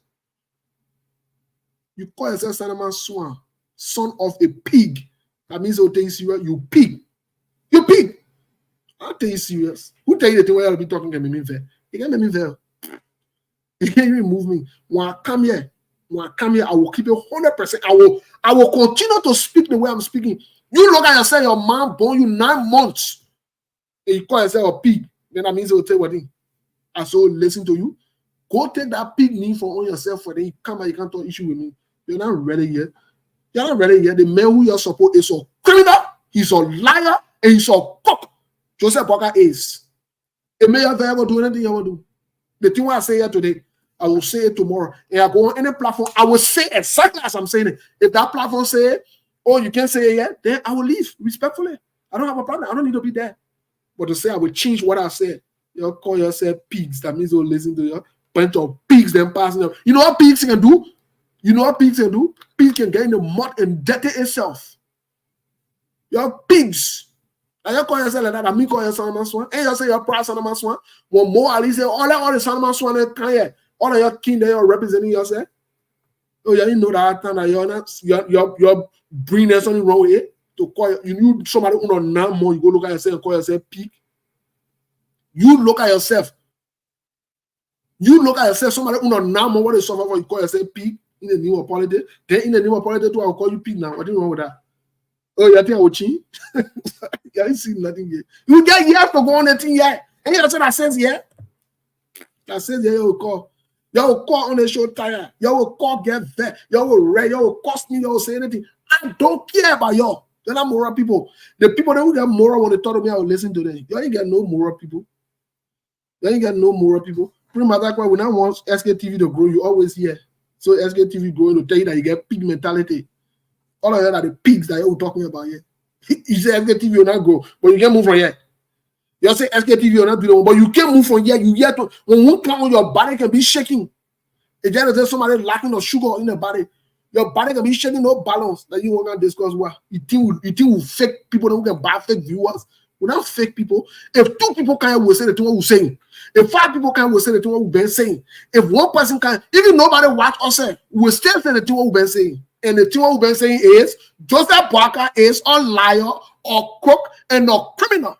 You call yourself son of a swan, son of a pig. That means you'll take you serious. You pig. You pig. I'll tell you serious. Who tell you the thing where I'll be talking can make me fair? You can't make me fair. You can't even move me. When I come here, I will keep it 100%. I will continue to speak the way I'm speaking. You look at yourself, your man born you 9 months, and you call yourself a pig. Then that means he will tell what thing. And so listen to you. Go take that pig name for on yourself, for then you come and you can't talk issue with me. You're not ready yet. You're not ready yet. The man who you're supposed is a criminal, he's a liar, and he's a cop. Joseph Walker is. It may have ever do anything you want to do. The thing I say here today, I will say it tomorrow. And I go on any platform, I will say exactly as I'm saying it. If that platform say, oh, you can't say it yet, then I will leave respectfully. I don't have a problem. I don't need to be there. But to say I will change what I said, you call yourself pigs. That means you'll listen to your bunch of pigs then passing them. You know what pigs can do? You know what pigs can do? Pigs can get in the mud and dirty itself. You're pigs. And you call yourself like that, and me call yourself Solomon Swan. And you say you're proud Solomon Swan. One more at least say all the Solomon Swan they can hear. All of your king that you're representing yourself. Oh, yeah, you know that time that you're not you're bringing something wrong with it. To call you somebody who don't know more, you go look at yourself and call yourself pig. You look at yourself. You look at yourself, somebody who don't know more what they suffer for, you call yourself pig in the name of politics. Then in the name of politics too, I'll call you pig now. What do you wrong with that? Oh, you think I will change? You ain't seen nothing yet. You get years to go on the thing yet. And you know what I says here? That says here you will call. You will call on the show tire. You will call get there. You will read. You will cost me. You will say anything. I don't care about you. They're not moral people. The people that will get moral when they talk to me, I will listen to them. You ain't get no moral people. You ain't get no moral people. Pretty much that's why when I want SKTV to grow, you always hear. So SKTV growing to tell you that you get pig mentality. All of that are the pigs that you're talking about here. You say SKTV will not grow, but you can't move from here. You say SKTV will not be the but you can't move from here. You get to when one come on, your body can be shaking. If there's somebody lacking of sugar in the body, your body can be shaking, no balance. That you want to discuss what you think will fake people that can buy fake viewers. Without fake people, if 2 people can will say the thing what we're saying, if 5 people can will say the thing what we've been saying, if 1 person can, even nobody watch us say, we'll still say the thing what we've been saying. And the thing what we've been saying is Joseph Parker is a liar, a crook, and a criminal.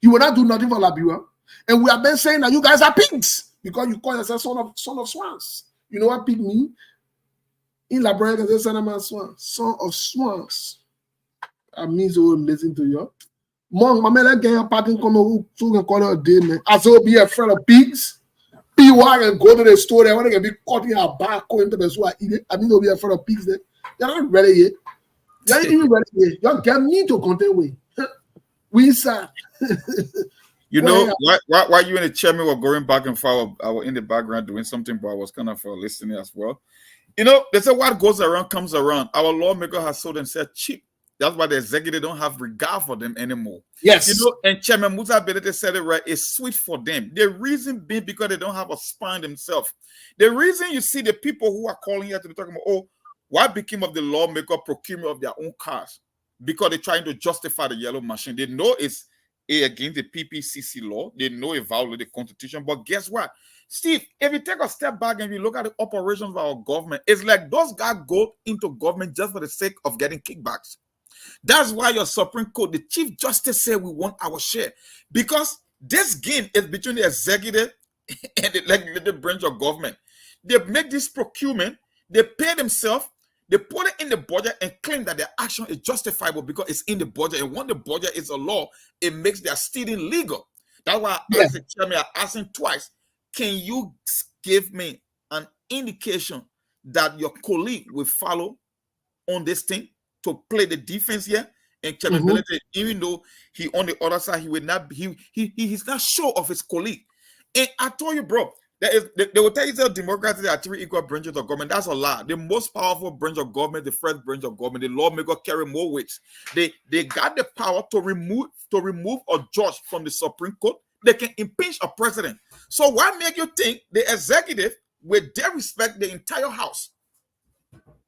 He will not do nothing for Liberia. And we have been saying that you guys are pigs because you call yourself son of swans. You know what pig mean? In Liberia, they say son of swans, son of swans. That means you will listen to you. Mom, my man, get your party come over so can call it a day, man. As well be afraid of pigs. People can go to the store there when they can be cutting a back going to the store eat it. I mean, they'll be afraid of pigs there. You're not ready yet. You're not even ready yet. You're getting me to contain way. We sir. You know, while you and the chairman were going back and forth, I was in the background doing something, but I was kind of listening as well. You know, they say what goes around comes around. Our lawmaker has sold themselves cheap. That's why the executive don't have regard for them anymore. Yes. You know, and Chairman Musa Belete said it right. It's sweet for them. The reason being because they don't have a spine themselves. The reason you see the people who are calling here to be talking about, oh, what became of the lawmaker procurement of their own cars? Because they're trying to justify the yellow machine. They know it's against the PPCC law. They know it violates the Constitution. But guess what? Steve, if you take a step back and you look at the operations of our government, it's like those guys go into government just for the sake of getting kickbacks. That's why your Supreme Court, the Chief Justice said we want our share. Because this game is between the executive and the legislative branch of government. They make this procurement, they pay themselves, they put it in the budget and claim that their action is justifiable because it's in the budget. And when the budget is a law, it makes their stealing legal. That's why I asked the chairman, I asked him twice, can you give me an indication that your colleague will follow on this thing to play the defense here? And Chairman Belete, even though he on the other side, he will not he's not sure of his colleague. And I told you, bro, they will tell you that democracy there are 3 equal branches of government. That's a lie. The most powerful branch of government, the first branch of government, the lawmaker carry more weights. They got the power to remove a judge from the Supreme Court. They can impeach a president. So what make you think the executive will dare respect the entire house?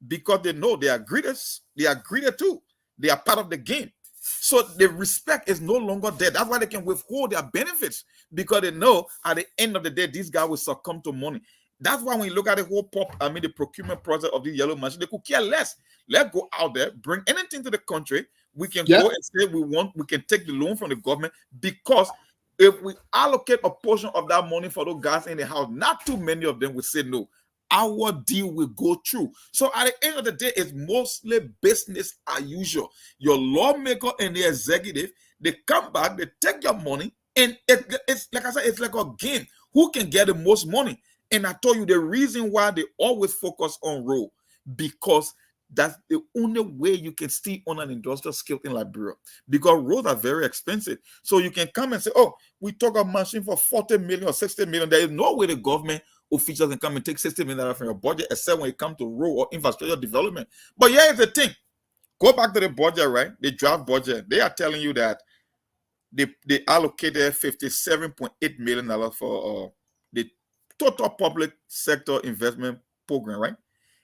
Because they know they are greeters. They are greeted too. They are part of the game. So the respect is no longer there. That's why they can withhold their benefits, because they know at the end of the day, these guys will succumb to money. That's why when you look at the whole the procurement process of the yellow machine, they could care less. Let's go out there, bring anything to the country. We can Yeah. go and say we can take the loan from the government, because if we allocate a portion of that money for those guys in the house, not too many of them will say no. Our deal will go through. So at the end of the day, it's mostly business as usual. Your lawmaker and the executive, they come back, they take your money, and it's like I said, it's like a game. Who can get the most money? And I told you the reason why they always focus on road, because that's the only way you can still own an industrial scale in Liberia, because roads are very expensive. So you can come and say, oh, we took a machine for 40 million or 60 million. There is no way the government officials can come and take $60 million from your budget, except when it comes to road or infrastructure development. But here's the thing. Go back to the budget, right? The draft budget. They are telling you that they allocated $57.8 million for the total public sector investment program, right?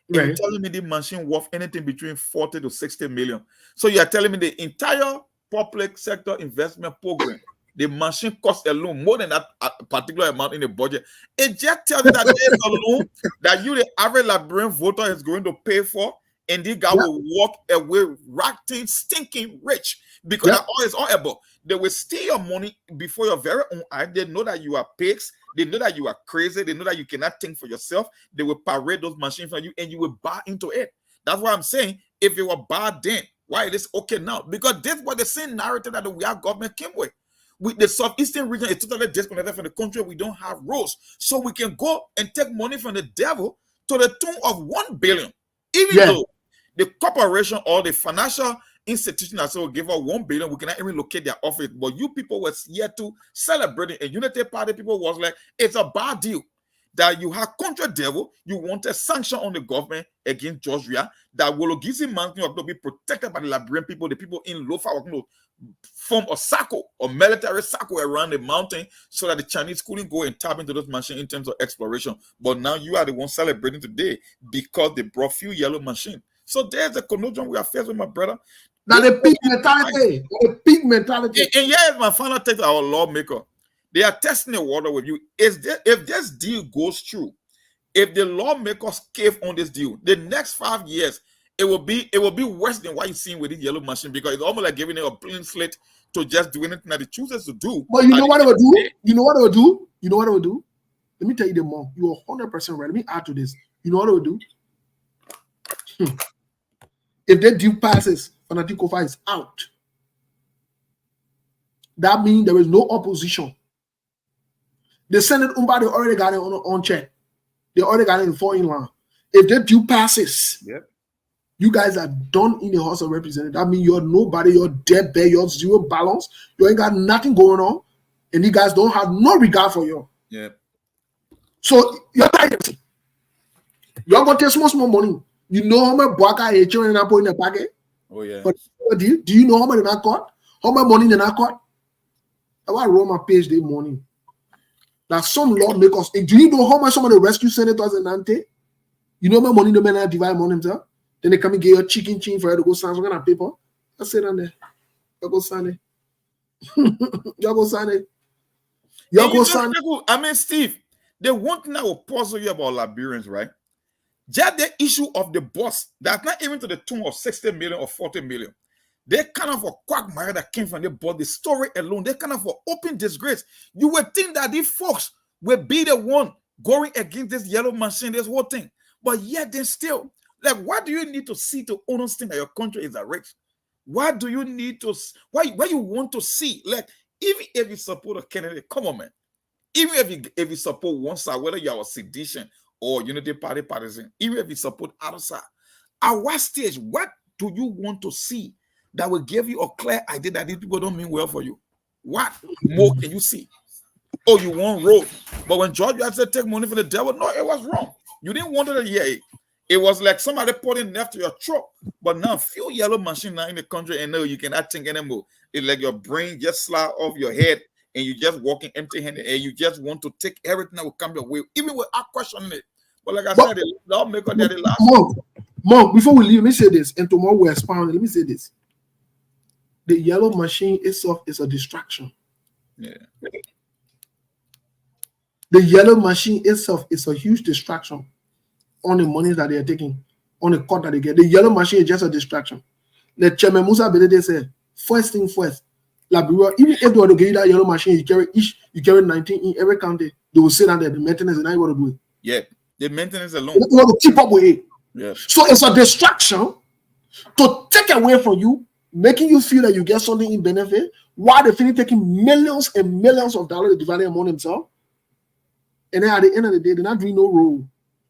And you're telling me the machine worth anything between 40 to 60 million. So you're telling me the entire public sector investment program, the machine costs alone more than that particular amount in the budget. It just tells you that there's a loan that you, the average Liberian voter, is going to pay for, and this guy will walk away rotting, stinking rich, because that's all it's all about. They will steal your money before your very own eyes. They know that you are pigs. They know that you are crazy. They know that you cannot think for yourself. They will parade those machines for you, and you will buy into it. That's why I'm saying, if it were bad then, why it is okay now? Because this was the same narrative that the our government came with. With the southeastern region is totally disconnected from the country. We don't have roads, so we can go and take money from the devil to the tune of 1 billion, even though the corporation or the financial institution that will give us 1 billion, we cannot even locate their office. But you people were here to celebrate it. And Unity Party people was like, it's a bad deal that you have contra devil. You want a sanction on the government against Georgia that will give him money to be protected by the Liberian people. The people in Lofa are going to form a circle or military circle around the mountain so that the Chinese couldn't go and tap into those machines in terms of exploration. But now you are the one celebrating today because they brought few yellow machines. So there's the conundrum we are faced with, my brother. Now the pig mentality. The pig mentality. And here's my final take to our lawmaker. They are testing the water with you. If this deal goes through, if the lawmakers cave on this deal, the next 5 years, it will be worse than what you're seeing with this yellow machine, because it's almost like giving it a clean slate to just do anything that it chooses to do. But you know what it will do? You know what it will do? You know what it will do? Let me tell you the more. You are 100% right. Let me add to this. You know what it will do? If that deal passes, Fanatic Kofa is out. That means there is no opposition. The Senate they already got it on check. They already got it in foreign land. If that deal passes, you guys are done in the House of Representatives. That means you're nobody, you're dead bare, you're zero balance, you ain't got nothing going on, and you guys don't have no regard for you. So you're tired. You're gonna take small money. You know how much Bwaka HO and Apple in the packet? Oh, yeah. But do you know how much they not got? How much money they not got? I want to roll my page this morning. That some lawmakers, do you know how much some of the rescue senators in Nante? You know how much money the men divide among themselves? Then they come and get your chicken chin for you to go sign some kind of paper. I say down there. You go sign it. You go sign it. You go sign it. I mean, Steve, the one thing I will puzzle you about Liberians, right? Just the issue of the boss, that's not even to the tune of 60 million or 40 million. They kind of a quagmire that came from the boss. The story alone, they kind of an open disgrace. You would think that these folks will be the one going against this yellow machine, this whole thing. But yet then still, like, what do you need to see to understand that your country is a rich? What do you need to, why you want to see? Like, even if you support a candidate, come on, man. Even if you support one side, whether you are a sedition or Unity Party partisan, even if you support other side, at what stage, what do you want to see that will give you a clear idea that these people don't mean well for you? What more can you see? Oh, you want road. But when George had said take money from the devil, no, it was wrong. You didn't want it to hear it. It was like somebody putting left to your truck. But now, few yellow machines now in the country, and no, you cannot think anymore. It's like your brain just slide off your head, and you just walking empty-handed, and you just want to take everything that will come your way, even without questioning it. But like I said, the lawmaker did it last. Mark, before we leave, let me say this, and tomorrow we'll expound. Let me say this. The yellow machine itself is a distraction. Yeah. The yellow machine itself is a huge distraction on the money that they are taking, on the cut that they get. The yellow machine is just a distraction. The chairman Musa Belede said, first thing first, Liberia, even if they want to get that yellow machine, you carry 19 in every county, they will say that the maintenance and I want to do it. Yeah, the maintenance alone. You want to keep up with it. Yeah. So it's a distraction to take away from you, making you feel that you get something in benefit, while they're taking millions and millions of dollars dividing among themselves. And then at the end of the day, they're not doing no role.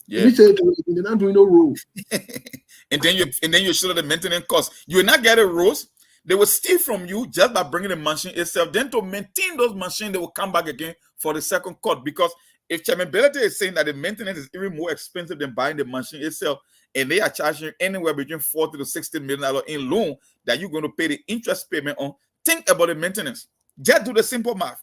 Yeah. They're not doing no role. and then you show the maintenance cost. You will not get a rose. They will steal from you just by bringing the machine itself. Then to maintain those machines, they will come back again for the second cut. Because if Chairman Belete is saying that the maintenance is even more expensive than buying the machine itself, and they are charging anywhere between $40 to $60 million in loan that you're going to pay the interest payment on, think about the maintenance. Just do the simple math.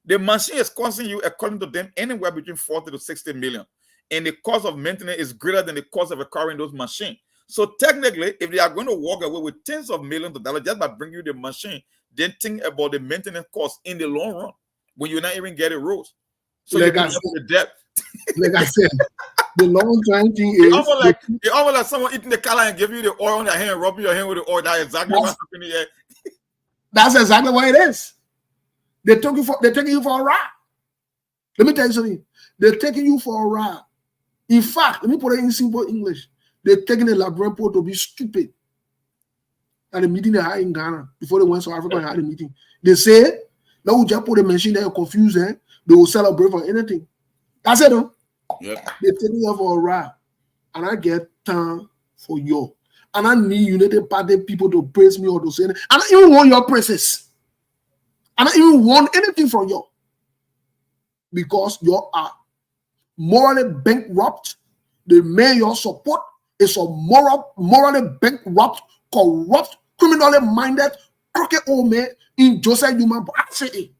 The machine is costing you, according to them, anywhere between 40 to 60 million. And the cost of maintenance is greater than the cost of acquiring those machines. So technically, if they are going to walk away with tens of millions of dollars just by bringing you the machine, then think about the maintenance cost in the long run when you're not even getting roads. So like you have the debt. Like I said, the long time thing is it's almost like someone eating the color and give you the oil on your hand, rubbing your hand with the oil. That's exactly what's happening here. That's exactly what it is. They're taking you for a ride. Let me tell you something. They're taking you for a ride. In fact, let me put it in simple English. They're taking the Liberian poor to be stupid. At the meeting they had in Ghana, before they went to Africa and had a meeting, they say, now we just put the machine there, confused, they will celebrate for anything. That's it, though. Yep. They're taking you for a ride. And I get time for you. And I need United Party people to praise me or to say anything. And I don't even want your praises. I don't even want anything from you. Because you are morally bankrupt. The man you support is a morally bankrupt, corrupt, criminally minded, crooked old man in Joseph Human. I say it.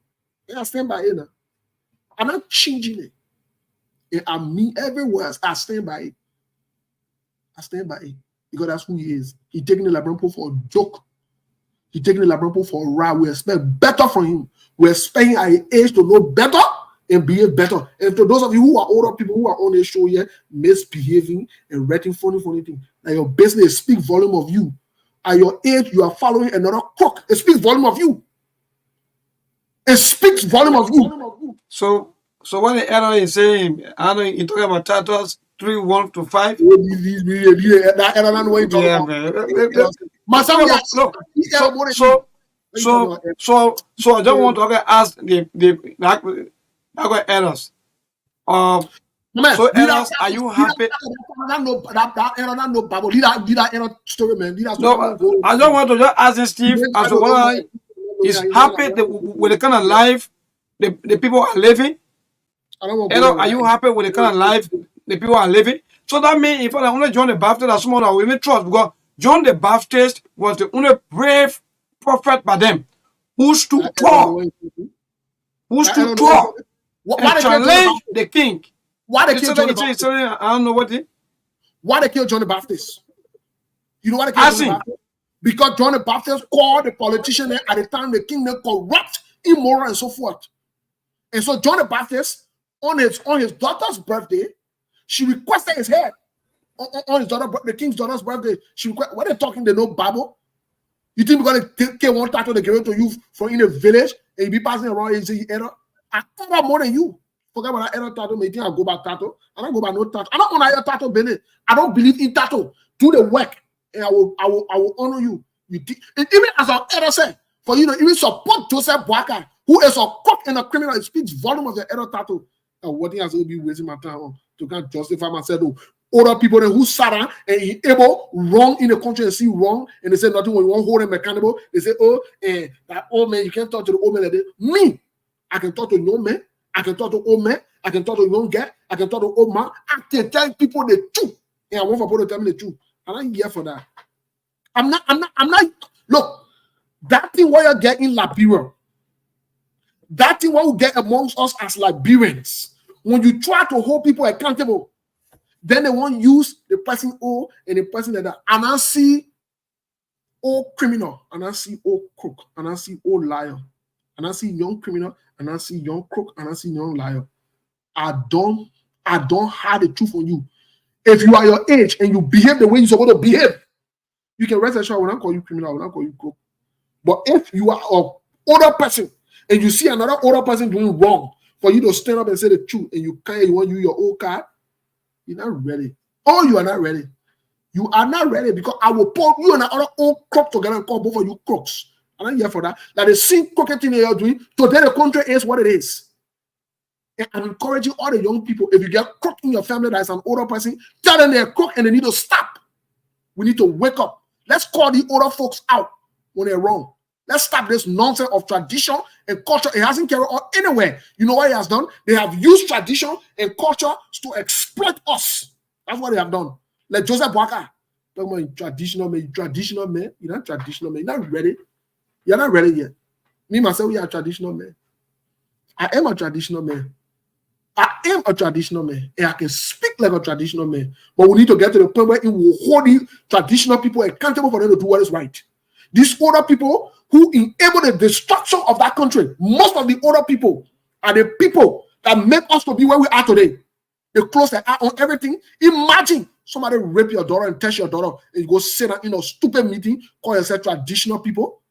I stand by it now. I'm not changing it. And I mean everywhere. I stand by it. I stand by it. Because that's who he is. He's taking the Liberian people for a joke. He's taking the Liberian people for a ride. We expect better from him. We expect him at his age to know better and behave better. And to those of you who are older people who are on the show here, misbehaving and writing funny things, that your business speaks volume of you. At your age, you are following another crook. It speaks volume of you. It speaks volume of you. So what the error is saying, I know you're talking about titles 3:1 to 5. That error not what you're talking about. So I don't want to ask the errors. So errors, are you happy? No, I don't want to just ask Steve as to whether he's happy with the kind of life the people are living. Are you happy with the kind of life the people are living? So that means if I only John the Baptist, that's someone I will even trust, because John the Baptist was the only brave prophet by them who stood tall, and challenged the king. Why they kill John the Baptist? I don't know what Why they kill John the Baptist? You know why they kill John the Baptist? Because John the Baptist called the politician at the time the king corrupt, immoral, and so forth. And so John the Baptist, on his daughter's birthday, she requested his head. On his daughter, the king's daughter's birthday, she requested. What they talking? They know Bible. You think we're gonna take one tattoo they give it to you from in a village and you be passing around and say error? I thought about more than you. Forget about that error tattoo. Maybe I go back tattoo. I don't go back no tattoo. I don't honor your tattoo, Benny. I don't believe in tattoo. Do the work, and I will honor you. And even as our error said, for you to even support Joseph Boakai, who is a cook and a criminal, it speaks volume of the error tattoo. And what thing I will be wasting my time on to kind of justify myself. Older people who sat down and he able wrong in the country and see wrong, and they say nothing when you want hold them accountable. They say, oh, and that old man, you can't talk to the old man like that. Me, I can talk to young man, I can talk to old man, I can talk to young guy, I can talk to old man, I can tell people the truth. And I want for people to tell me the truth. I'm not here for that. I'm not. Look, that thing what you get in Liberia, that thing what we get amongst us as Liberians, when you try to hold people accountable, then they won't use the person O and the person like that. And I see old criminal, and I see old crook, and I see old liar, and I see young criminal, and I see young crook, and I see young liar. I don't hide the truth on you. If you are your age and you behave the way you're supposed to behave, You can rest assured I will not call you criminal, I will not call you crook. But if you are an older person and you see another older person doing wrong, for you to stand up and say the truth, and you want to use your old card, you're not ready. Oh, you are not ready. You are not ready because I will put you and another old crook together and call both of you crooks. I'm not here for that. Like the same crooked thing you're doing, today the country is what it is. And I'm encouraging all the young people, if you get crook in your family that is an older person, tell them they're crook and they need to stop. We need to wake up. Let's call the older folks out when they're wrong. Let's stop this nonsense of tradition and culture. It hasn't carried on anywhere. You know what it has done? They have used tradition and culture to exploit us. That's what they have done. Like Joseph Boaka, talking about traditional man. You're not traditional man. You're not ready. You're not ready yet. Me, myself, we are a traditional man. I am a traditional man. I am a traditional man. And I can speak like a traditional man. But we need to get to the point where it will hold the traditional people accountable for them to do what is right. These older people who enable the destruction of that country, most of the older people are the people that make us to be where we are today. They close their eye on everything. Imagine somebody rape your daughter and test your daughter and you go sit down in a stupid meeting, call yourself traditional people.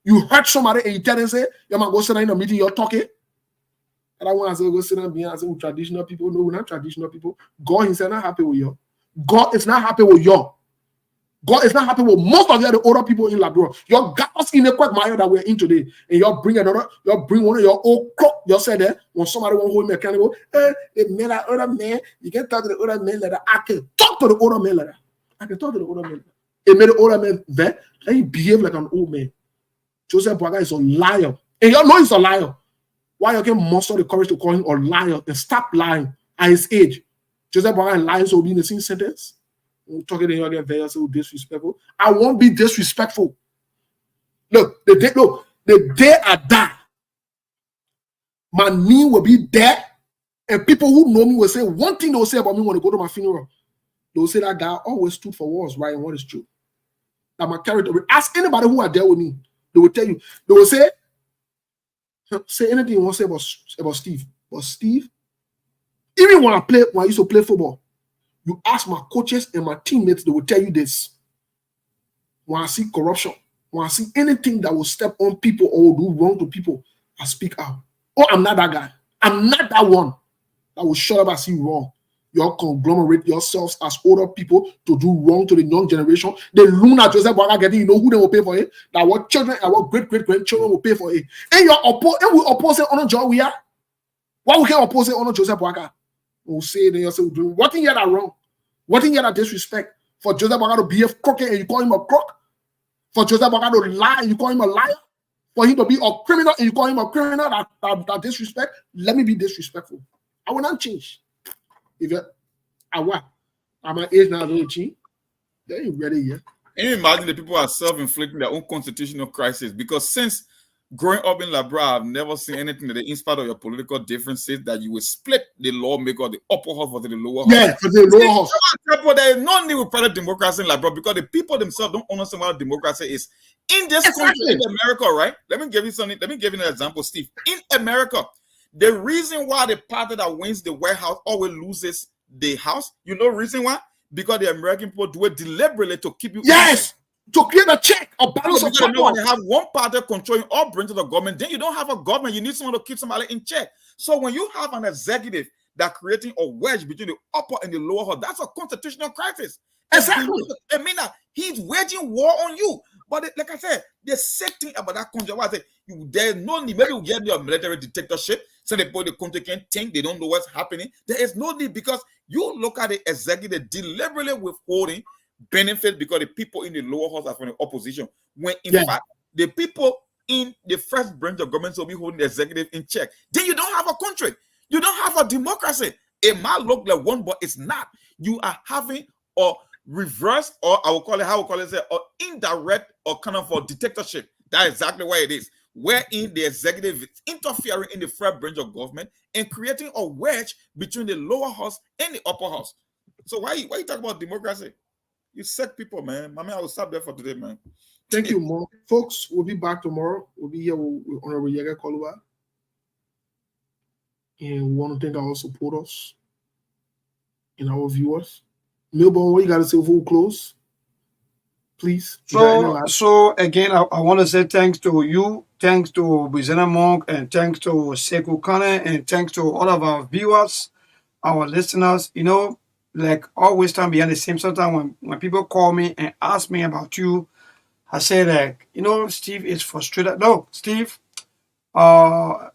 You hurt somebody and you tell them, say, you might go sit down in a meeting, you're talking. And I want to say, go sit down and say, traditional people. No, we're not traditional people. God himself not happy with you. God is not happy with you. God is not happy with most of the older people in Labrador. You got us in the quagmire that we're in today. And you bring one of your old crook. You say there, when somebody won't hold me accountable, they made that older man. You can talk to the older man like that. I can talk to the older man like that. I can talk to the older man. It made the older man there. Let him behave like an old man. Joseph Boaga is a liar. And you know he's a liar. Why you can muster the courage to call him a liar and stop lying at his age? Joseph Boaga and lying will be in the same sentence. We're talking to you again, very so disrespectful. I won't be disrespectful. Look, the day I die, my knee will be there, and people who know me will say one thing they will say about me when they go to my funeral. They will say that guy always stood for what was right and what is true. That my character. Ask anybody who are there with me. They will tell you. They will say anything you want to say about Steve. But Steve, even when I used to play football, you ask my coaches and my teammates, they will tell you this. When I see corruption, when I see anything that will step on people or do wrong to people, I speak out. Oh, I'm not that guy. I'm not that one that will shut up and see wrong. You all conglomerate yourselves as older people to do wrong to the young generation. The Luna Joseph Boaga getting, you know who they will pay for it? That what children, our great-great-grandchildren will pay for it. And we oppose it on a job we are. Why we can't oppose it on a Joseph Boaga? We'll say they also do what thing you are wrong. What thing you are disrespect? For Joseph Boaga to behave crooked and you call him a crook? For Joseph Boaga to lie and you call him a liar? For him to be a criminal and you call him a criminal that disrespect? Let me be disrespectful. I will not change. If I'm my age now, don't change. They ain't ready yet. Can you imagine the people are self-inflicting their own constitutional crisis? Because since growing up in Labrador, I've never seen anything that, in spite of your political differences, that you will split the lawmaker, the upper house versus the lower house. Yeah, for the lower house. There is no need with private democracy in Labrador because the people themselves don't understand what democracy is. In this country, in America, right? Let me give you something. Let me give you an example, Steve. In America, the reason why the party that wins the White House always loses the House, you know the reason why? Because the American people do it deliberately to keep you. Yes, to create a check, a balance of power. When you have one party controlling all branches of the government, then you don't have a government. You need someone to keep somebody in check. So when you have an executive that creating a wedge between the upper and the lower house, that's a constitutional crisis. Exactly. I mean that he's waging war on you. But like I said, the sick thing about that country, I say, there's no need. Maybe we get your military dictatorship, so the country can think they don't know what's happening. There is no need because you look at the executive deliberately withholding benefit because the people in the lower house are from the opposition. When in fact the people in the first branch of government will be holding the executive in check. Then you don't have a country. You don't have a democracy. It might look like one, but it's not. You are having a reverse, or I will call it, how I will call it, or indirect or kind of a dictatorship. That's exactly what it is. Wherein the executive is interfering in the first branch of government and creating a wedge between the lower house and the upper house. So why you talk about democracy? You sick people, man. I mean, I will stop there for today, man. Thank you, Mo. Folks, we'll be back tomorrow. We'll be here with Honorable Yega Koluwa. And we want to thank our supporters and our viewers. Melbourne, what you got to say before we close? please. Is there any So, last? so again, I want to say thanks to you, thanks to Bizena Monk, and thanks to Sekou Kane, and thanks to all of our viewers, our listeners. You know, like always, time behind the same. Sometimes when people call me and ask me about you, I say like, you know, Steve is frustrated. No, Steve, a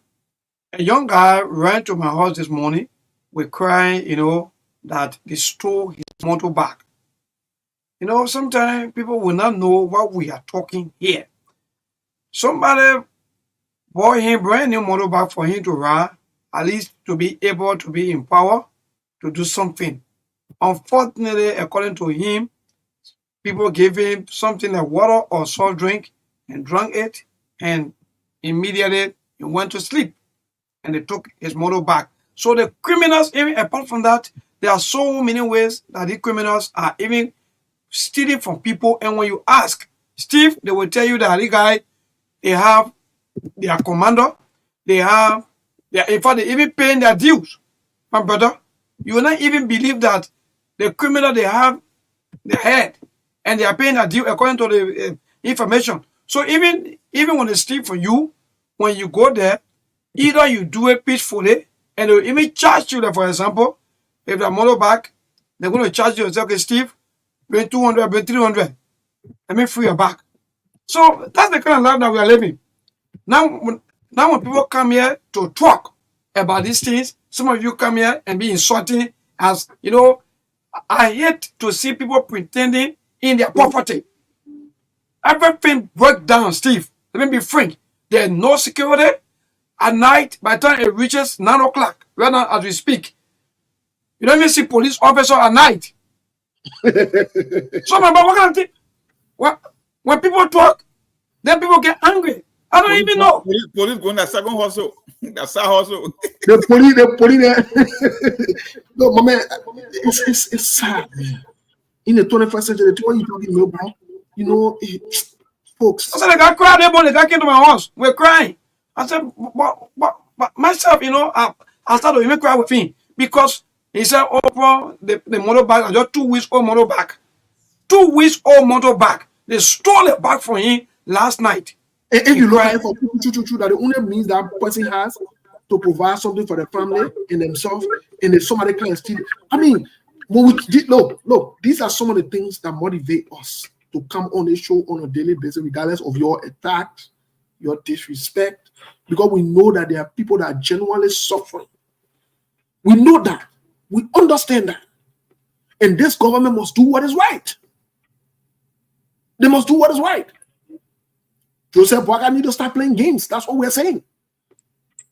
young guy ran to my house this morning with crying, you know, that they stole his motorbike. You know, sometimes people will not know what we are talking here. Somebody bought him brand new motorbike for him to ride, at least to be able to be in power to do something. Unfortunately, according to him, people gave him something like water or soft drink and drank it, and immediately he went to sleep and they took his motorbike. So the criminals, even apart from that, there are so many ways that the criminals are even stealing from people. And when you ask Steve, they will tell you that the guy, they have their commander, they are in fact they even paying their dues. My brother, you will not even believe that the criminal, they have their head and they are paying their due according to the information. So even when they steal from you, when you go there, either you do it peacefully and they will even charge you. Like, for example, if the motorbike, they're going to charge you and say, okay, Steve, bring 200, bring 300. Let me free your back. So that's the kind of life that we are living. Now when people come here to talk about these things, some of you come here and be insulting as, you know, I hate to see people pretending in their poverty. Everything broke down, Steve. Let me be frank. There's no security. At night, by the time it reaches 9 o'clock, right now as we speak, you don't even see police officer at night. So, what kind of thing? When people talk, then people get angry. I don't even know. Police going that second hustle. That side hustle. The police. No, my man, it's sad, man. In the 21st century, what you talking about? You know, folks. I said, the guy cried. The guy came to my house. We're crying. I said, but myself, you know, I started to even cry with him because he said, oh, bro, the motorbike, just 2 weeks old motorbike. 2 weeks old motorbike. They stole it back from him last night. And if you look at it for true, that the only means that person has to provide something for the family and themselves, and if somebody can steal it. I mean, when we did, look, these are some of the things that motivate us to come on this show on a daily basis, regardless of your attacks, your disrespect, because we know that there are people that are genuinely suffering. We know that. We understand that. And this government must do what is right. They must do what is right. Joseph Boakai need to start playing games. That's what we're saying.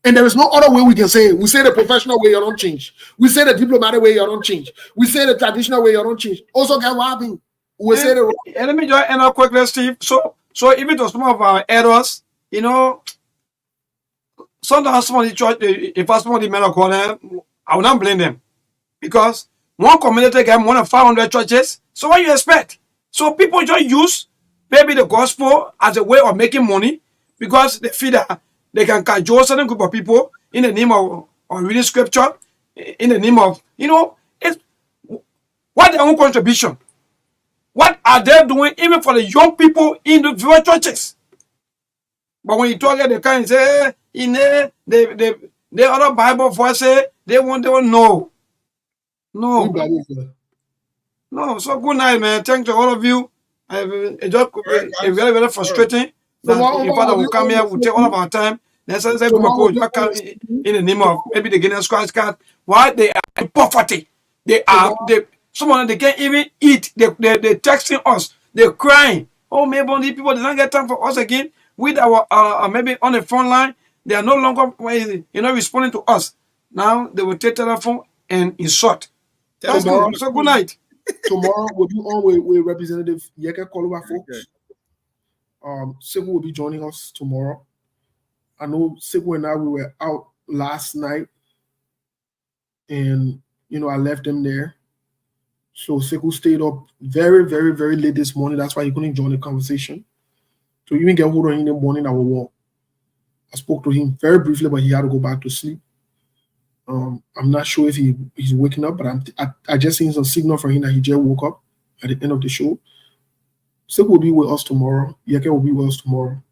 And there is no other way we can say it. We say the professional way, you don't change. We say the diplomatic way, you don't change. We say the traditional way, you don't change. Also, get what happened. We say the. And let me just end up quickly, Steve. So even to some of our errors, you know, sometimes some of the church, if some of the men are calling, I will not blame them. Because one community get more than 500 churches. So what you expect? So people just use maybe the gospel as a way of making money because they feel that they can cajole certain group of people in the name of reading scripture, in the name of, you know, what their own contribution. What are they doing even for the young people in the various churches? But when you talk, they can't say, the other Bible verses, they won't know. No. No, so good night, man. Thanks to all of you. I've enjoyed it. Very, very frustrating. That, in fact, we'll come here, we'll take all of our time. Let's say, in the name of maybe the Guinness Christ card. Why they are in poverty? Some of them, they can't even eat. They're texting us. They're crying. Oh, maybe these people, they don't get time for us again. With our maybe on the front line, they are no longer, responding to us. Now they will take telephone and insult. That's good. So good night. Tomorrow we'll be on with Representative Yeke Koluwa, folks. Sekou will be joining us tomorrow. I know Sekou and I, we were out last night, and I left them there. So Sekou stayed up very, very, very late this morning. That's why he couldn't join the conversation. So even get hold of him in the morning, I spoke to him very briefly, but he had to go back to sleep. I'm not sure if he's waking up, but I just seen some signal from him that he just woke up at the end of the show. Still will be with us tomorrow. Yeke will be with us tomorrow.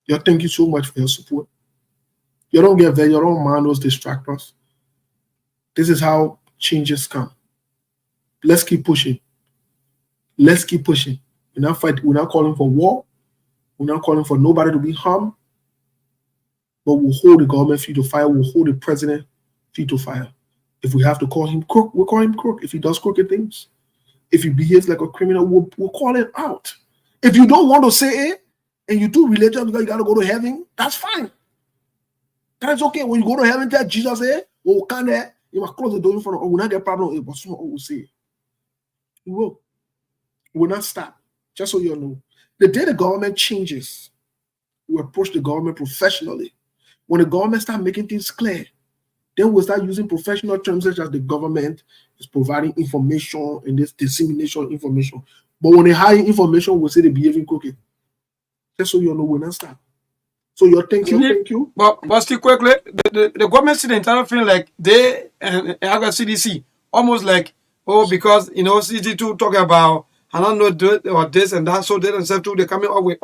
Yeah, thank you so much for your support. You don't get there, you don't mind those distractors. This is how changes come. Let's keep pushing. Let's keep pushing. We're not fighting, we're not calling for war. We're not calling for nobody to be harmed. But we'll hold the government feet to fire. We'll hold the president feet to fire. If we have to call him crook, we'll call him crook. If he does crooked things, if he behaves like a criminal, we'll call him out. If you don't want to say it and you do religion because you got to go to heaven, that's fine. That's okay. When you go to heaven, tell Jesus, well, we can't there. You must close the door in front of us. We'll not get problem, but someone will say it. We will. We will not stop. Just so you know. The day the government changes, we approach the government professionally. When the government start making things clear, then we'll start using professional terms such as the government is providing information and this dissemination of information. But when they hide information, we'll say they're behaving crooked. Just so you know, we'll not stop. So thank you. But still quickly, the government see the entire thing like they and CDC almost like, oh, because CDC2 talk about I don't know or this and that, so they themselves too, they coming up with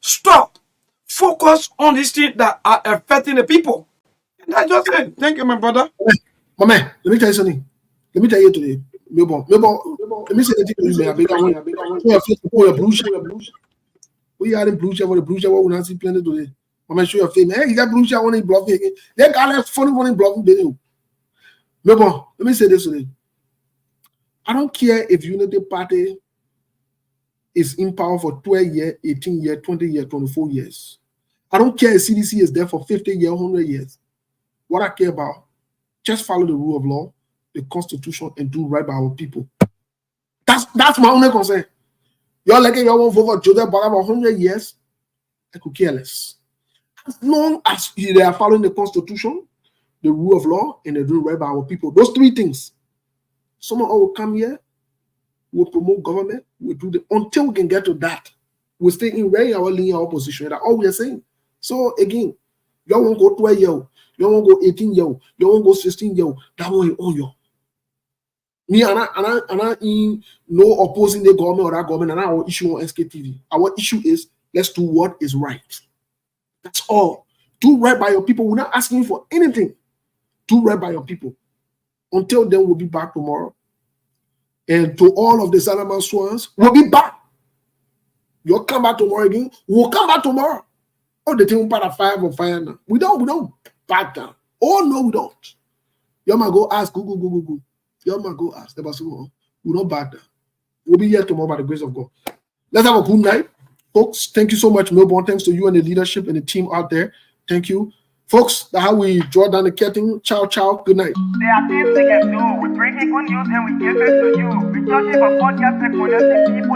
stop. Focus on these things that are affecting the people. And that's just it. Thank you, my brother. My man, let me tell you something. Let me tell you today. Let me say anything to you. We are in blue shirt, the blue shirt, we not see plenty today. I'm going to show your face. Hey, you got blue shirt, one in bluffing again. They got that funny one in bluffing. Let me say this today. I don't care if Unity Party is in power for 12 years, 18 years, 20 years, 24 years. I don't care if CDC is there for 50 years, 100 years. What I care about, just follow the rule of law, the Constitution, and do right by our people. That's my only concern. Y'all like y'all won't vote for Joseph Bala for 100 years, I could care less. As long as they are following the Constitution, the rule of law, and they do right by our people. Those three things. Someone will come here, we'll promote government, we'll do until we can get to that. We'll stay in very our linear opposition. That's all we are saying. So again, y'all won't go 12 years, y'all won't go 18 years, y'all won't go 16 years. That one is on you. Me and I in no opposing the government or that government, and our issue on SKTV. Our issue is let's do what is right. That's all. Do right by your people. We're not asking you for anything. Do right by your people. Until then, we'll be back tomorrow. And to all of the Salaman swans, we'll be back. You'll come back tomorrow again. We'll come back tomorrow. Oh, the thing part of fire for fire now. We don't back down. Oh no, we don't. You might go ask Google. You might go ask. We don't back down. We'll be here tomorrow by the grace of God. Let's have a good night, folks. Thank you so much, Melbourne. Thanks to you and the leadership and the team out there. Thank you. Folks, that's how we draw down the curtain. Ciao, ciao. Good night. There are things we can do. We bring in good news and we give it to you. We judge it for podcast and people.